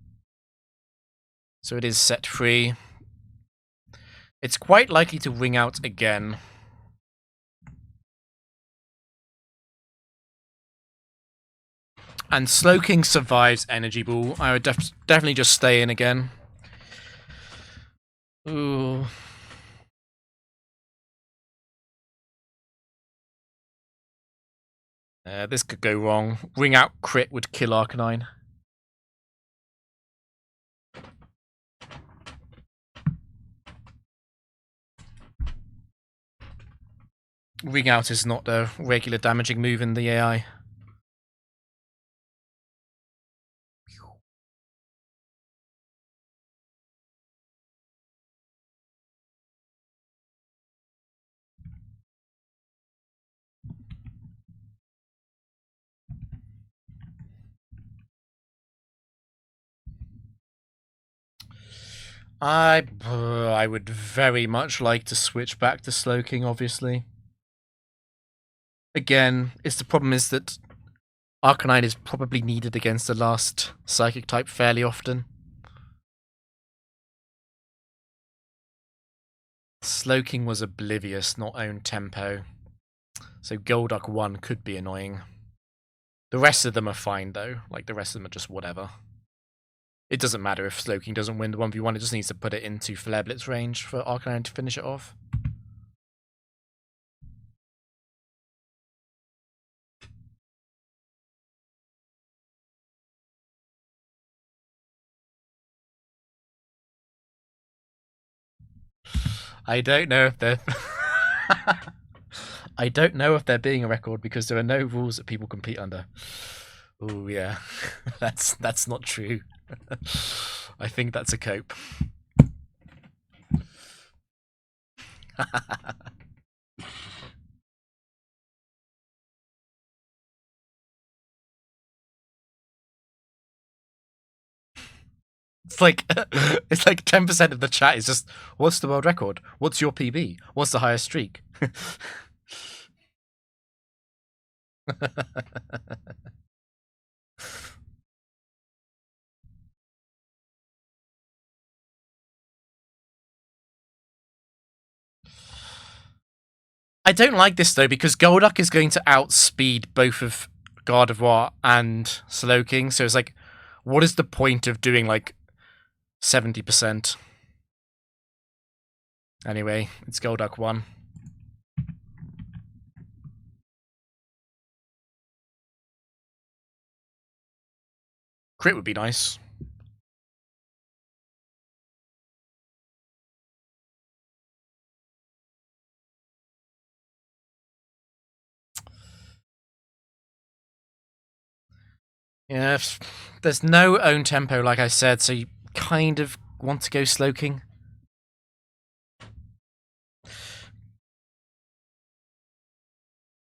So it is set free. It's quite likely to ring out again. And Slowking survives Energy Ball. I would definitely just stay in again. Ooh. This could go wrong. Ring out crit would kill Arcanine. Ring out is not a regular damaging move in the AI. I would very much like to switch back to Slowking, obviously. Again, the problem is that Arcanine is probably needed against the last Psychic type fairly often. Slowking was oblivious, not own tempo. So Golduck 1 could be annoying. The rest of them are fine though, like the rest of them are just whatever. It doesn't matter if Slowking doesn't win the 1v1, it just needs to put it into Flare Blitz range for Arcanine to finish it off. I don't know if they're... I don't know if they're being a record because there are no rules that people compete under. Oh yeah, that's not true. I think that's a cope. It's like 10% of the chat is just, what's the world record? What's your PB? What's the highest streak? I don't like this though because Golduck is going to outspeed both of Gardevoir and Slowking, so it's like, what is the point of doing like 70%? Anyway, it's Golduck 1. Crit would be nice. Yeah, there's no own tempo, like I said, so you kind of want to go Slowking.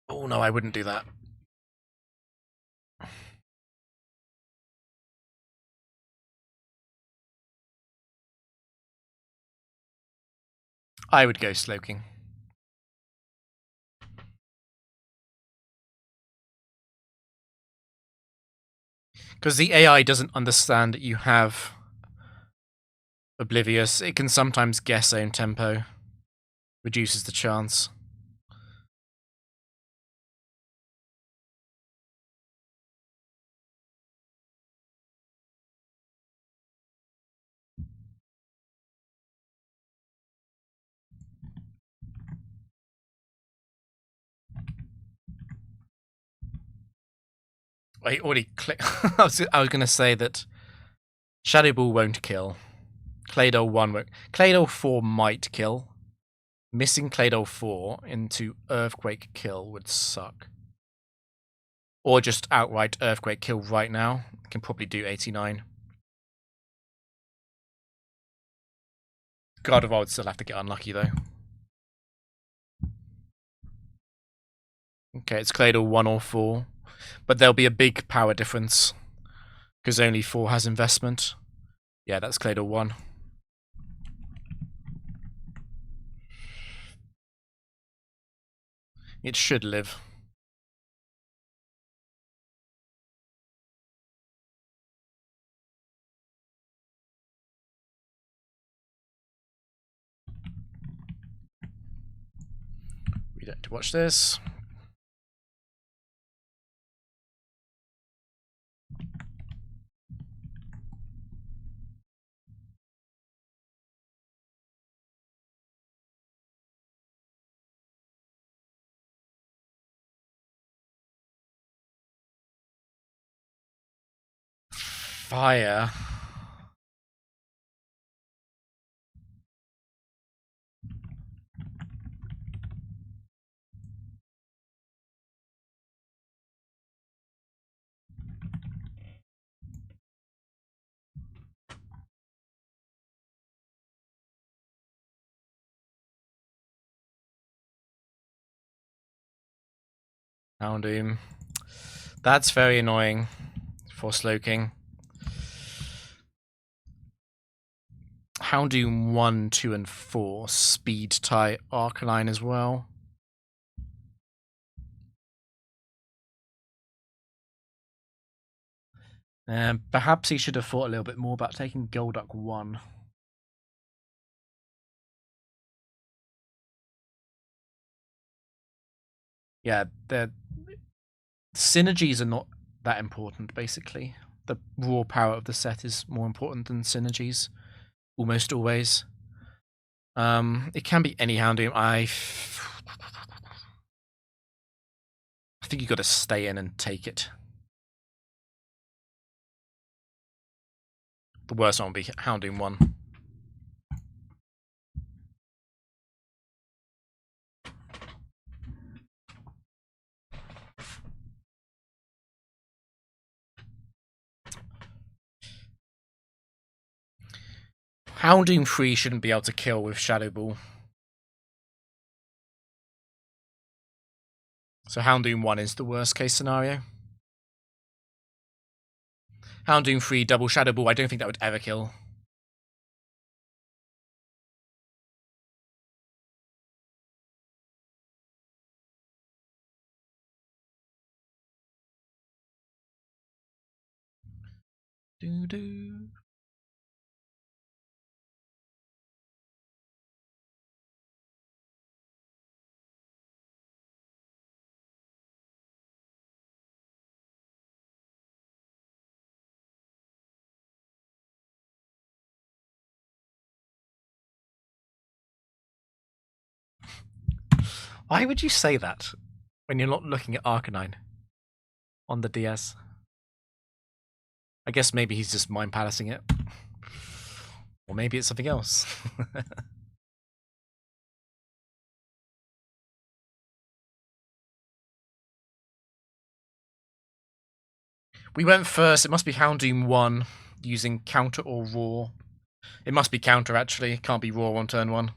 Oh no, I wouldn't do that. I would go Slowking. Because the AI doesn't understand that you have Oblivious. It can sometimes guess own tempo. Reduces the chance. I already clicked. I was going to say that Shadow Ball won't kill. Claydol 1 won't. Claydol 4 might kill. Missing Claydol 4 into Earthquake kill would suck. Or just outright Earthquake kill right now. Can probably do 89. Gardevoir would still have to get unlucky though. Okay, it's Claydol 1 or 4. But there'll be a big power difference. Because only 4 has investment. Yeah, that's Claydol 1. It should live. We don't have to watch this. Fire. Houndoom. That's very annoying for Slowking. Houndoom 1, 2, and 4. Speed tie Arcanine as well. Perhaps he should have thought a little bit more about taking Golduck 1. Yeah, the synergies are not that important, basically. The raw power of the set is more important than synergies, almost always. It can be any Houndoom. I think you got to stay in and take it. The worst one would be Houndoom 1. Houndoom 3 shouldn't be able to kill with Shadow Ball. So Houndoom 1 is the worst case scenario. Houndoom 3 double Shadow Ball, I don't think that would ever kill. Doo-doo. Why would you say that when you're not looking at Arcanine on the DS? I guess maybe he's just mind palancing it. Or maybe it's something else. We went first. It must be Houndoom 1 using counter or raw. It must be counter, actually. It can't be raw on turn 1.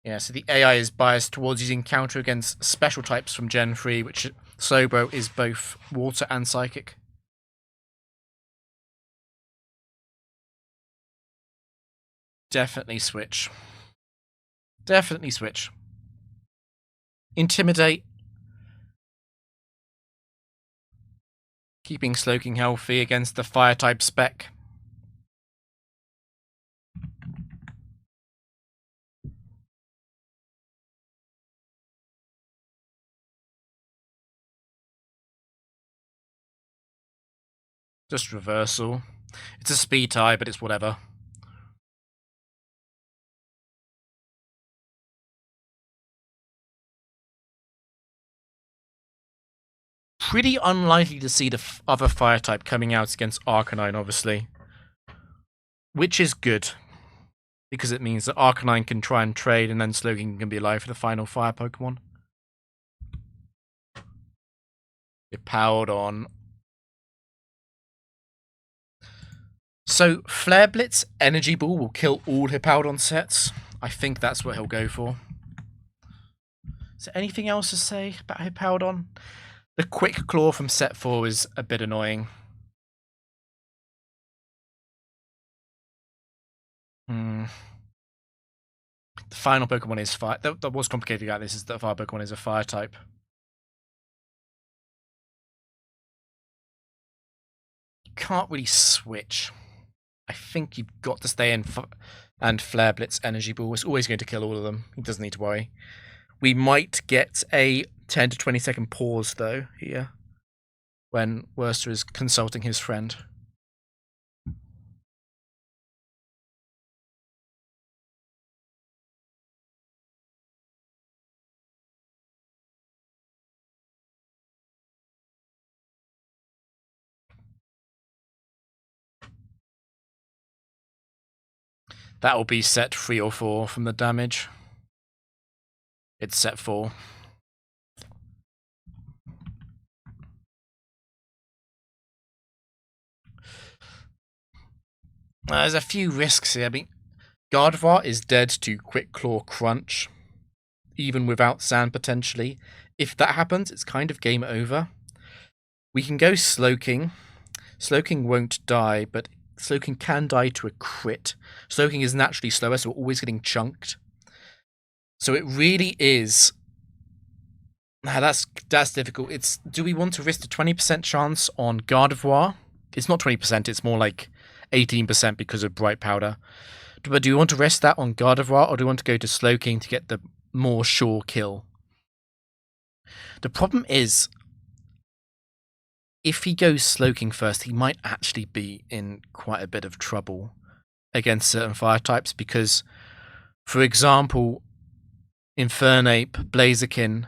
Yeah, so the AI is biased towards using counter against special types from Gen 3, which Slowbro is both water and psychic. Definitely switch. Definitely switch. Intimidate. Keeping Slowking healthy against the fire-type spec. Just reversal. It's a speed tie, but it's whatever. Pretty unlikely to see the other fire type coming out against Arcanine, obviously. Which is good. Because it means that Arcanine can try and trade, and then Slowking can be alive for the final fire Pokemon. Hippowdon. So, Flare Blitz Energy Ball will kill all Hippowdon sets. I think that's what he'll go for. Is there anything else to say about Hippowdon? The quick claw from set 4 is a bit annoying. The final Pokemon is fire. The what's complicated about this is that the final Pokemon is a fire type. You can't really switch. I think you've got to stay in and Flare Blitz Energy Ball is always going to kill all of them. He doesn't need to worry. We might get a 10 to 20 second pause though here when Werster is consulting his friend. That will be set 3 or 4 from the damage. It's set 4. There's a few risks here. I mean, Gardevoir is dead to Quick Claw Crunch, even without Sand potentially. If that happens, it's kind of game over. We can go Slowking. Slowking won't die, but Slowking can die to a crit. Slowking is naturally slower, so we're always getting chunked. So it really is. That's difficult. Do we want to risk the 20% chance on Gardevoir? It's not 20%, it's more like 18% because of Bright Powder. But do you want to risk that on Gardevoir, or do you want to go to Slowking to get the more sure kill? The problem is, if he goes Slowking first, he might actually be in quite a bit of trouble against certain fire types because, for example, Infernape, Blaziken,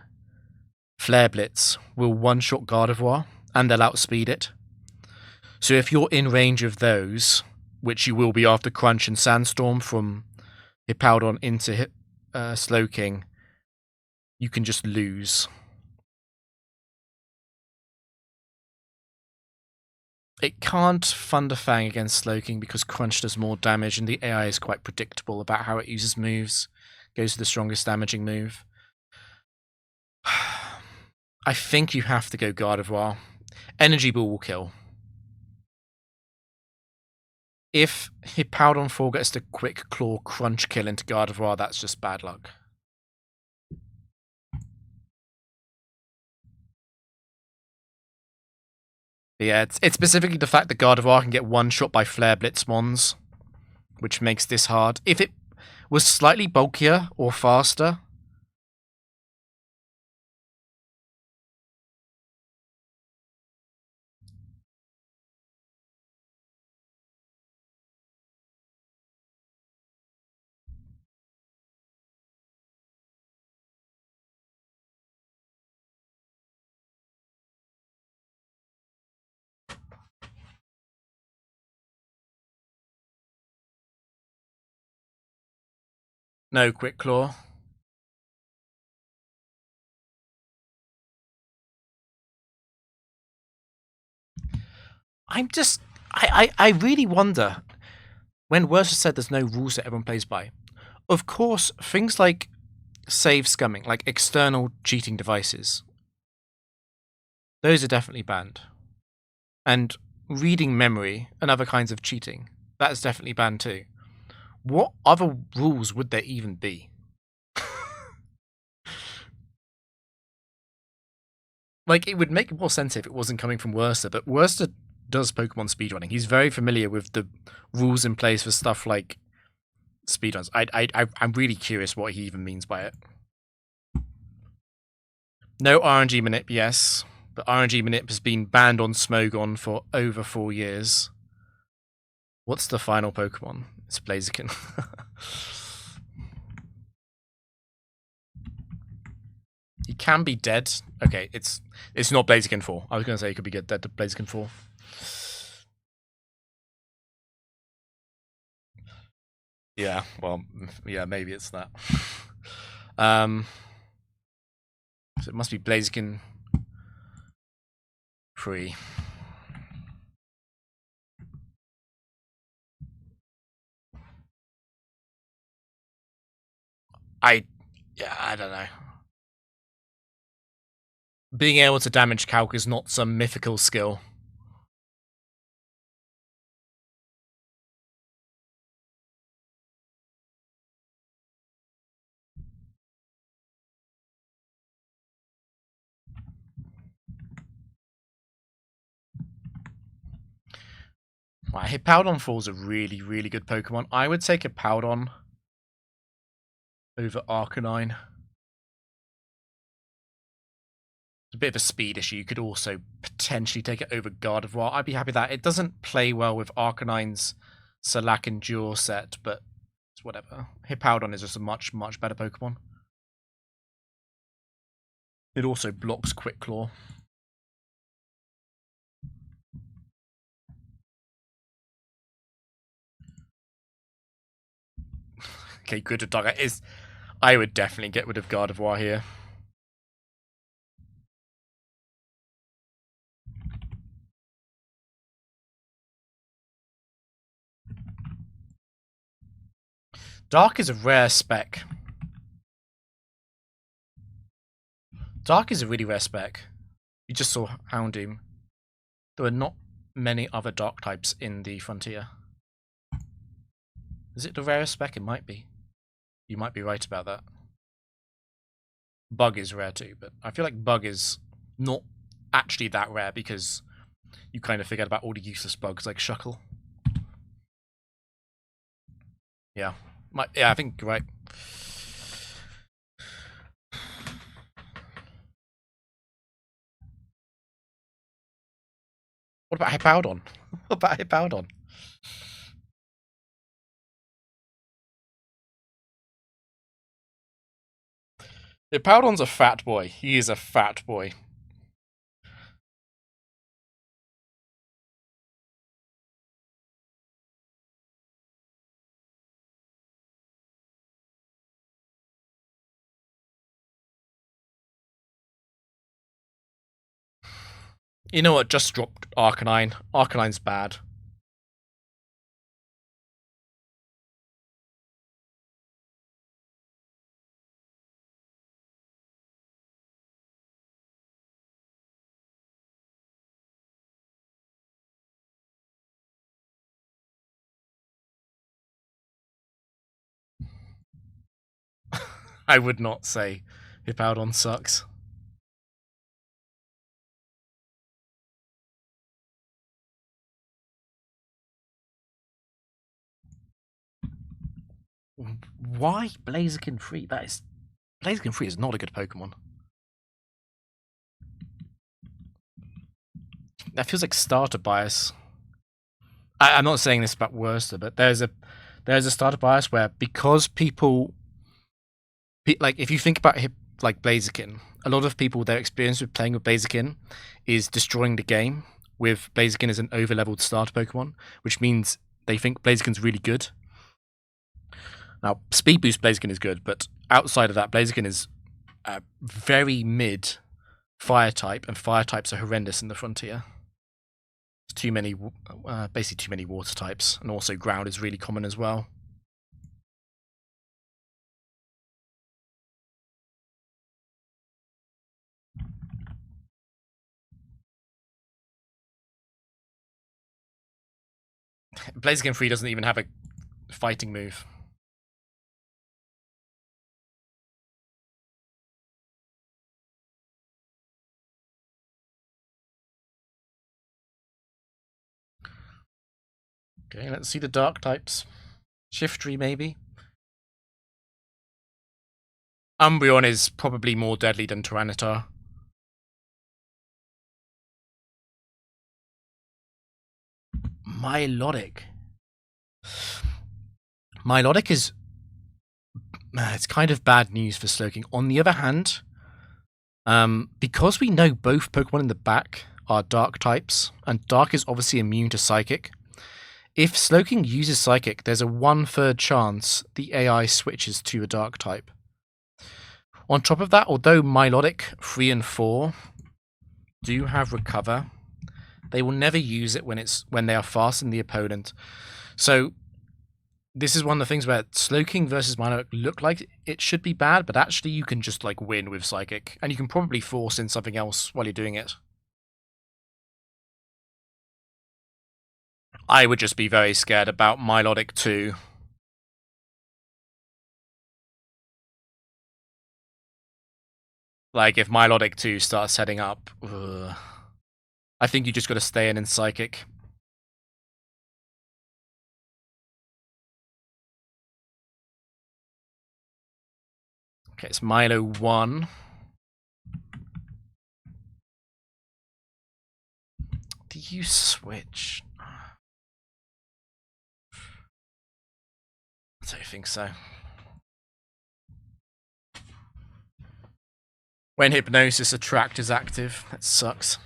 Flare Blitz will one-shot Gardevoir and they'll outspeed it. So if you're in range of those, which you will be after Crunch and Sandstorm from Hippowdon into Slowking, you can just lose. It can't Thunderfang against Slowking because Crunch does more damage and the AI is quite predictable about how it uses moves. Goes to the strongest damaging move. I think you have to go Gardevoir. Energy Ball will kill. If Hippowdon 4 gets the Quick Claw Crunch kill into Gardevoir, that's just bad luck. Yeah, it's specifically the fact that Gardevoir can get one shot by Flare Blitz Mons, which makes this hard. If it was slightly bulkier or faster... No Quick Claw. I really wonder, when Werster said there's no rules that everyone plays by, of course, things like save scumming, like external cheating devices, those are definitely banned. And reading memory and other kinds of cheating, that's definitely banned too. What other rules would there even be? Like, it would make more sense if it wasn't coming from Werster, but Werster does Pokemon speedrunning. He's very familiar with the rules in place for stuff like speedruns. I'm really curious what he even means by it. No RNG manip, yes, but RNG manip has been banned on Smogon for over 4 years. What's the final Pokemon? It's Blaziken. He can be dead. Okay, it's not Blaziken 4. I was going to say he could be dead to Blaziken 4. Yeah, well, yeah, maybe it's that. So it must be Blaziken 3. I don't know. being able to damage calc is not some mythical skill. Right, Hippowdon falls a really, really good Pokemon. I would take Hippowdon over Arcanine. It's a bit of a speed issue. You could also potentially take it over Gardevoir. I'd be happy with that. It doesn't play well with Arcanine's Salac Endure set, but it's whatever. Hippowdon is just a much, much better Pokemon. It also blocks Quick Claw. Okay, good to Dark is. I would definitely get rid of Gardevoir here. Dark is a rare spec. Dark is a really rare spec. You just saw Houndoom. There are not many other Dark types in the Frontier. Is it the rarest spec? It might be. You might be right about that. Bug is rare too, but I feel like Bug is not actually that rare because you kind of forget about all the useless bugs like Shuckle. Yeah. I think you're right. What about Hippowdon? What about Hippowdon? Hippowdon's a fat boy. He is a fat boy. You know what? Just dropped Arcanine. Arcanine's bad. I would not say Hippowdon sucks. Why Blaziken 3? Blaziken 3 is not a good Pokemon. That feels like starter bias. I'm not saying this about Werster, but there's a starter bias where because people like if you think about like Blaziken, a lot of people their experience with playing with Blaziken is destroying the game with Blaziken as an overleveled starter Pokemon, which means they think Blaziken's really good. Now, Speed Boost Blaziken is good, but outside of that, Blaziken is very mid Fire type, and Fire types are horrendous in the Frontier. Too many, basically too many Water types, and also Ground is really common as well. Blaziken 3 doesn't even have a fighting move. Okay, let's see the Dark types. Shiftry, maybe. Umbreon is probably more deadly than Tyranitar. Milotic. Milotic is... it's kind of bad news for Slowking. On the other hand, because we know both Pokemon in the back are Dark types, and Dark is obviously immune to Psychic, if Slowking uses Psychic, there's a 1/3 chance the AI switches to a Dark type. On top of that, although Milotic 3 and 4 do have Recover, they will never use it when they are faster than the opponent. So This is one of the things where Slow King versus Milo look like it should be bad, but actually you can just like win with Psychic, and you can probably force in something else while you're doing it. I would just be very scared about Milotic 2. Like, if Milotic 2 starts setting up, I think you just got to stay in Psychic. Okay, it's Milo 1. Do you switch? I don't think so. When Hypnosis Attract is active, that sucks.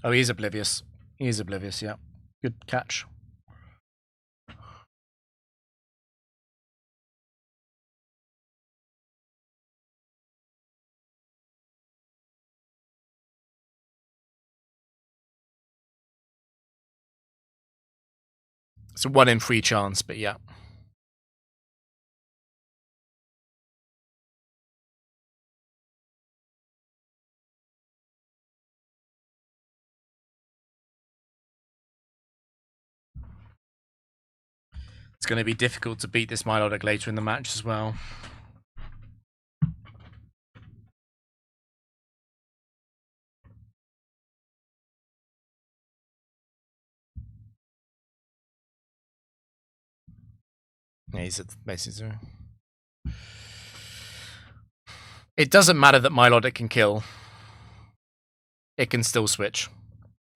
Oh, he's oblivious. He's oblivious, yeah. Good catch. It's a 1 in 3 chance, but yeah. It's going to be difficult to beat this Milotic later in the match as well. Yeah, he's at basically 0. It doesn't matter that Milotic can kill. It can still switch.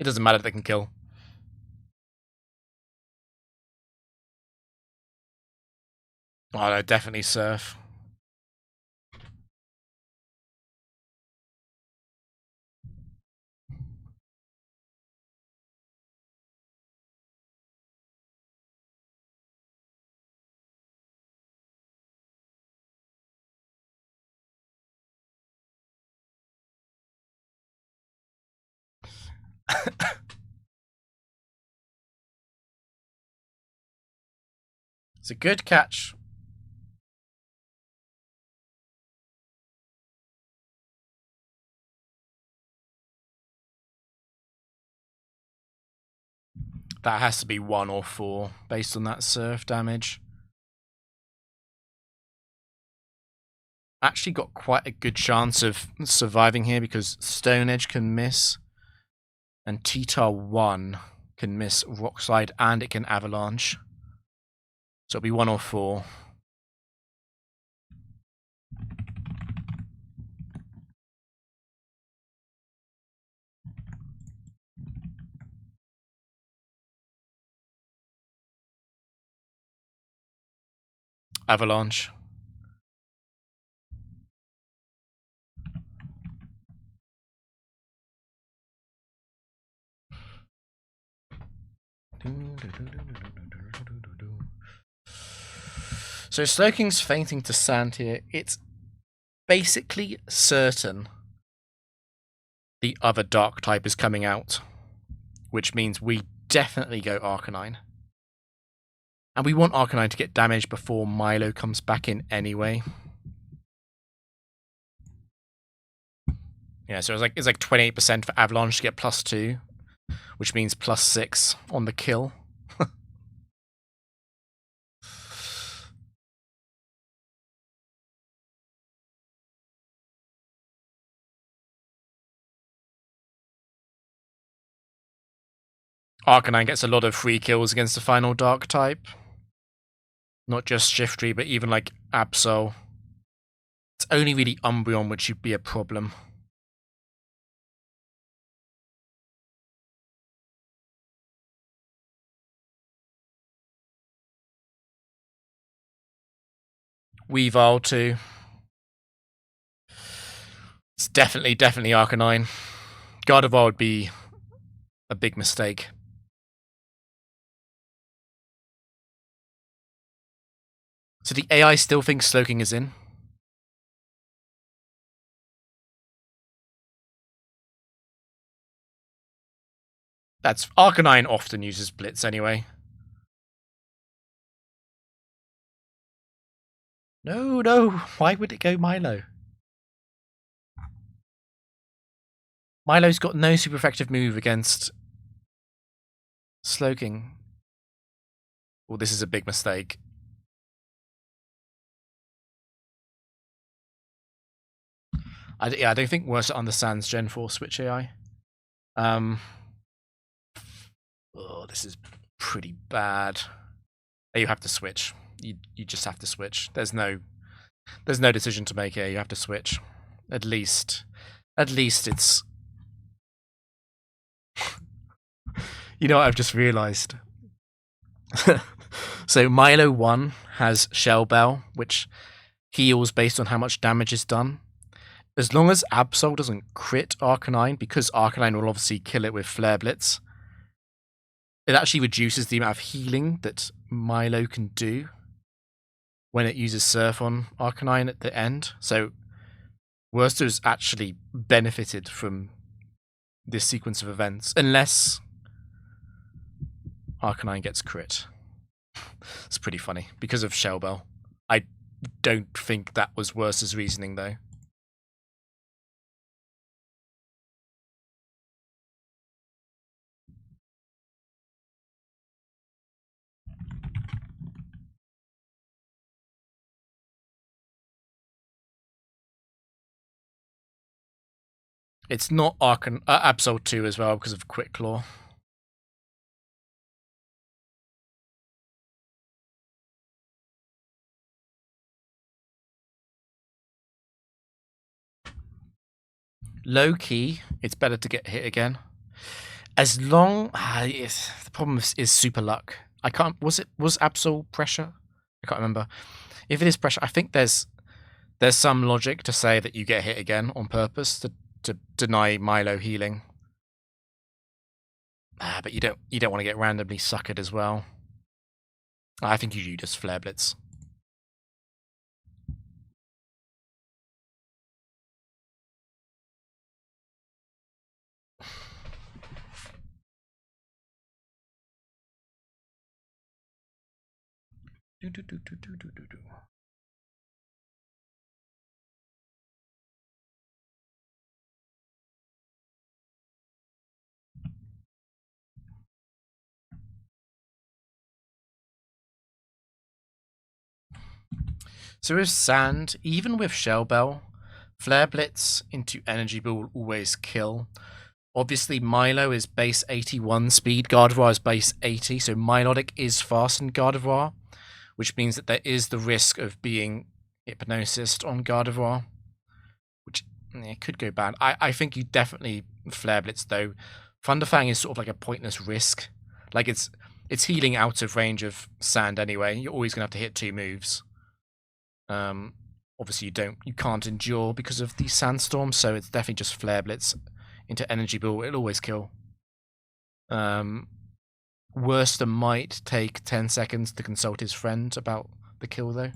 It doesn't matter that it can kill. Oh, no, definitely Surf. It's a good catch. That has to be 1 or 4 based on that Surf damage. Actually got quite a good chance of surviving here because Stone Edge can miss, and T-Tar 1 can miss Rock Slide, and it can Avalanche. So it'll be 1 or 4. Avalanche. So Sloking's fainting to sand here. It's basically certain the other dark type is coming out, which means we definitely go Arcanine. And we want Arcanine to get damage before Milo comes back in anyway. Yeah, so it's like 28% for Avalanche to get +2, which means +6 on the kill. Arcanine gets a lot of free kills against the final dark type. Not just Shiftry, but even like Absol. It's only really Umbreon which would be a problem. Weavile too. It's definitely Arcanine. Gardevoir would be a big mistake. So the AI still thinks Slowking is in? That's Arcanine often uses Blitz anyway. No, no. Why would it go Milo? Milo's got no super effective move against Slowking. Well, this is a big mistake. I don't think Werster understands Gen 4 Switch AI. Oh, this is pretty bad. You have to switch. You just have to switch. There's no decision to make here. You have to switch. At least it's. You know what I've just realised? So Milo 1 has Shell Bell, which heals based on how much damage is done. As long as Absol doesn't crit Arcanine, because Arcanine will obviously kill it with Flare Blitz, it actually reduces the amount of healing that Milo can do when it uses Surf on Arcanine at the end. So Werster's actually benefited from this sequence of events, unless Arcanine gets crit. It's pretty funny, because of Shell Bell. I don't think that was Werster's reasoning, though. It's not Absol 2 as well, because of Quick Claw. Low key, it's better to get hit again. As long the problem is super luck. I can't. Was Absol pressure? I can't remember. If it is pressure, I think there's some logic to say that you get hit again on purpose to deny Milo healing. But you don't want to get randomly suckered as well. I think you just Flare Blitz. So with Sand, even with Shell Bell, Flare Blitz into Energy Ball will always kill. Obviously, Milo is base 81 speed, Gardevoir is base 80, so Milotic is faster than Gardevoir, which means that there is the risk of being Hypnosis on Gardevoir, which could go bad. I think you definitely Flare Blitz, though. Thunderfang is sort of like a pointless risk. Like, it's healing out of range of Sand anyway. You're always going to have to hit 2 moves. Obviously you can't endure because of the Sandstorm, so it's definitely just Flare Blitz into Energy Ball. It'll always kill. Werster might take 10 seconds to consult his friend about the kill, though.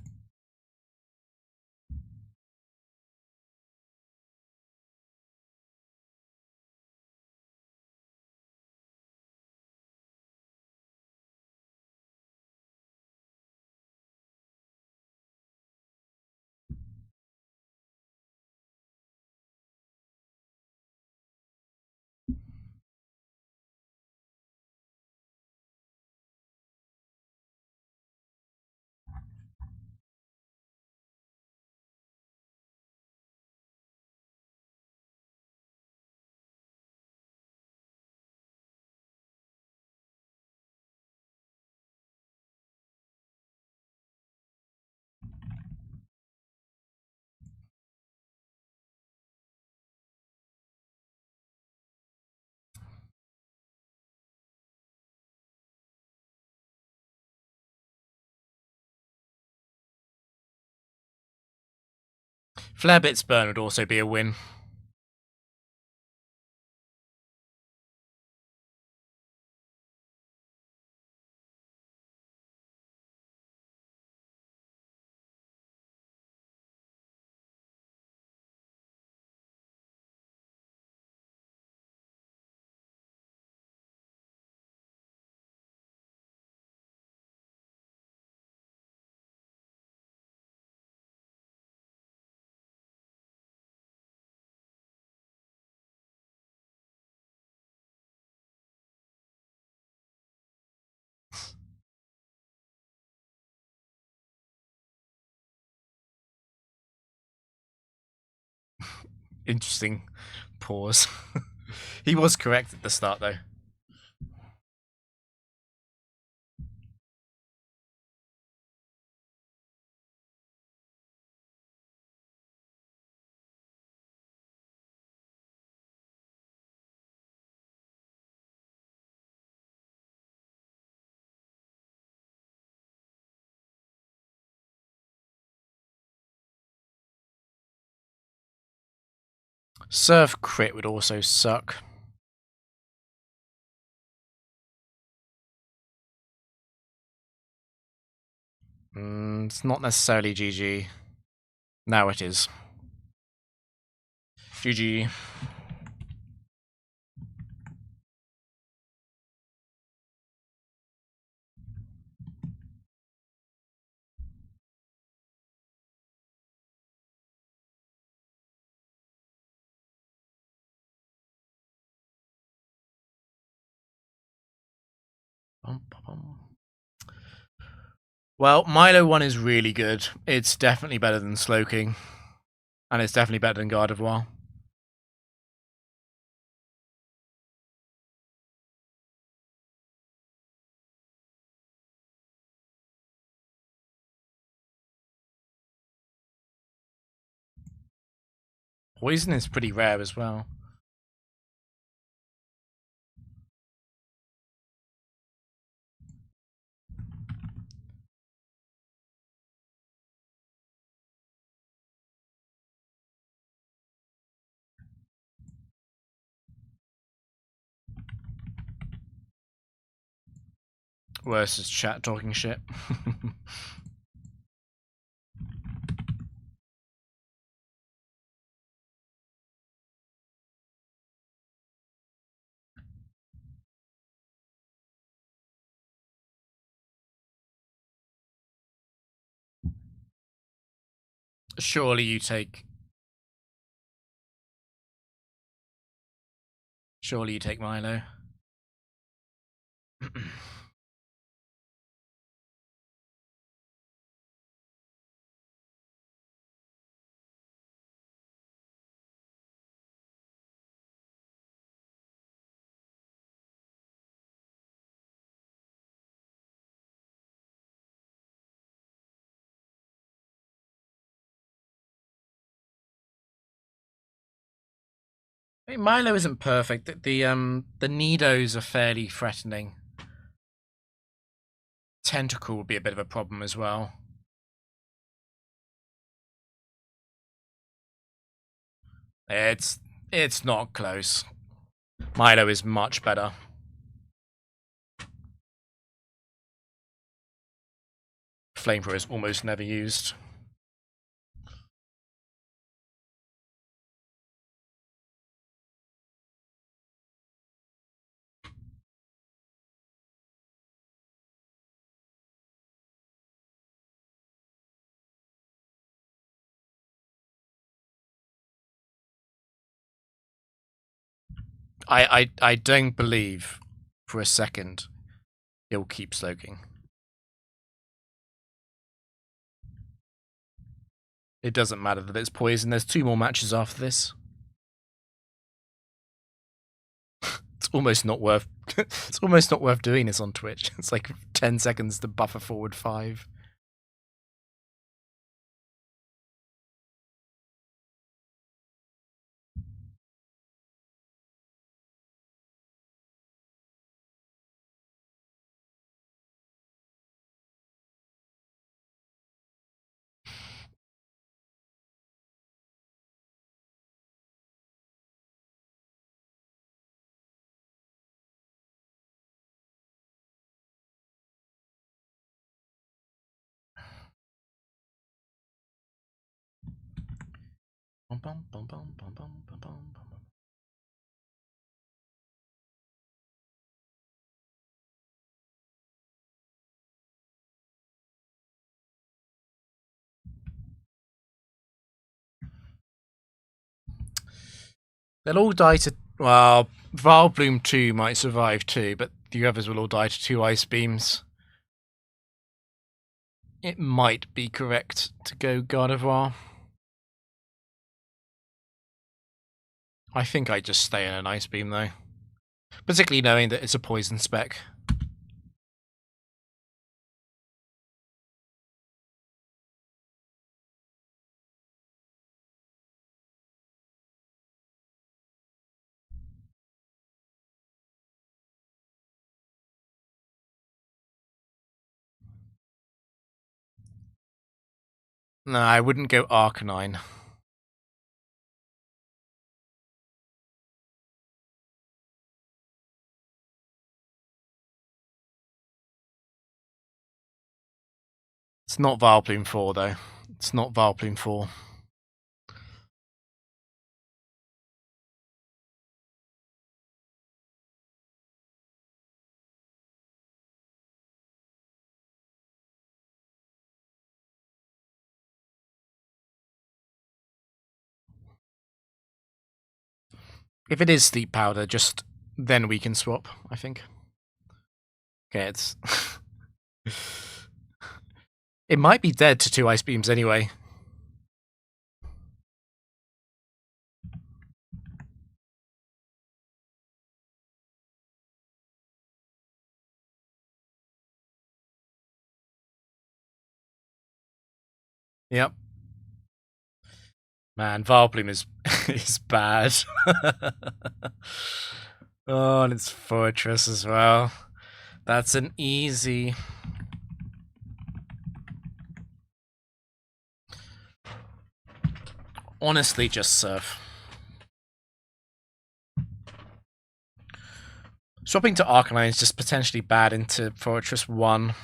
Flare Blitz burn would also be a win. Interesting pause. He was correct at the start, though. Serve crit would also suck. It's not necessarily GG. Now it is. GG. Well, Milo 1 is really good. It's definitely better than Slowking. And it's definitely better than Gardevoir. Poison is pretty rare as well. Worse is chat talking shit. Surely you take Milo. I mean, Milo isn't perfect. The Nidos are fairly threatening. Tentacle would be a bit of a problem as well. It's not close. Milo is much better. Flamethrower is almost never used. I don't believe for a second he'll keep Slowking. It doesn't matter that it's poison. There's 2 more matches after this. It's almost not worth. It's almost not worth doing this on Twitch. It's like 10 seconds to buffer forward 5. They'll all die to. Well, Valbloom 2 might survive too, but the others will all die to 2 ice beams. It might be correct to go Gardevoir. I think I just stay in an Ice Beam, though. Particularly knowing that it's a poison spec. No, I wouldn't go Arcanine. It's not Vileplume 4, though. It's not Vileplume 4. If it is Sleep Powder, just then we can swap, I think. Okay, it's... It might be dead to 2 Ice Beams anyway. Yep. Man, Vileplume is is bad. Oh, and it's Fortress as well. That's an easy. Honestly, just Surf. Swapping to Arcanine is just potentially bad into Fortress 1.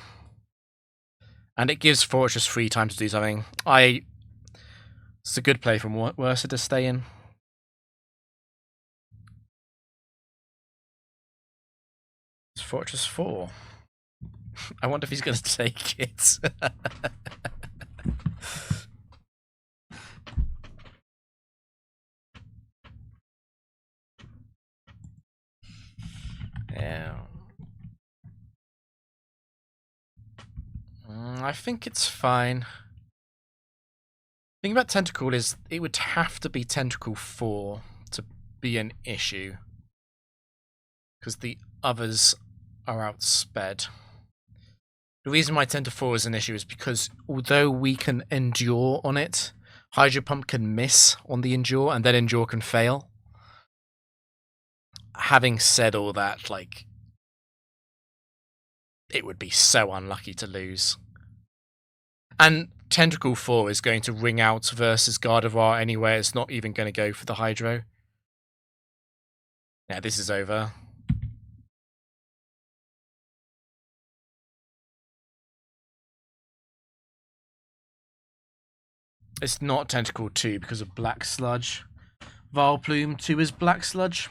And it gives Fortress free time to do something. It's a good play from Werster to stay in. It's Fortress 4. I wonder if he's going to take it. Yeah. I think it's fine. The thing about Tentacle is it would have to be Tentacle 4 to be an issue. Because the others are outsped. The reason why Tentacle 4 is an issue is because although we can Endure on it, Hydro Pump can miss on the Endure and then Endure can fail. Having said all that, like, it would be so unlucky to lose. And Tentacle 4 is going to ring out versus Gardevoir anyway. It's not even going to go for the Hydro. Yeah, this is over. It's not Tentacle 2 because of Black Sludge. Vileplume 2 is Black Sludge.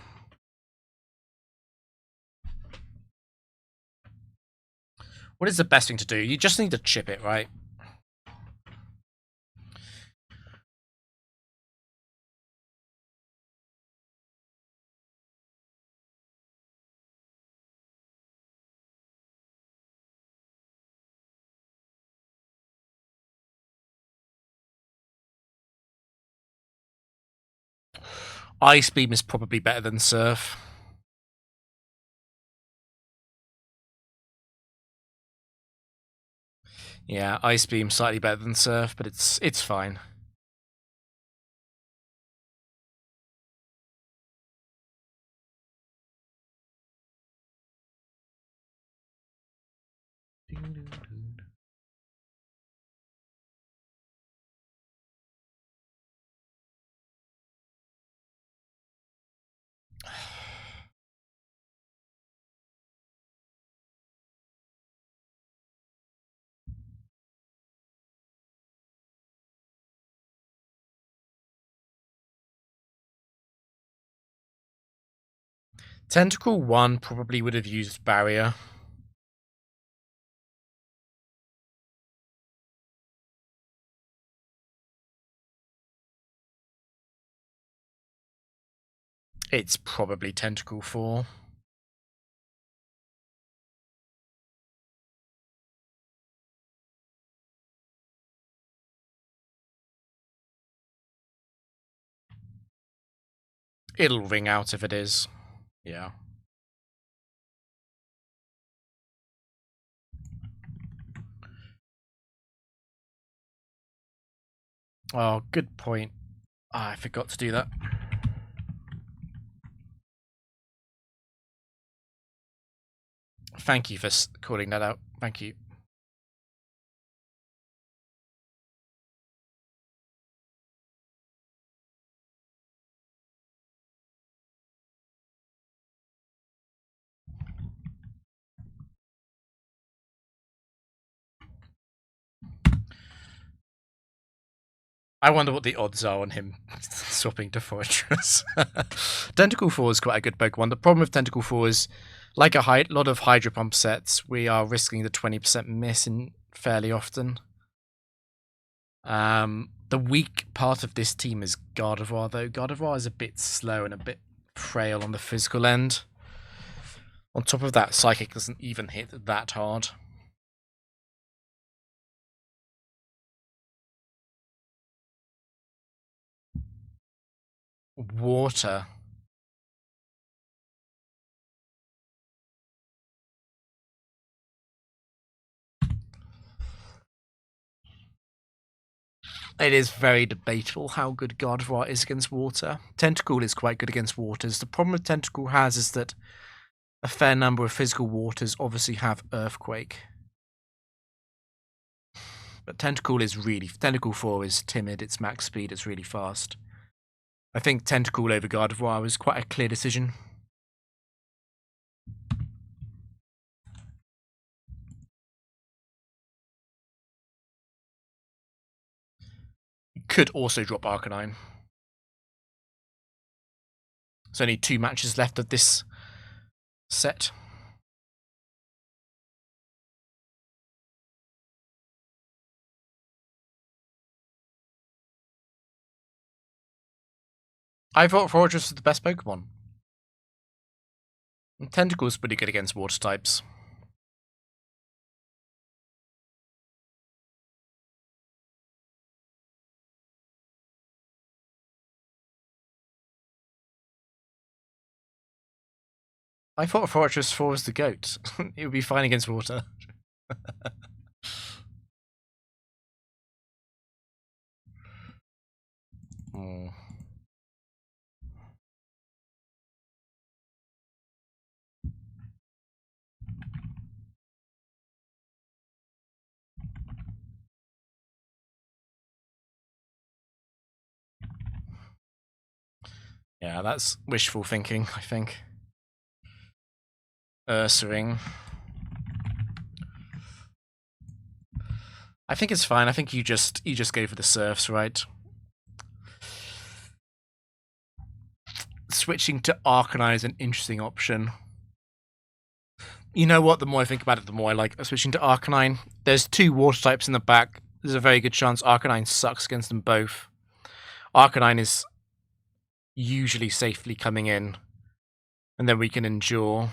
What is the best thing to do? You just need to chip it, right? Ice Beam is probably better than Surf. Yeah, Ice Beam slightly better than Surf, but it's fine. Tentacle 1 probably would have used Barrier. It's probably Tentacle 4. It'll ring out if it is. Yeah. Oh, good point. I forgot to do that. Thank you for calling that out. Thank you. I wonder what the odds are on him swapping to Fortress. Tentacle 4 is quite a good Pokemon. The problem with Tentacle 4 is, like a lot of Hydro Pump sets, we are risking the 20% miss in fairly often. The weak part of this team is Gardevoir, though. Gardevoir is a bit slow and a bit frail on the physical end. On top of that, Psychic doesn't even hit that hard. Water. It is very debatable how good Gardevoir is against water. Tentacle is quite good against waters. The problem with Tentacle has is that a fair number of physical waters obviously have Earthquake. But Tentacle 4 is timid, it's max speed, it's really fast. I think Tentacle over Gardevoir was quite a clear decision. Could also drop Arcanine. There's only 2 matches left of this set. I thought Fortress was the best Pokemon. And Tentacle's pretty good against water types. I thought Fortress 4 was the GOAT. It would be fine against water. Oh. Yeah, that's wishful thinking, I think. Ursaring. I think it's fine. I think you just go for the surfs, right? Switching to Arcanine is an interesting option. You know what? The more I think about it, the more I like switching to Arcanine. There's 2 water types in the back. There's a very good chance Arcanine sucks against them both. Arcanine is usually safely coming in, and then we can endure.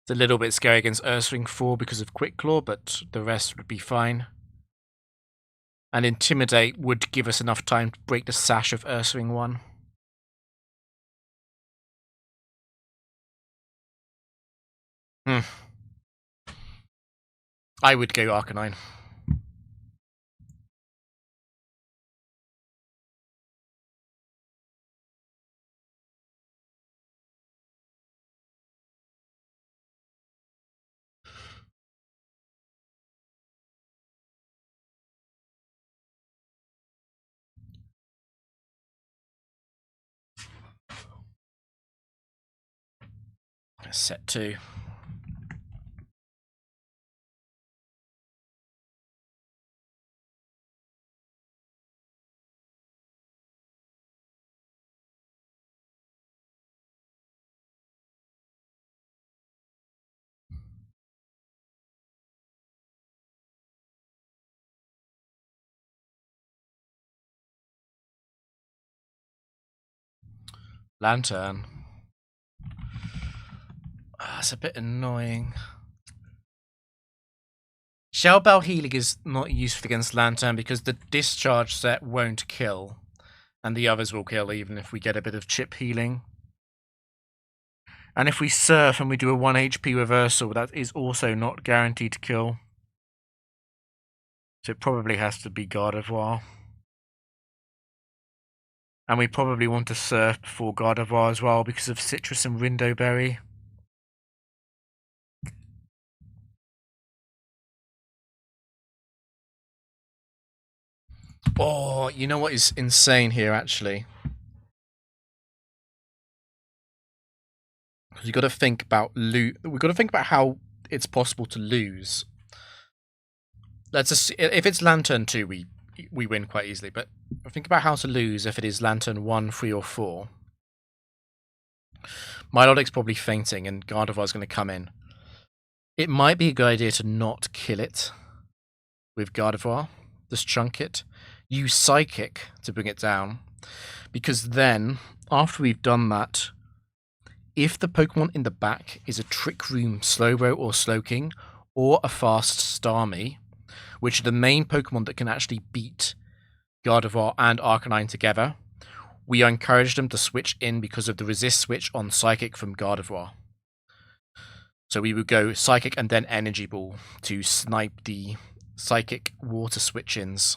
It's a little bit scary against Ursaring 4 because of Quick Claw, but the rest would be fine. And Intimidate would give us enough time to break the sash of Ursaring 1. I would go Arcanine. Set 2. Lantern. That's a bit annoying. Shell Bell Healing is not useful against Lantern because the discharge set won't kill. And the others will kill even if we get a bit of chip healing. And if we surf and we do a 1 HP reversal, that is also not guaranteed to kill. So it probably has to be Gardevoir. And we probably want to surf before Gardevoir as well because of Citrus and Rindo Berry. Oh, you know what is insane here, actually? Because we've got to think about how it's possible to lose. Let's just, if it's Lantern 2, we win quite easily. But think about how to lose if it is Lantern 1, 3, or 4. Milotic's probably fainting, and Gardevoir's going to come in. It might be a good idea to not kill it with Gardevoir. Just chunk it. Use Psychic to bring it down. Because then, after we've done that, if the Pokemon in the back is a Trick Room Slowbro or Slowking, or a fast Starmie, which are the main Pokemon that can actually beat Gardevoir and Arcanine together, we encourage them to switch in because of the resist switch on Psychic from Gardevoir. So we would go Psychic and then Energy Ball to snipe the Psychic water switch-ins.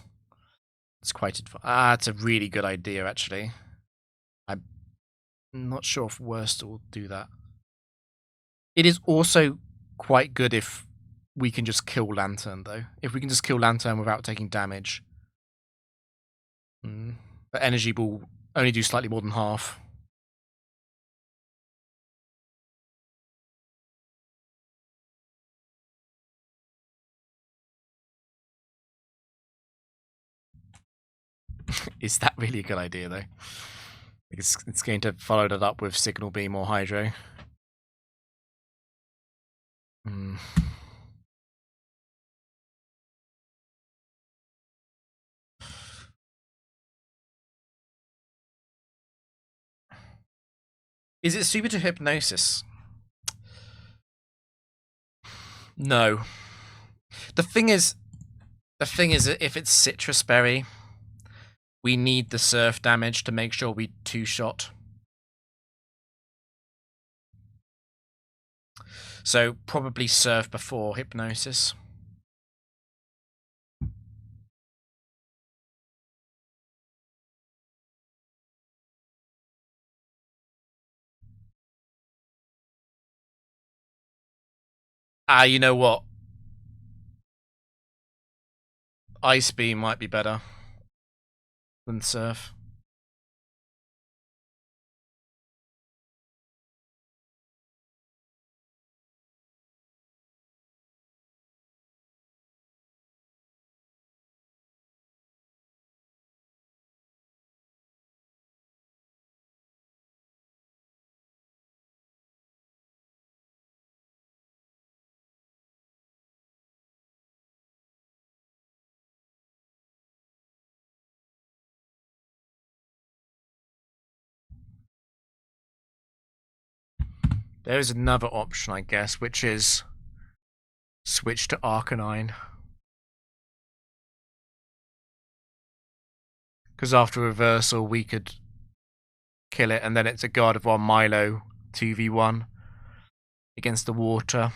It's quite it's a really good idea, actually. I'm not sure if Werster will do that. It is also quite good if we can just kill Lantern, though. If we can just kill Lantern without taking damage. But Energy Ball only do slightly more than half. Is that really a good idea, though? It's going to follow that up with Signal Beam or Hydro. Is it super to Hypnosis? No. The thing is that if it's Citrus Berry, we need the surf damage to make sure we two-shot. So probably surf before Hypnosis. You know what? Ice Beam might be better than Surf. There is another option, I guess, which is switch to Arcanine. Because after reversal, we could kill it, and then it's a Gardevoir Milo 2v1 against the water.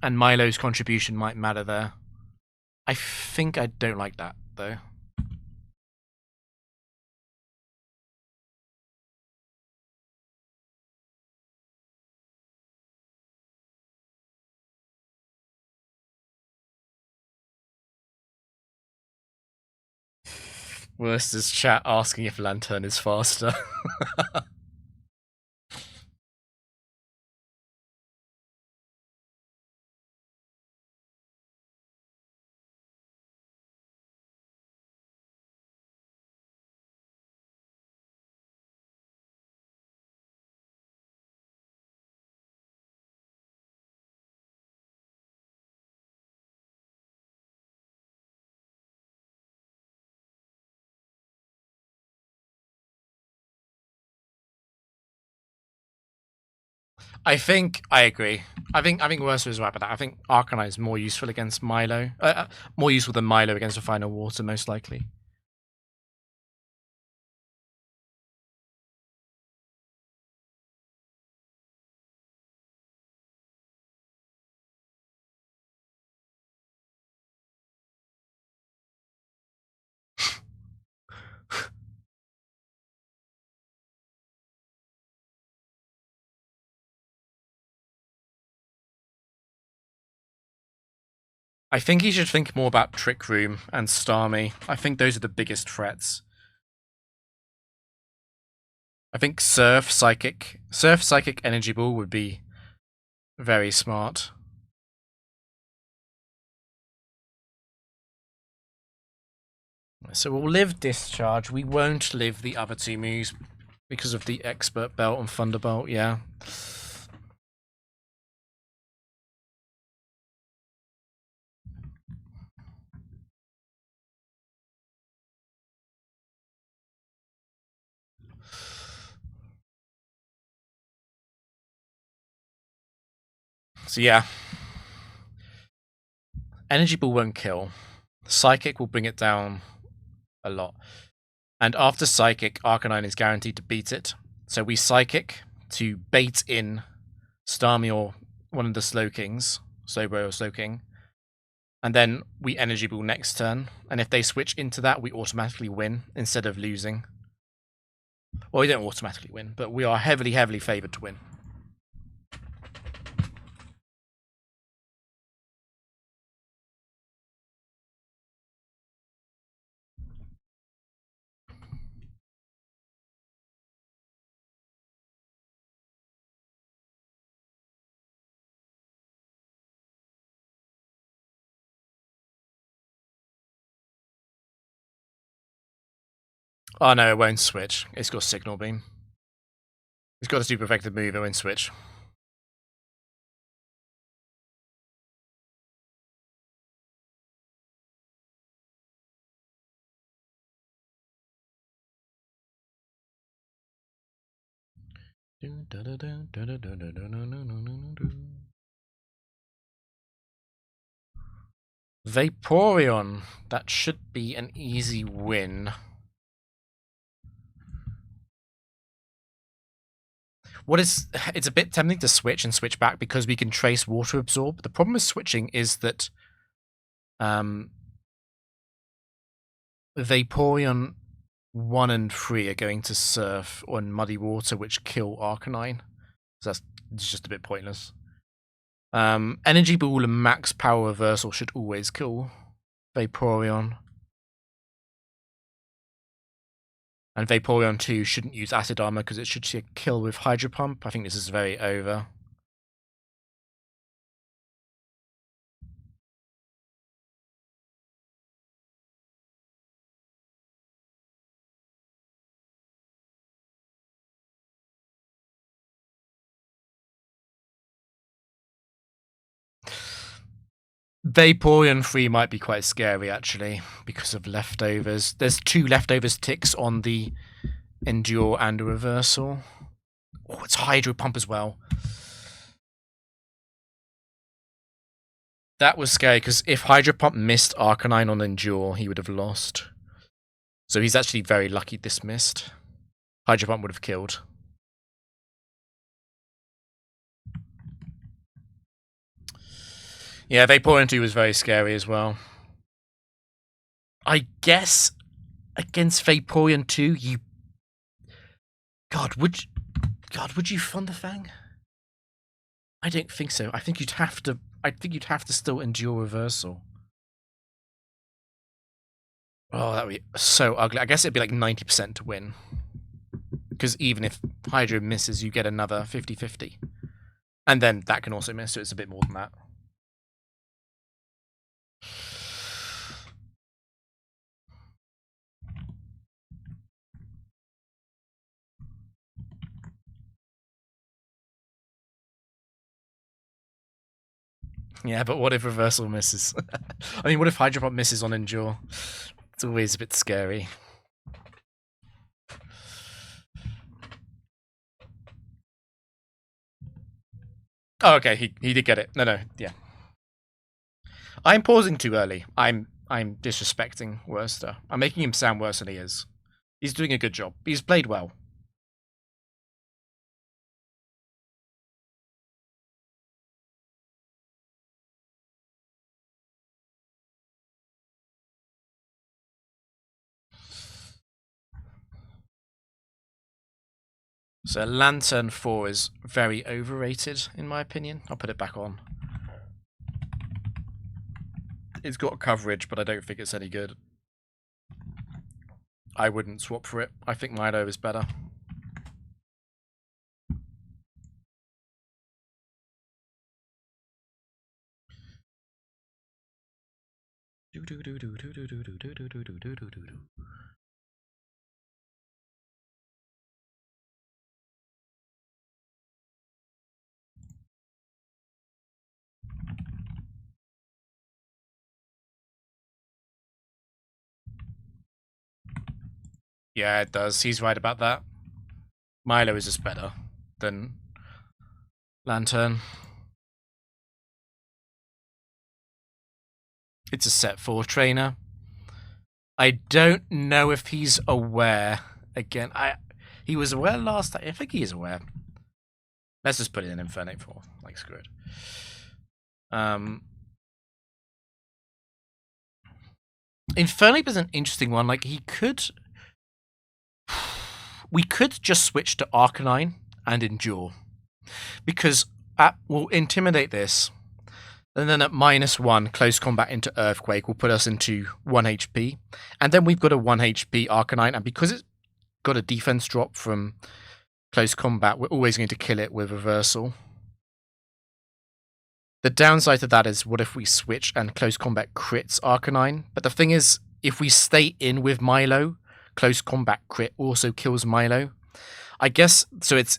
And Milo's contribution might matter there. I think I don't like that, though. Werster's chat asking if Lantern is faster. I think I agree. I think Werster is right about that. I think Arcanine is more useful against Milo. More useful than Milo against a Final Water, most likely. I think he should think more about Trick Room and Starmie. I think those are the biggest threats. I think Surf, Psychic, Energy Ball would be very smart. So we'll live Discharge. We won't live the other two moves because of the Expert Belt and Thunderbolt, yeah. So yeah. Energy Ball won't kill. Psychic will bring it down a lot. And after Psychic, Arcanine is guaranteed to beat it. So we Psychic to bait in Starmie or one of the Slowkings, Slowbro or Slowking. And then we Energy Ball next turn. And if they switch into that, we automatically win instead of losing. Well, we don't automatically win, but we are heavily, heavily favoured to win. Oh no, it won't switch. It's got Signal Beam. It's got a super effective move, it won't switch. Vaporeon. That should be an easy win. It's a bit tempting to switch and switch back because we can trace Water Absorb. The problem with switching is that Vaporeon 1 and 3 are going to Surf on Muddy Water, which kill Arcanine. So that's just a bit pointless. Energy Ball and Max Power Reversal should always kill Vaporeon. And Vaporeon 2 shouldn't use Acid Armor because it should see a kill with Hydro Pump. I think this is very over. Vaporeon 3 might be quite scary, actually, because of leftovers. There's 2 leftovers ticks on the Endure and Reversal. Oh, it's Hydro Pump as well. That was scary, because if Hydro Pump missed Arcanine on Endure, he would have lost. So he's actually very lucky this missed. Hydro Pump would have killed. Yeah, Vaporeon 2 was very scary as well. I guess against Vaporeon 2, you... God, would you Thunderfang? I don't think so. I think you'd have to still Endure Reversal. Oh, that would be so ugly. I guess it'd be like 90% to win. Because even if Hydro misses, you get another 50-50. And then that can also miss, so it's a bit more than that. Yeah, but what if Reversal misses? I mean, what if Hydro Pump misses on Endure? It's always a bit scary. Oh, okay, he did get it. No, yeah. I'm pausing too early. I'm disrespecting Werster. I'm making him sound worse than he is. He's doing a good job. He's played well. So Lantern 4 is very overrated, in my opinion. I'll put it back on. It's got coverage, but I don't think it's any good. I wouldn't swap for it. I think Milo is better. Yeah, it does. He's right about that. Milo is just better than Lantern. It's a set 4 trainer. I don't know if he's aware. Again, he was aware last time. I think he is aware. Let's just put it in Infernape 4. Like, screw it. Infernape is an interesting one. Like, he could... We could just switch to Arcanine and Endure. Because we'll intimidate this. And then at -1, close combat into Earthquake will put us into 1 HP. And then we've got a 1 HP Arcanine. And because it's got a defense drop from close combat, we're always going to kill it with Reversal. The downside to that is, what if we switch and close combat crits Arcanine? But the thing is, if we stay in with Milo, close combat crit also kills Milo. I guess, so it's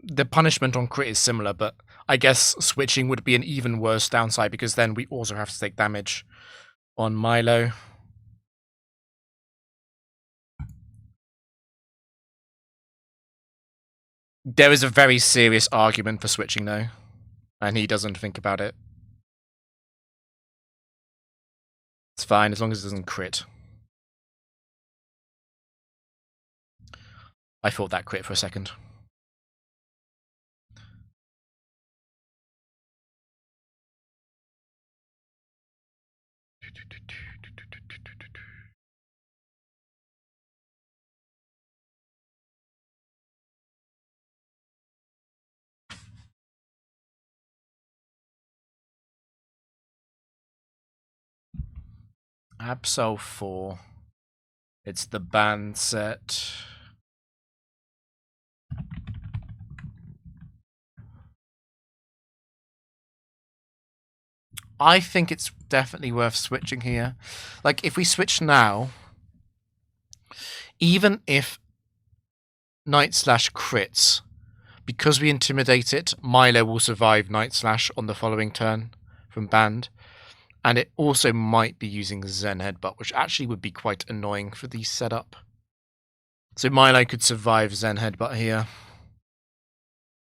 the punishment on crit is similar, but I guess switching would be an even worse downside, because then we also have to take damage on Milo. There is a very serious argument for switching, though, and he doesn't think about it. It's fine, as long as it doesn't crit. I thought that crit for a second. Absol 4. It's the band set. I think it's definitely worth switching here. Like, if we switch now, even if Night Slash crits, because we intimidate it, Milo will survive Night Slash on the following turn from band. And it also might be using Zen Headbutt, which actually would be quite annoying for the setup. So Milo could survive Zen Headbutt here.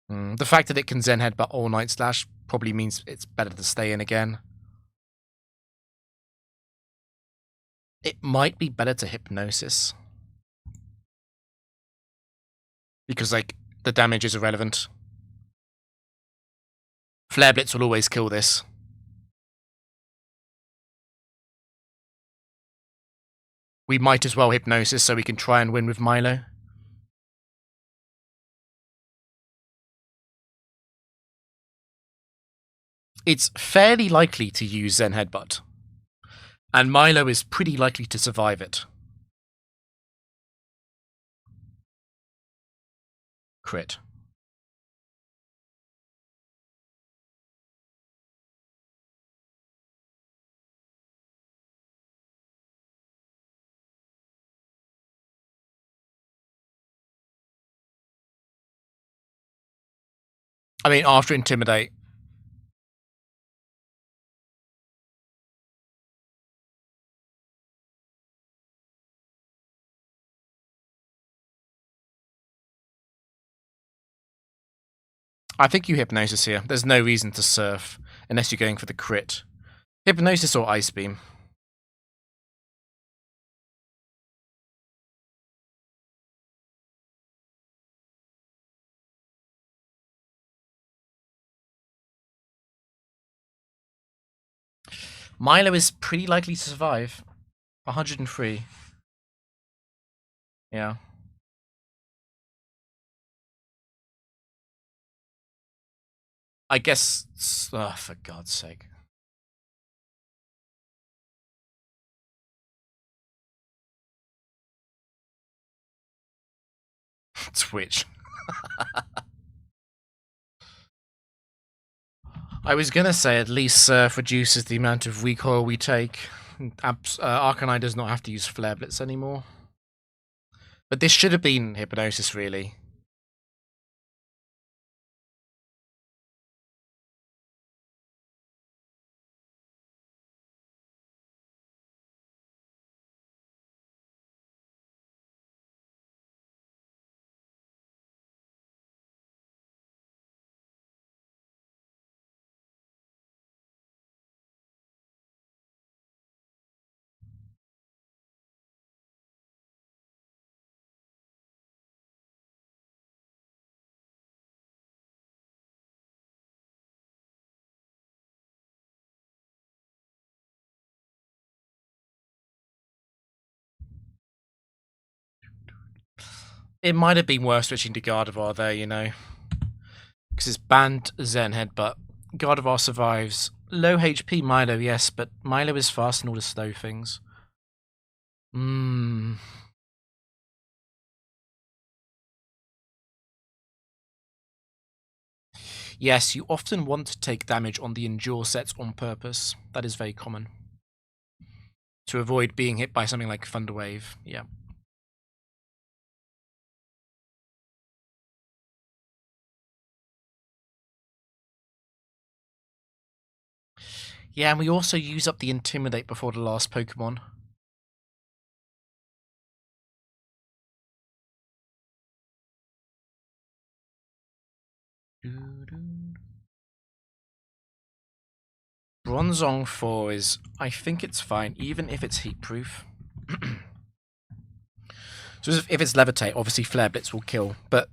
The fact that it can Zen Headbutt or Night Slash probably means it's better to stay in again. It might be better to Hypnosis. Because, like, the damage is irrelevant. Flare Blitz will always kill this. We might as well Hypnosis so we can try and win with Milo. It's fairly likely to use Zen Headbutt. And Milo is pretty likely to survive it. Crit. I mean, after Intimidate. I think you Hypnosis here. There's no reason to Surf, unless you're going for the crit. Hypnosis or Ice Beam. Milo is pretty likely to survive. 103. Yeah. I guess... Oh, for God's sake. Twitch. I was gonna say at least Surf reduces the amount of recoil we take. Arcanine does not have to use Flare Blitz anymore. But this should have been Hypnosis, really. It might have been worth switching to Gardevoir there, you know. Because it's banned Zen Headbutt. Gardevoir survives. Low HP Milo, yes, but Milo is fast in order to slow things. Yes, you often want to take damage on the Endure sets on purpose. That is very common. To avoid being hit by something like Thunder Wave, yeah. Yeah, and we also use up the Intimidate before the last Pokemon. Bronzong 4 is... I think it's fine, even if it's heat-proof. So if it's Levitate, obviously Flare Blitz will kill, but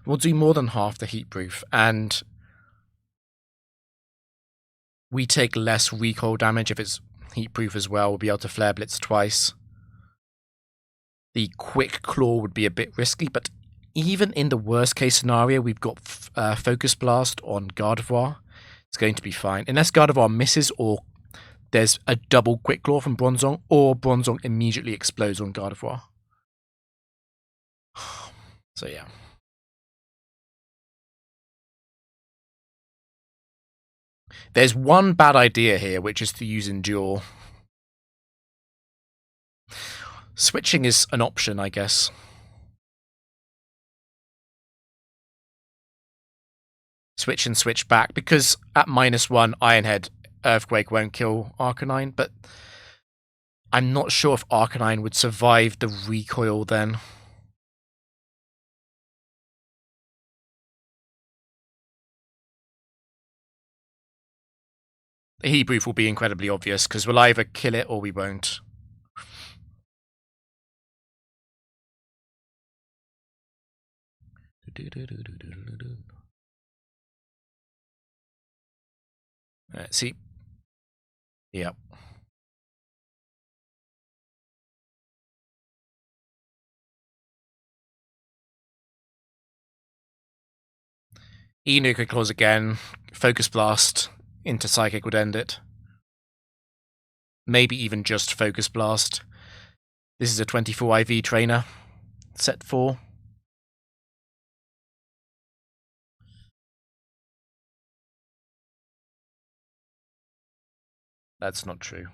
we'll do more than half the heat-proof, and we take less recoil damage if it's heat-proof as well. We'll be able to Flare Blitz twice. The Quick Claw would be a bit risky, but even in the worst-case scenario, we've got Focus Blast on Gardevoir. It's going to be fine. Unless Gardevoir misses or there's a double Quick Claw from Bronzong, or Bronzong immediately explodes on Gardevoir. So yeah. There's one bad idea here, which is to use Endure. Switching is an option, I guess. Switch and switch back, because at -1, Ironhead Earthquake won't kill Arcanine, but I'm not sure if Arcanine would survive the recoil then. The Heat Proof will be incredibly obvious, because we'll either kill it or we won't. See? Yep. E-Nuclear Claws again. Focus Blast into Psychic would end it. Maybe even just Focus Blast. This is a 24 IV trainer. Set 4. That's not true.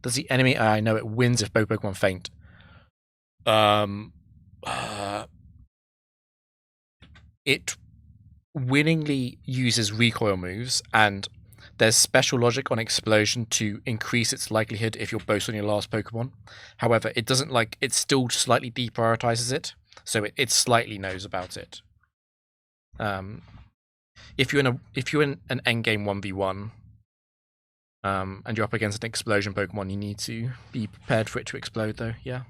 Does the enemy... I know it wins if both Pokemon faint. It winningly uses recoil moves, and there's special logic on Explosion to increase its likelihood if you're both on your last Pokemon. However, it doesn't like... It still slightly deprioritizes it, so it slightly knows about it. If you're in an endgame 1v1, and you're up against an Explosion Pokemon, you need to be prepared for it to explode, though, yeah.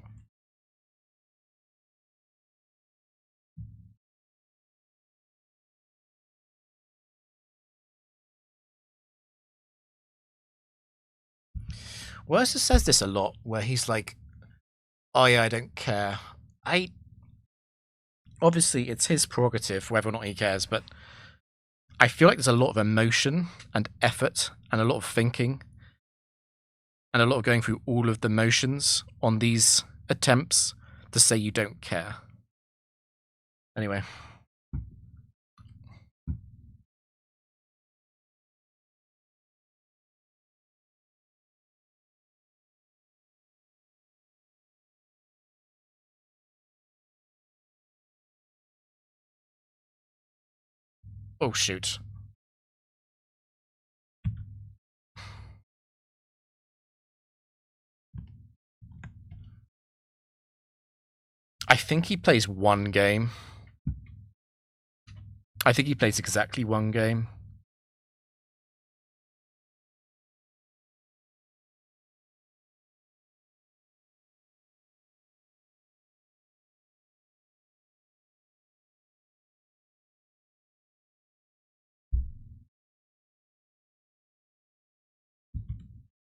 Werster says this a lot, where he's like, oh yeah, I don't care. I obviously it's his prerogative whether or not he cares, but I feel like there's a lot of emotion and effort and a lot of thinking and a lot of going through all of the motions on these attempts to say you don't care. Anyway. Oh, shoot. I think he plays one game. I think he plays exactly one game.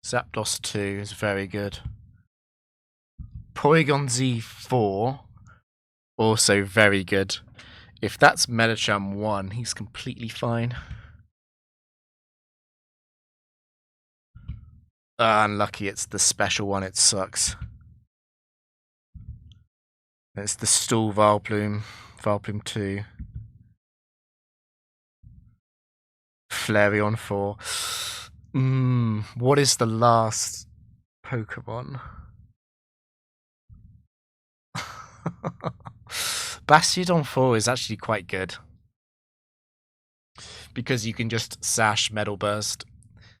Zapdos 2 is very good. Porygon Z4, also very good. If that's Medicham 1, he's completely fine. Unlucky, it's the special one, it sucks. It's the Stool Vileplume, Vileplume 2. Flareon 4. What is the last Pokemon? Bastiodon 4 is actually quite good. Because you can just sash Metal Burst.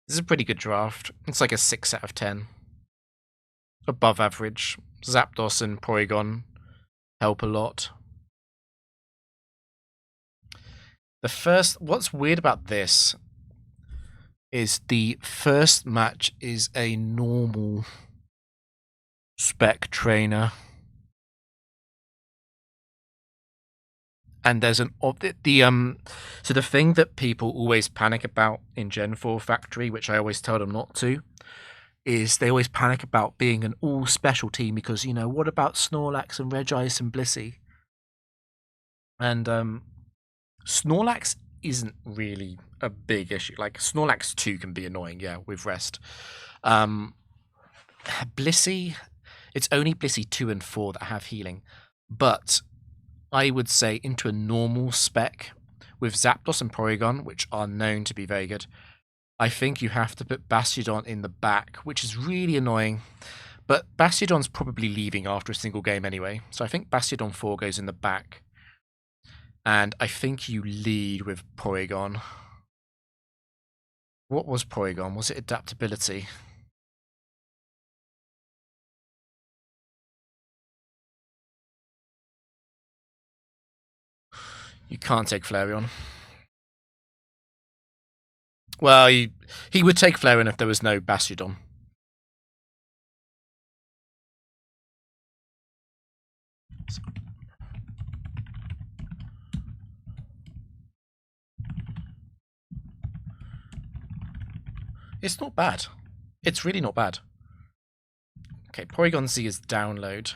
This is a pretty good draft. It's like a 6 out of 10. Above average. Zapdos and Porygon help a lot. What's weird about this is the first match is a normal spec trainer. And there's so the thing that people always panic about in Gen 4 Factory, which I always tell them not to, is they always panic about being an all special team because, you know, what about Snorlax and Regice and Blissey? And Snorlax isn't really a big issue. Like Snorlax 2 can be annoying, yeah, with rest. Blissey, it's only Blissey 2 and 4 that have healing. But I would say into a normal spec with Zapdos and Porygon, which are known to be very good, I think you have to put Bastiodon in the back, which is really annoying. But Bastiodon's probably leaving after a single game anyway. So I think Bastiodon 4 goes in the back. And I think you lead with Porygon. What was Porygon? Was it adaptability? You can't take Flareon. Well, he would take Flareon if there was no Bastiodon. It's not bad. It's really not bad. Okay, Porygon Z is download.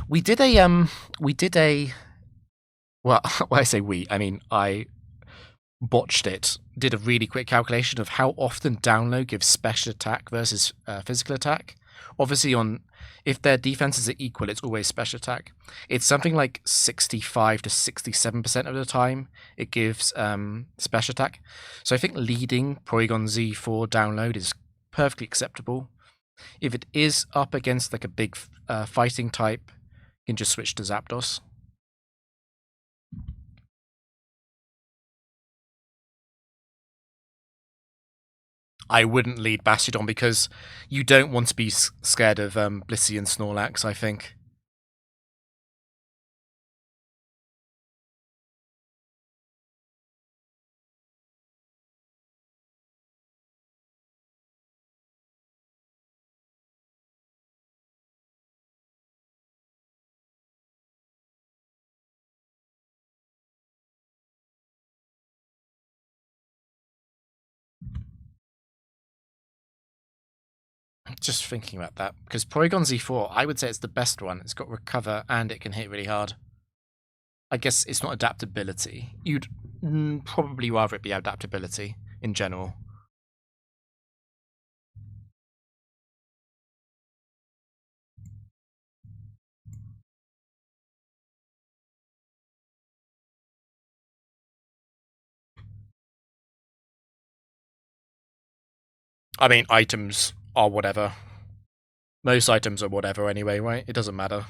We did a well, when I say I mean I botched it. Did a really quick calculation of how often download gives special attack versus physical attack. Obviously, if their defenses are equal, it's always special attack. It's something like 65 to 67% of the time it gives special attack. So I think leading Porygon Z4 download is perfectly acceptable. If it is up against like a big fighting type, you can just switch to Zapdos. I wouldn't lead Bastiodon because you don't want to be scared of Blissey and Snorlax, I think. just thinking about that, because Porygon Z4, I would say it's the best one. It's got recover and it can hit really hard. I guess it's not adaptability. You'd probably rather it be adaptability in general. I mean, items are whatever. Most items are whatever anyway, right? It doesn't matter.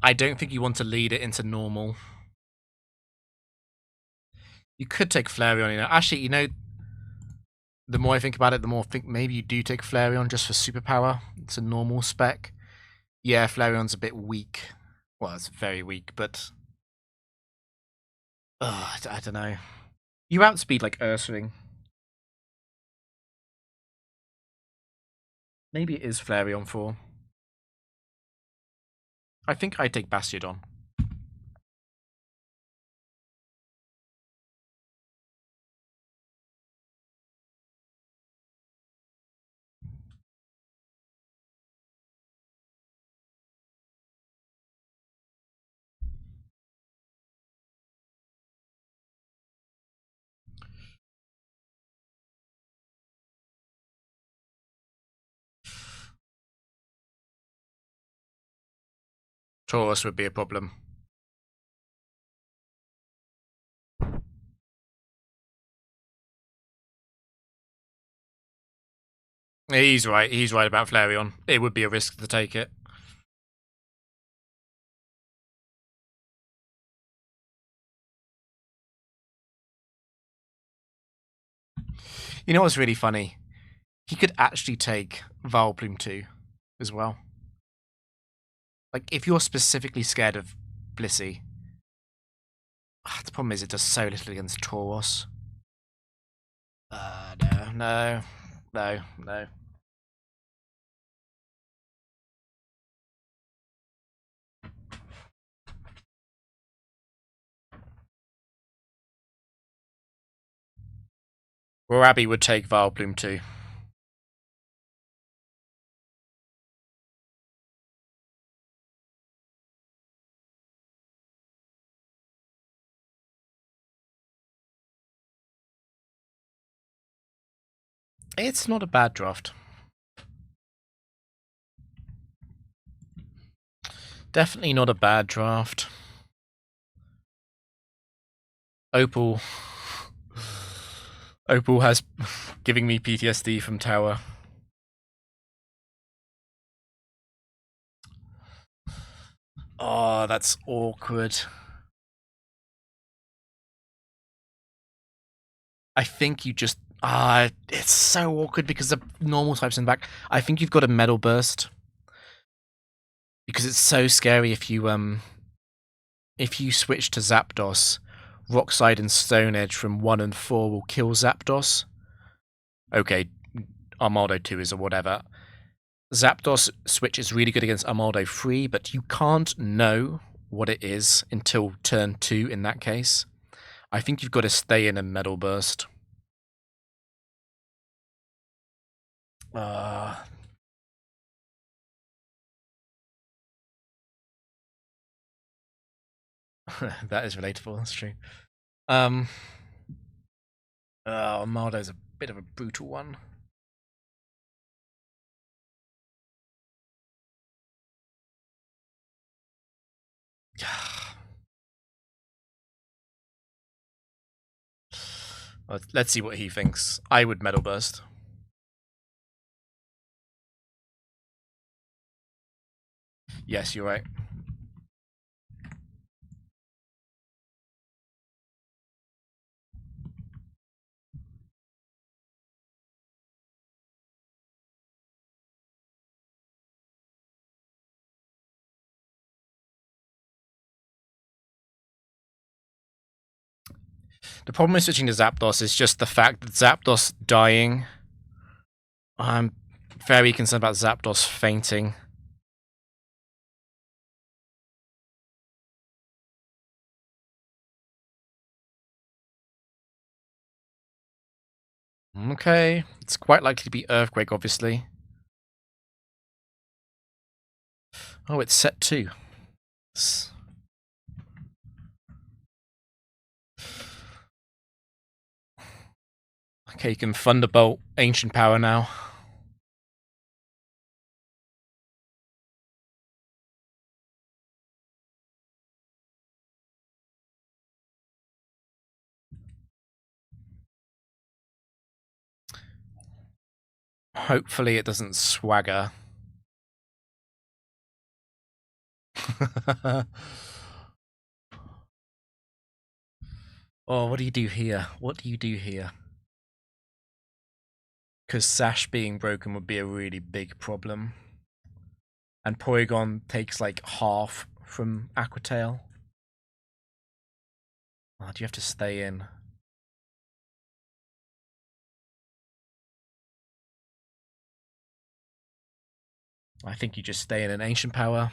I don't think you want to lead it into normal. You could take Flareon, you know. Actually, you know, the more I think about it, the more I think maybe you do take Flareon just for superpower. It's a normal spec. Yeah, Flareon's a bit weak. Well, it's very weak, but... I don't know. You outspeed like Ursaring. Maybe it is Flareon 4. I think I'd take Bastiodon. Taurus would be a problem. He's right. He's right about Flareon. It would be a risk to take it. You know what's really funny? He could actually take Vileplume 2 as well. Like, if you're specifically scared of Blissey, the problem is it does so little against Tauros. No. Abby would take Vileplume 2. It's not a bad draft. Definitely not a bad draft. Opal has giving me PTSD from Tower. Oh, that's awkward. I think you just... it's so awkward because the normal type's in the back. I think you've got a Metal Burst. Because it's so scary if you switch to Zapdos, Rockslide and Stone Edge from 1 and 4 will kill Zapdos. Okay, Armaldo 2 is or whatever. Zapdos switch is really good against Armaldo 3, but you can't know what it is until turn 2 in that case. I think you've got to stay in a Metal Burst. That is relatable, that's true. Armaldo's a bit of a brutal one. Let's see what he thinks. I would Metal Burst. Yes, you're right. The problem with switching to Zapdos is just the fact that Zapdos dying. I'm very concerned about Zapdos fainting. Okay, it's quite likely to be Earthquake, obviously. Oh, it's set 2. Okay, you can Thunderbolt Ancient Power now. Hopefully it doesn't swagger. Oh, what do you do here? What do you do here? Because Sash being broken would be a really big problem. And Porygon takes like half from Aquatail. Oh, do you have to stay in? I think you just stay in an Ancient Power.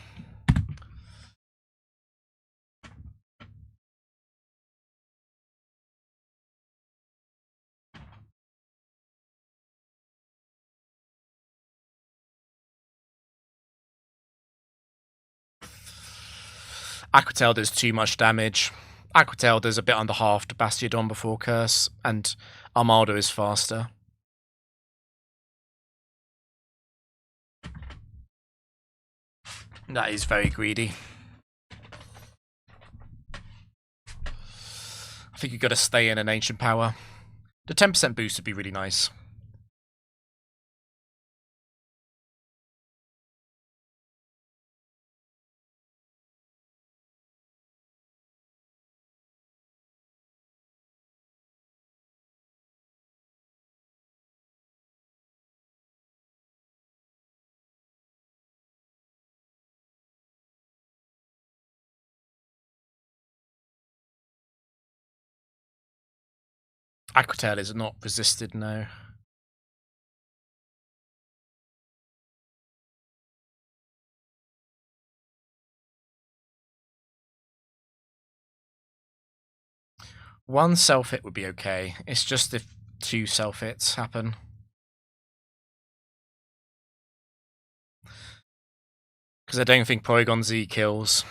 Aquatail does too much damage. Aquatail does a bit under half to Bastiodon before Curse, and Armaldo is faster. That is very greedy. I think you've got to stay in an Ancient Power. The 10% boost would be really nice. Aquatail is not resisted, no. One self-hit would be okay. It's just if 2 self-hits happen. Because I don't think Porygon Z kills.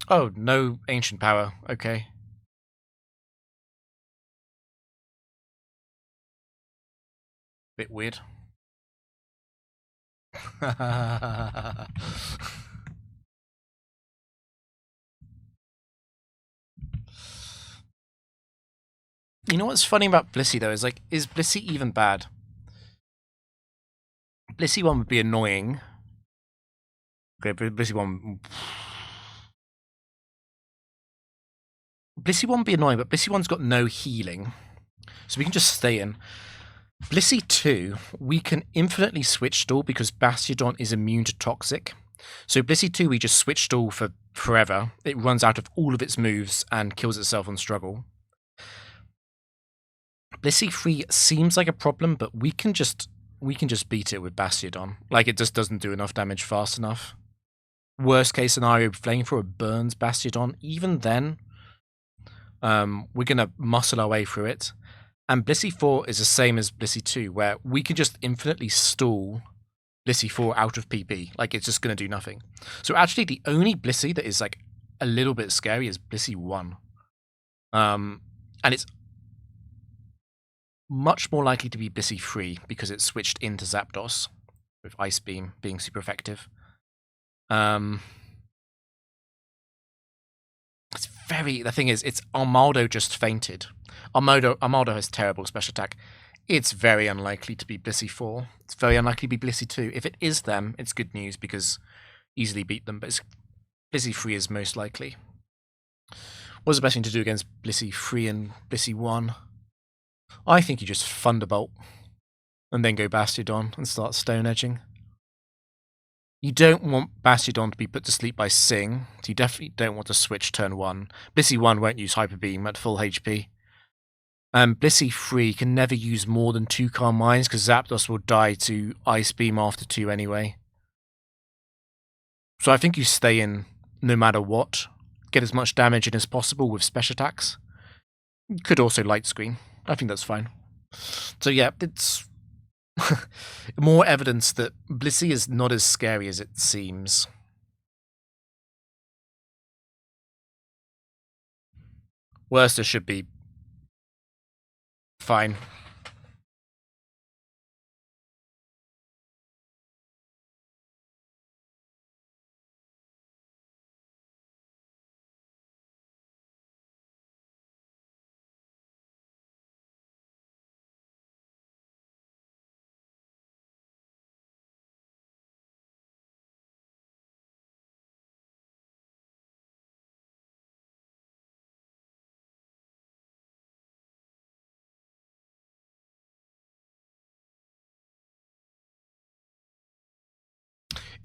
Oh, no Ancient Power. Okay. Bit weird. You know what's funny about Blissey, though, is like, is Blissey even bad? Blissey 1 would be annoying. Okay, but Blissey 1... Blissey 1 would be annoying, but Blissey 1's got no healing. So we can just stay in. Blissey 2, we can infinitely switch stall because Bastiodon is immune to Toxic. So Blissey 2, we just switch stall for forever. It runs out of all of its moves and kills itself on struggle. Blissey 3 seems like a problem, but we can just beat it with Bastiodon. Like, it just doesn't do enough damage fast enough. Worst case scenario, Flamethrower burns Bastiodon. Even then, we're going to muscle our way through it. And Blissey 4 is the same as Blissey 2, where we can just infinitely stall Blissey 4 out of PP. Like, it's just going to do nothing. So actually, the only Blissey that is, like, a little bit scary is Blissey 1. And it's much more likely to be Blissey 3 because it's switched into Zapdos, with Ice Beam being super effective. It's very... The thing is, it's Armaldo just fainted. Armaldo has terrible special attack. It's very unlikely to be Blissey 4. It's very unlikely to be Blissey 2. If it is them, it's good news because easily beat them, but Blissey 3 is most likely. What's the best thing to do against Blissey 3 and Blissey 1? I think you just Thunderbolt and then go Bastiodon and start Stone Edging. You don't want Bastiodon to be put to sleep by Sing, so you definitely don't want to switch turn 1. Blissey 1 won't use Hyper Beam at full HP. Blissey 3 can never use more than 2 Calm Minds because Zapdos will die to Ice Beam after 2 anyway. So I think you stay in no matter what. Get as much damage in as possible with special attacks. You could also light screen. I think that's fine. So yeah, it's more evidence that Blissey is not as scary as it seems. Werster should be fine.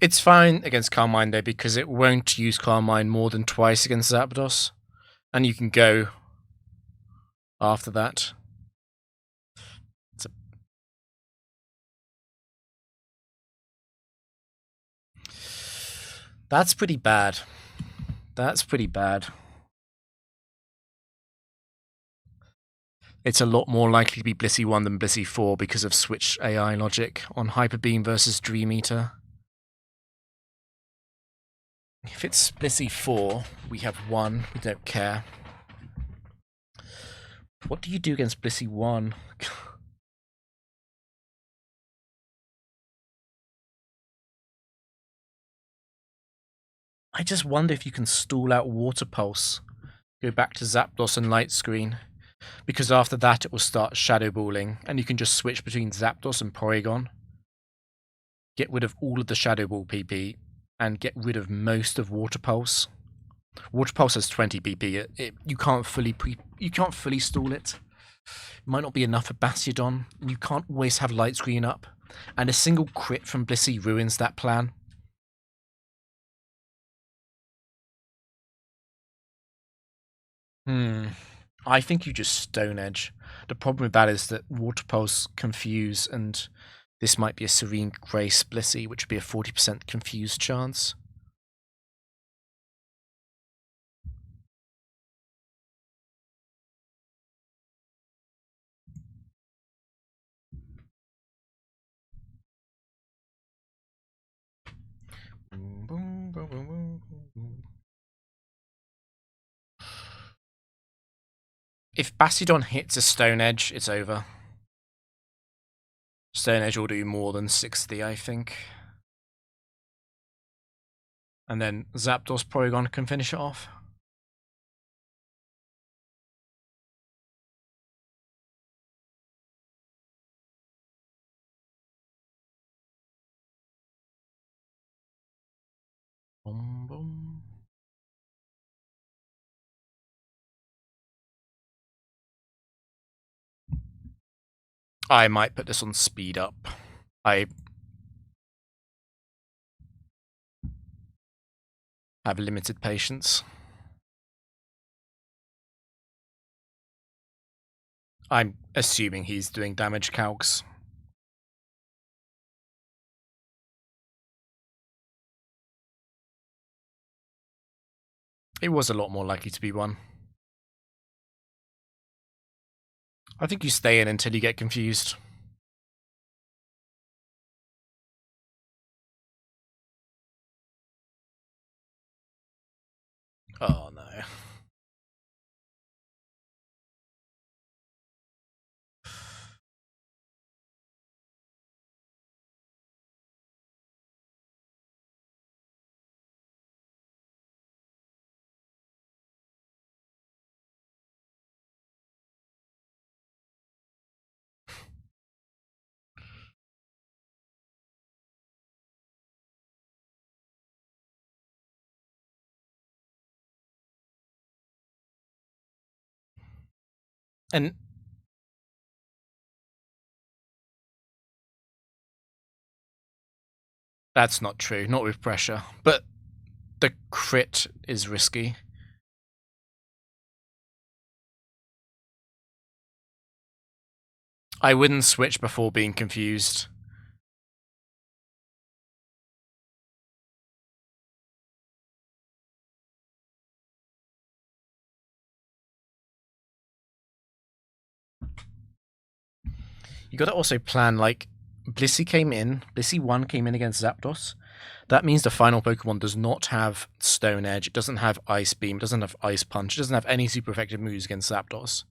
It's fine against Carmine though, because it won't use Carmine more than twice against Zapdos. And you can go after that. That's pretty bad. That's pretty bad. It's a lot more likely to be Blissey 1 than Blissey 4 because of Switch AI logic on Hyper Beam versus Dream Eater. If it's Blissey 4, we have 1, we don't care. What do you do against Blissey 1? I just wonder if you can stall out Water Pulse. Go back to Zapdos and Light Screen. Because after that it will start Shadow Balling, and you can just switch between Zapdos and Porygon. Get rid of all of the Shadow Ball PP, and get rid of most of Water Pulse. Water Pulse has 20 PP. You can't fully stall it. It might not be enough for Bastiodon. You can't always have Light Screen up, and a single crit from Blissey ruins that plan. I think you just Stone Edge. The problem with that is that Water Pulse confuse, and this might be a Serene Grace Blissey, which would be a 40% confused chance. If Bastiodon hits a Stone Edge, it's over. Stone Edge will do more than 60, I think. And then Zapdos Porygon can finish it off. Boom, boom. I might put this on speed up. I have limited patience. I'm assuming he's doing damage calcs. It was a lot more likely to be 1. I think you stay in until you get confused. Oh no. And that's not true, not with pressure. But the crit is risky. I wouldn't switch before being confused. You got to also plan, like, Blissey 1 came in against Zapdos. That means the final Pokemon does not have Stone Edge, it doesn't have Ice Beam, it doesn't have Ice Punch, it doesn't have any super effective moves against Zapdos.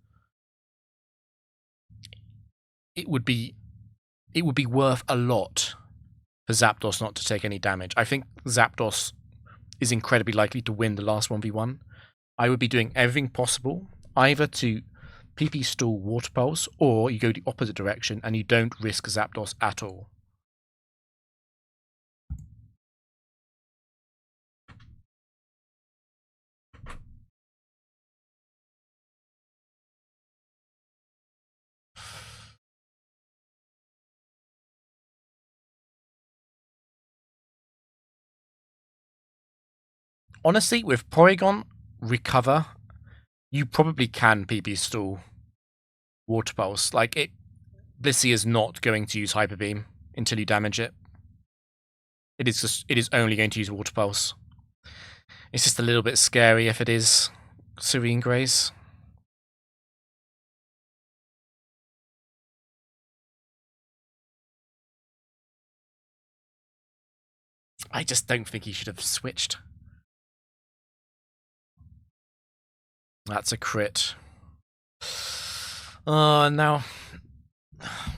It would be worth a lot for Zapdos not to take any damage. I think Zapdos is incredibly likely to win the last 1v1. I would be doing everything possible, either to PP stall Water Pulse, or you go the opposite direction and you don't risk Zapdos at all. Honestly, with Porygon Recover, you probably can PP stall Water Pulse. Like, Blissey is not going to use Hyper Beam until you damage it. It is only going to use Water Pulse. It's just a little bit scary if it is Serene Grace. I just don't think he should have switched. That's a crit. Now,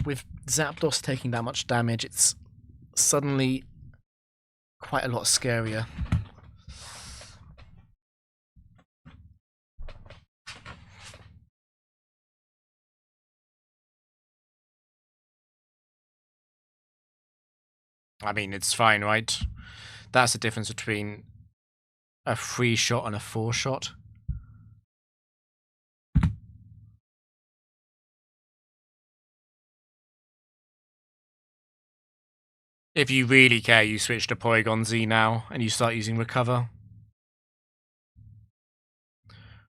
with Zapdos taking that much damage, it's suddenly quite a lot scarier. I mean, it's fine, right? That's the difference between a 3-shot and a 4-shot. If you really care, you switch to Porygon Z now, and you start using Recover.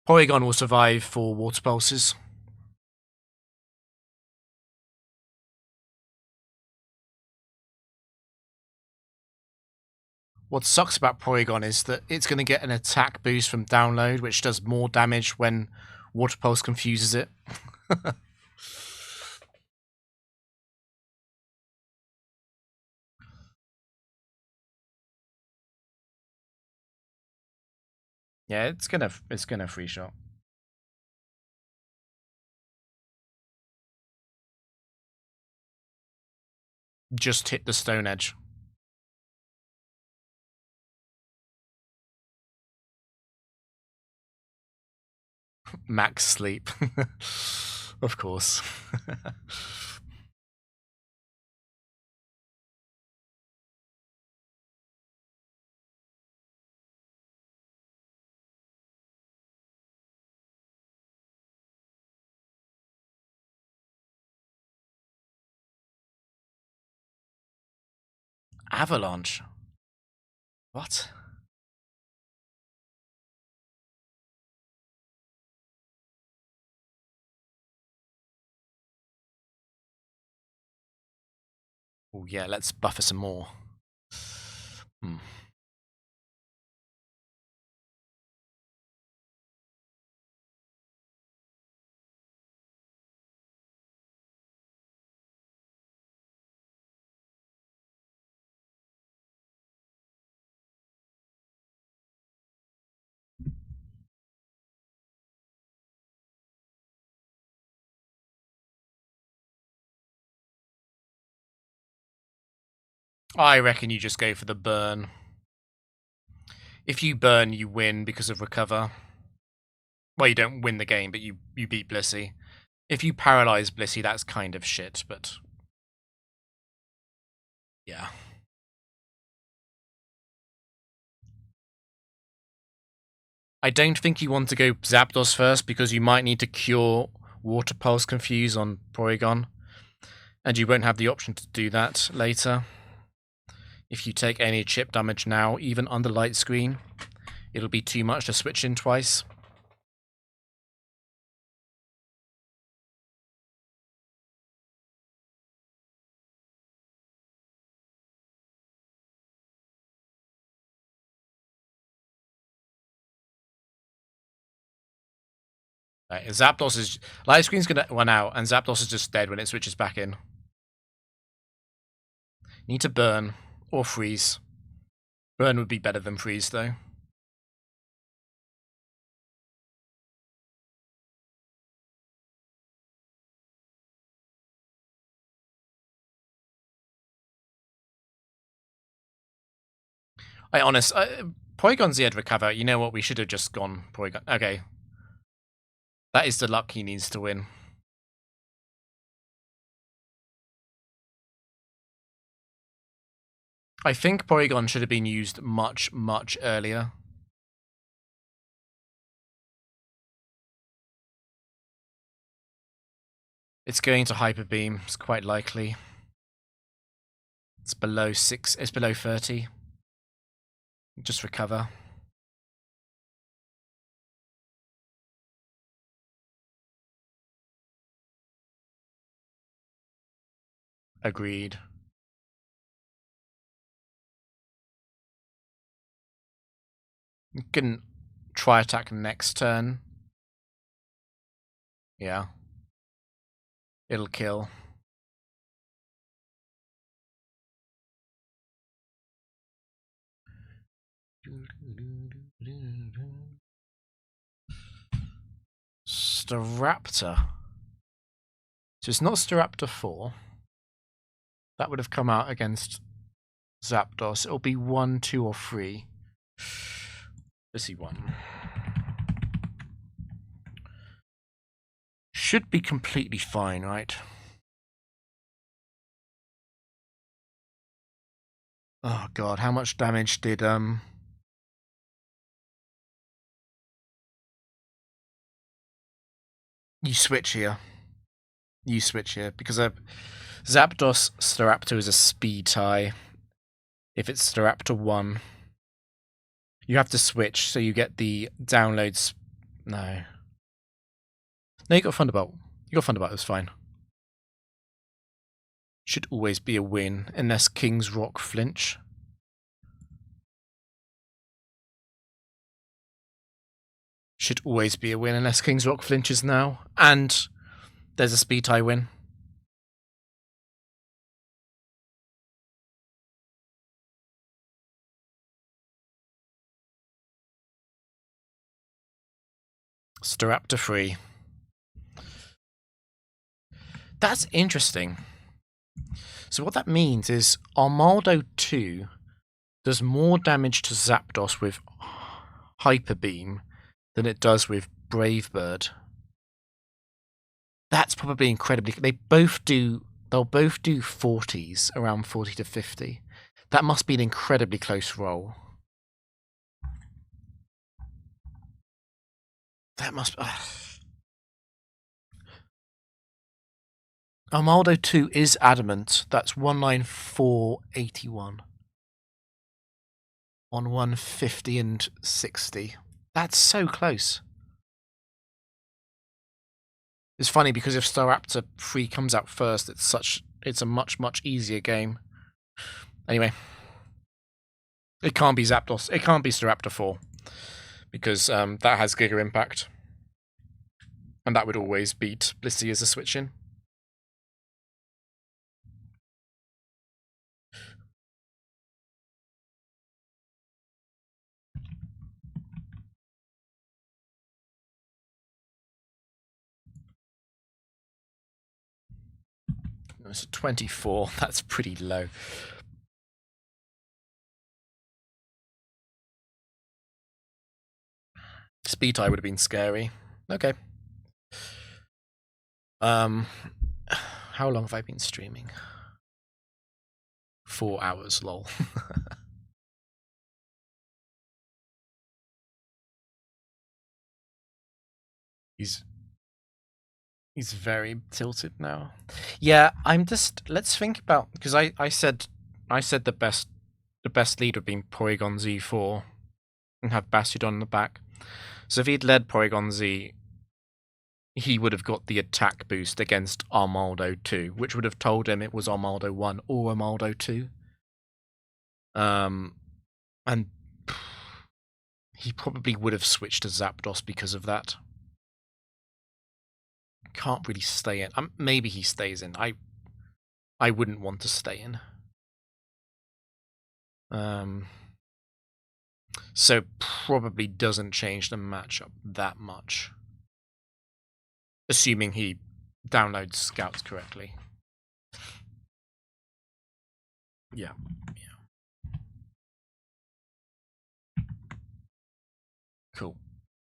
Porygon will survive for Water Pulses. What sucks about Porygon is that it's going to get an attack boost from download, which does more damage when Water Pulse confuses it. Yeah, it's gonna 3-shot. Just hit the Stone Edge. Max sleep. Of course. Avalanche? What? Oh yeah, let's buffer some more. I reckon you just go for the burn. If you burn, you win because of Recover. Well, you don't win the game, but you beat Blissey. If you paralyze Blissey, that's kind of shit, but yeah. I don't think you want to go Zapdos first because you might need to cure Water Pulse Confuse on Porygon, and you won't have the option to do that later. If you take any chip damage now, even under light screen, it'll be too much to switch in twice. Right, Zapdos is... Light Screen's gonna run out, and Zapdos is just dead when it switches back in. Need to burn. Or freeze. Burn would be better than freeze, though. Porygon Z had recover. You know what? We should have just gone Porygon. Okay. That is the luck he needs to win. I think Porygon should have been used much, much earlier. It's going to Hyper Beam. It's quite likely. It's below 6. It's below 30. Just recover. Agreed. You can try attack next turn. Yeah. It'll kill. Staraptor. So it's not Staraptor 4. That would have come out against Zapdos. It'll be 1, 2, or 3. Let's see, 1. Should be completely fine, right? Oh god, how much damage did you switch here? You switch here because Zapdos Staraptor is a speed tie. If it's Staraptor 1, you have to switch so you get the downloads. No, you got Thunderbolt. You got Thunderbolt. It's fine. Should always be a win unless King's Rock flinch. Should always be a win unless King's Rock flinches now. And there's a speed tie win. Staraptor 3. That's interesting. So what that means is Armaldo 2 does more damage to Zapdos with Hyper Beam than it does with Brave Bird. That's probably incredibly... They'll both do 40s, around 40 to 50. That must be an incredibly close roll. That must... Armaldo 2 is adamant. That's 19481. On 150 and 60. That's so close. It's funny because if Staraptor 3 comes out first, it's a much, much easier game. Anyway. It can't be Zapdos. It can't be Staraptor 4. Because that has Giga Impact. And that would always beat Blissey as a switch-in. It's a 24. That's pretty low. Speed tie would have been scary. Okay. How long have I been streaming? 4 hours, lol. He's very tilted now. Yeah, let's think about, because I said the best lead would be Porygon Z4 and have Bastiodon in the back. So if he'd led Porygon Z, he would have got the attack boost against Armaldo 2, which would have told him it was Armaldo 1 or Armaldo 2. And he probably would have switched to Zapdos because of that. can't really stay in. Maybe he stays in. I wouldn't want to stay in. So probably doesn't change the matchup that much. Assuming he downloads scouts correctly. Yeah. Cool.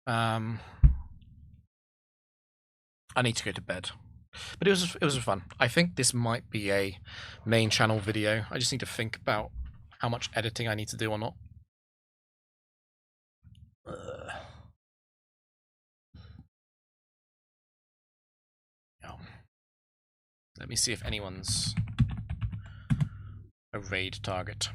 I need to go to bed. But it was fun. I think this might be a main channel video. I just need to think about how much editing I need to do or not. Let me see if anyone's a raid target.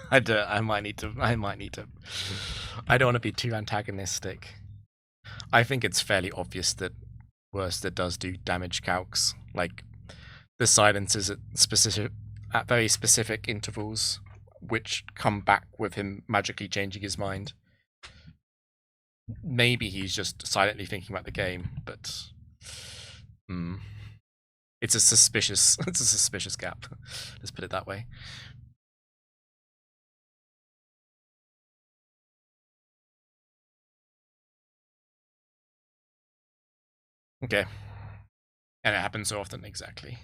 I might need to. I don't want to be too antagonistic. I think it's fairly obvious that Werster does do damage calcs. Like the silences at very specific intervals, which come back with him magically changing his mind. Maybe he's just silently thinking about the game, but it's a suspicious gap. Let's put it that way. Okay. And it happens so often, exactly.